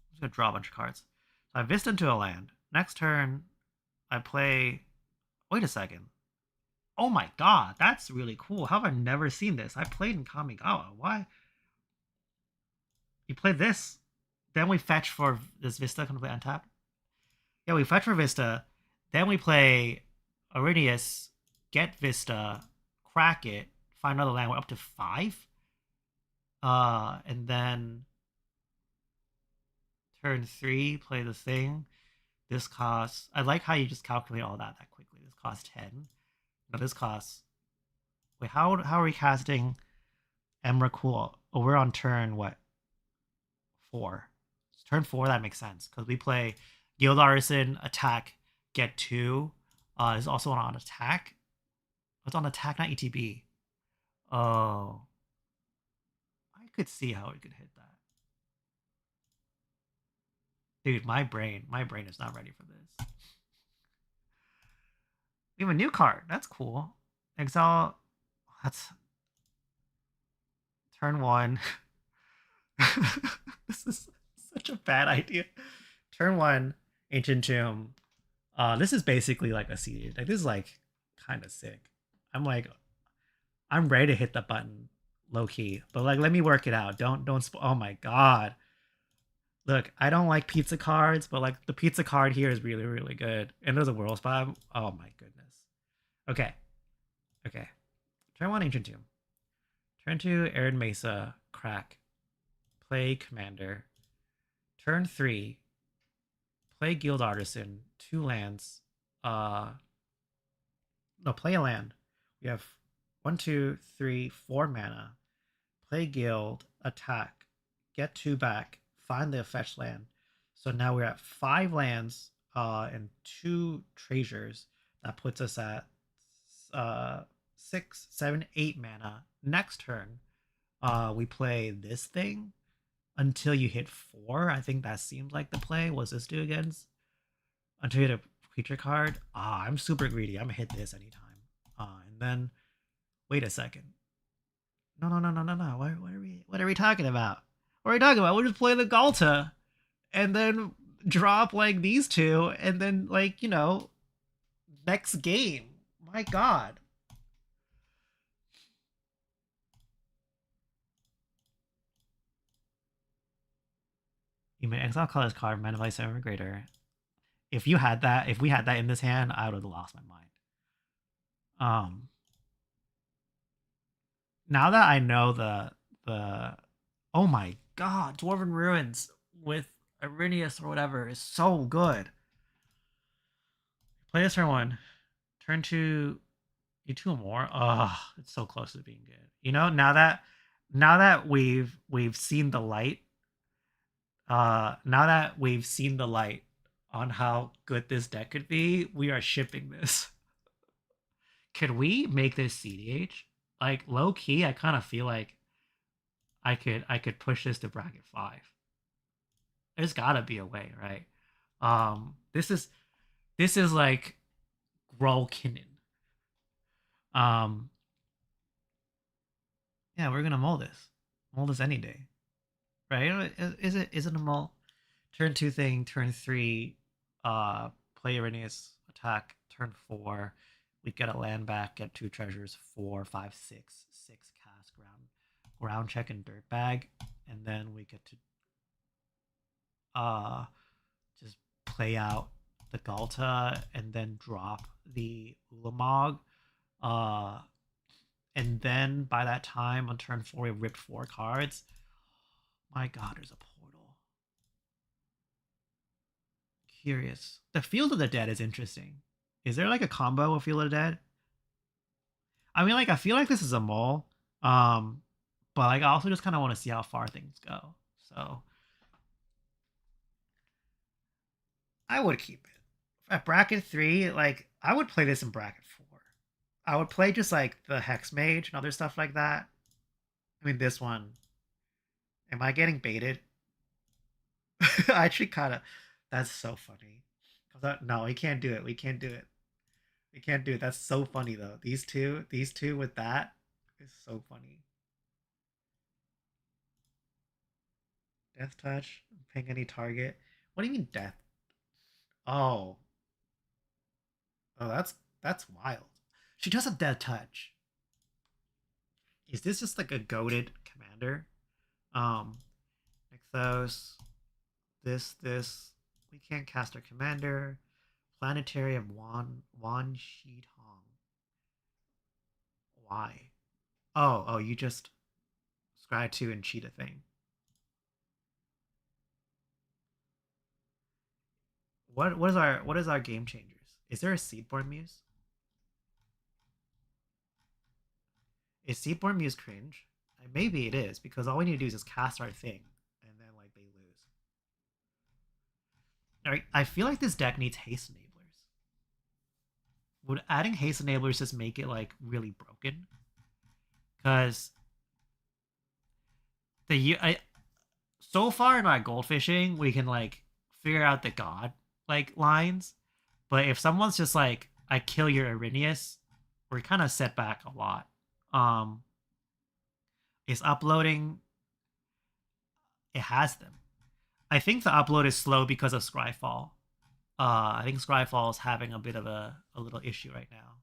just gonna draw a bunch of cards. So I Vista into a land. Next turn, I play. Wait a second. Oh my god, that's really cool. How have I never seen this? I played in Kamigawa. Why? You play this, then we fetch for this Vista. Can we play untapped? Yeah, we fetch for Vista. Then we play Arinius, get Vista, crack it, find another land. We're up to 5. And then turn 3, play the thing. This costs. I like how you just calculate all that quickly. This costs 10. No, this costs. Wait, how are we casting Emrakul? Oh, we're on turn what? 4. Turn 4, that makes sense because we play Guild Artisan, attack, get 2. Is also on attack. It's on attack, not ETB. Oh, I could see how it could hit that. Dude, my brain is not ready for this. We have a new card. That's cool. Exile. That's turn 1. This is such a bad idea. Turn 1, Ancient Tomb. This is basically like a seed. Like this is like kind of sick. I'm ready to hit the button, low key. But like, let me work it out. Don't. Oh my god. Look, I don't like pizza cards, but like the pizza card here is really, really good. And there's a world spot. Oh my goodness. Okay. Okay. Turn 1, Ancient Tomb. Turn 2, Arid Mesa, crack. Play Commander. Turn 3, play Guild Artisan, 2 lands. No, play a land. We have 1, 2, 3, 4 mana. Play Guild, attack, get 2 back, find the fetch land. So now we're at 5 lands and 2 treasures. That puts us at 6, 7, 8 mana. Next turn, we play this thing until you hit 4. I think that seemed like the play. What's this do against? Until you hit a creature card. I'm super greedy. I'm gonna hit this anytime. And then wait a second. No. What are we talking about? What are we talking about? We'll just play the Galta and then drop like these 2 and then like, next game. My god. You may exile colorless card, mana value 7 or greater. If we had that in this hand, I would have lost my mind. Now that I know the oh my god, Dwarven Ruins with Arinius or whatever is so good. Play this turn 1. Turn 2, you 2 more. Oh, it's so close to being good. Now that we've seen the light, now that we've seen the light on how good this deck could be, we are shipping this. Could we make this CDH? Like low key, I kind of feel like I could push this to bracket 5. There's gotta be a way, right? This is like Grolkinen. Yeah, we're gonna mold this any day, right? Is it a mull? Turn 2 thing, turn 3, play Arinius, attack, turn 4, we get a land back, get 2 treasures, 4, 5, 6, 6 cast ground check and dirt bag, and then we get to uh just play out the Galta and then drop the Ulamog. Uh and then by that time on turn 4 we ripped 4 cards. My god, there's a portal. Curious. The Field of the Dead is interesting. Is there like a combo of Field of the Dead? I mean, like, I feel like this is a mole. Um, but like I also just kind of want to see how far things go. So I would keep it. At bracket 3, like I would play this in bracket 4. I would play just like the Hex Mage and other stuff like that. I mean, this one. Am I getting baited? I actually kind of. That's so funny. No, we can't do it. We can't do it. We can't do it. That's so funny though. These two with that is so funny. Death touch, ping any target. What do you mean death? Oh, oh, that's wild. She does a death touch. Is this just like a goaded commander? Um, Nixos, this. We can't cast our commander. Planetary of Wan Shi Tong. Why? Oh, you just scry 2 and cheat a thing. What is our game changers? Is there a Seedborn Muse? Is Seedborn Muse cringe? Maybe it is, because all we need to do is just cast our thing, and then like they lose. Alright, I feel like this deck needs haste enablers. Would adding haste enablers just make it like really broken? Because so far in our goldfishing, we can like figure out the god like lines, but if someone's just like, I kill your Arinius, we're kind of set back a lot. Is uploading, it has them. I think the upload is slow because of Scryfall. I think Scryfall is having a bit of a little issue right now.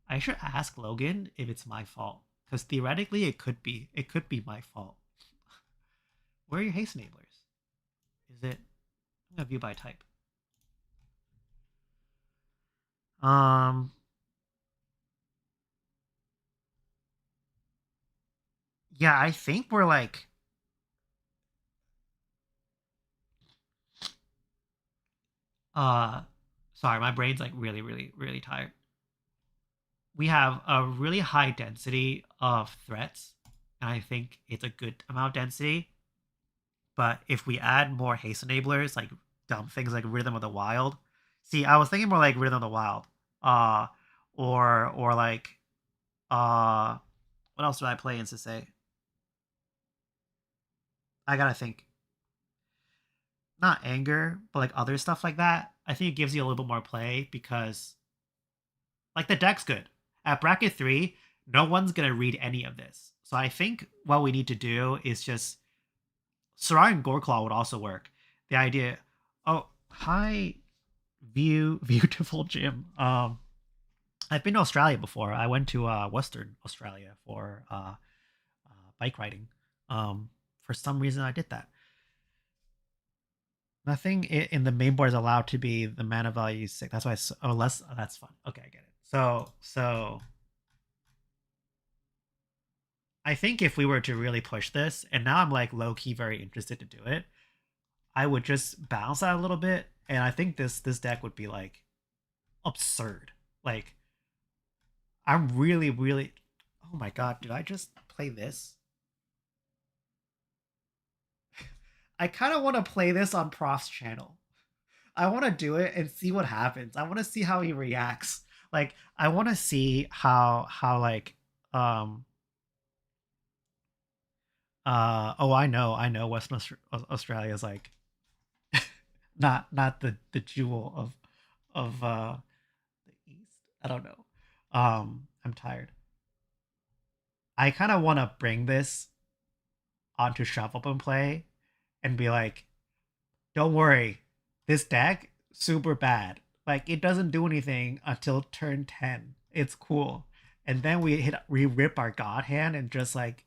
I should ask Logan if it's my fault, because theoretically it could be. It could be my fault. Where are your haste enablers? Is it? I'm gonna view by type. Yeah, I think we're like. Sorry, my brain's like really, really, really tired. We have a really high density of threats, and I think it's a good amount of density. But if we add more haste enablers, like dumb things like Rhythm of the Wild. See, I was thinking more like Rhythm of the Wild. Uh or like what else did I play in to say? I gotta think. Not anger, but like other stuff like that. I think it gives you a little bit more play because like the deck's good. At bracket 3, no one's gonna read any of this. So I think what we need to do is just Sorin Goreclaw would also work. The idea, oh, hi, beautiful Jim. I've been to Australia before. I went to Western Australia for bike riding. For some reason, I did that. Nothing in the main board is allowed to be the mana value 6. That's why. Less. Oh, that's fun. Okay, I get it. So I think if we were to really push this, and now I'm like low key very interested to do it, I would just balance that a little bit, and I think this deck would be like absurd. Like I'm really, really. Oh my god! Did I just play this? I kind of want to play this on Prof's channel. I want to do it and see what happens. I want to see how he reacts. Like I want to see how like oh I know Western Australia is like not the jewel of the east. I don't know. I'm tired. I kind of want to bring this onto Shove Up and Play and be like, don't worry, this deck super bad. Like it doesn't do anything until turn 10. It's cool. And then we rip our god hand and just like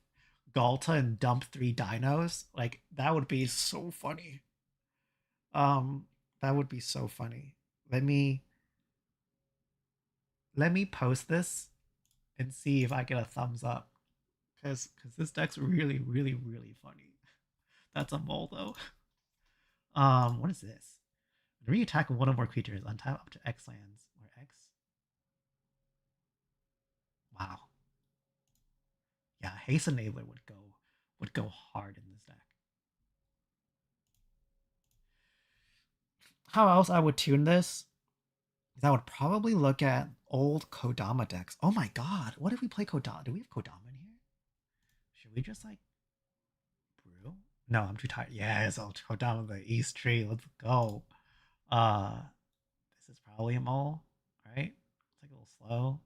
Galta and dump 3 dinos. Like that would be so funny. Um that would be so funny. Let me post this and see if I get a thumbs up. Cause this deck's really, really, really funny. That's a mole though. What is this? When you attack one or more creatures, untap up to X lands, where X. Wow. Yeah, Haste Enabler would go hard in this deck. How else I would tune this is I would probably look at old Kodama decks. Oh my god, what if we play Kodama? Do we have Kodama in here? Should we just like brew? No, I'm too tired. Yeah, it's old Kodama the East Tree. Let's go. Uh this is probably a mole, right? It's like a little slow.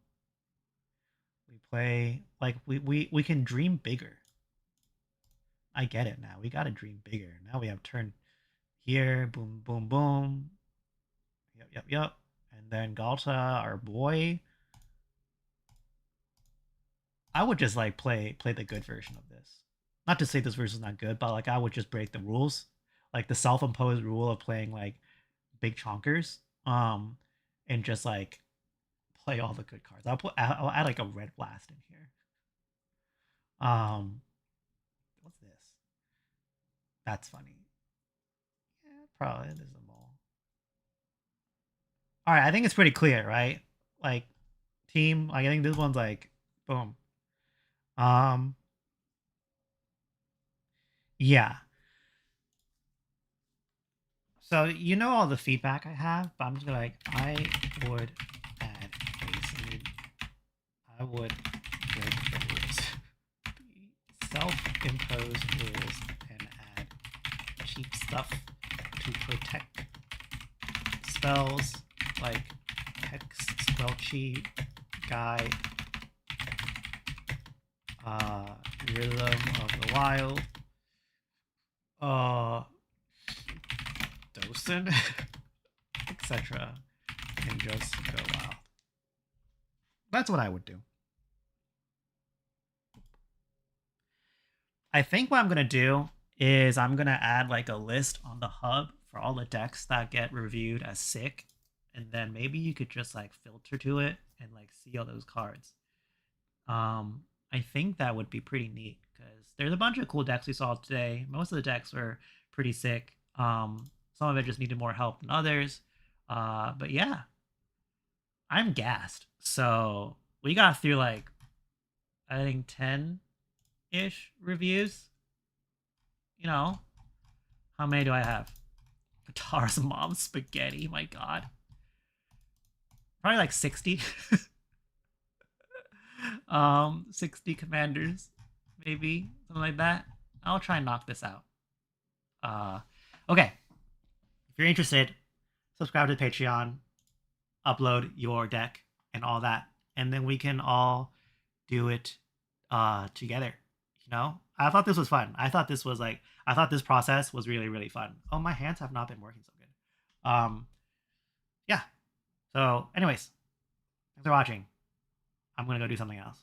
We play like we can dream bigger. I get it now. We gotta dream bigger. Now we have turn here, boom, boom, boom. Yep, yep, yep. And then Galta, our boy. I would just like play the good version of this. Not to say this version is not good, but like I would just break the rules, like the self-imposed rule of playing like big chonkers, and just like play all the good cards. I'll add like a red blast in here. What's this? That's funny. Yeah, probably it is a mole. All right, I think it's pretty clear, right? Like team, like I think this one's like boom. Um, yeah. So you know all the feedback I have, but I'm just gonna like I would add basically I would break the rules. Self-imposed rules and add cheap stuff to protect spells like Hex, Squelchy, Guy, Rhythm of the Wild, Dosen, etc. And just go wild. That's what I would do. I think what I'm gonna do is I'm gonna add like a list on the hub for all the decks that get reviewed as sick, and then maybe you could just like filter to it and like see all those cards. I think that would be pretty neat because there's a bunch of cool decks we saw today. Most of the decks were pretty sick. Some of it just needed more help than others. But yeah, I'm gassed. So we got through like I think 10-ish reviews. You know, how many do I have? Guitar's mom spaghetti. My God, probably like 60. 60 commanders, maybe something like that. I'll try and knock this out. Okay. If you're interested, subscribe to the Patreon, upload your deck and all that, and then we can all do it together. You know, I thought this was fun. I thought this process was really, really fun. Oh, my hands have not been working so good. Yeah. So, anyways, thanks for watching. I'm gonna go do something else.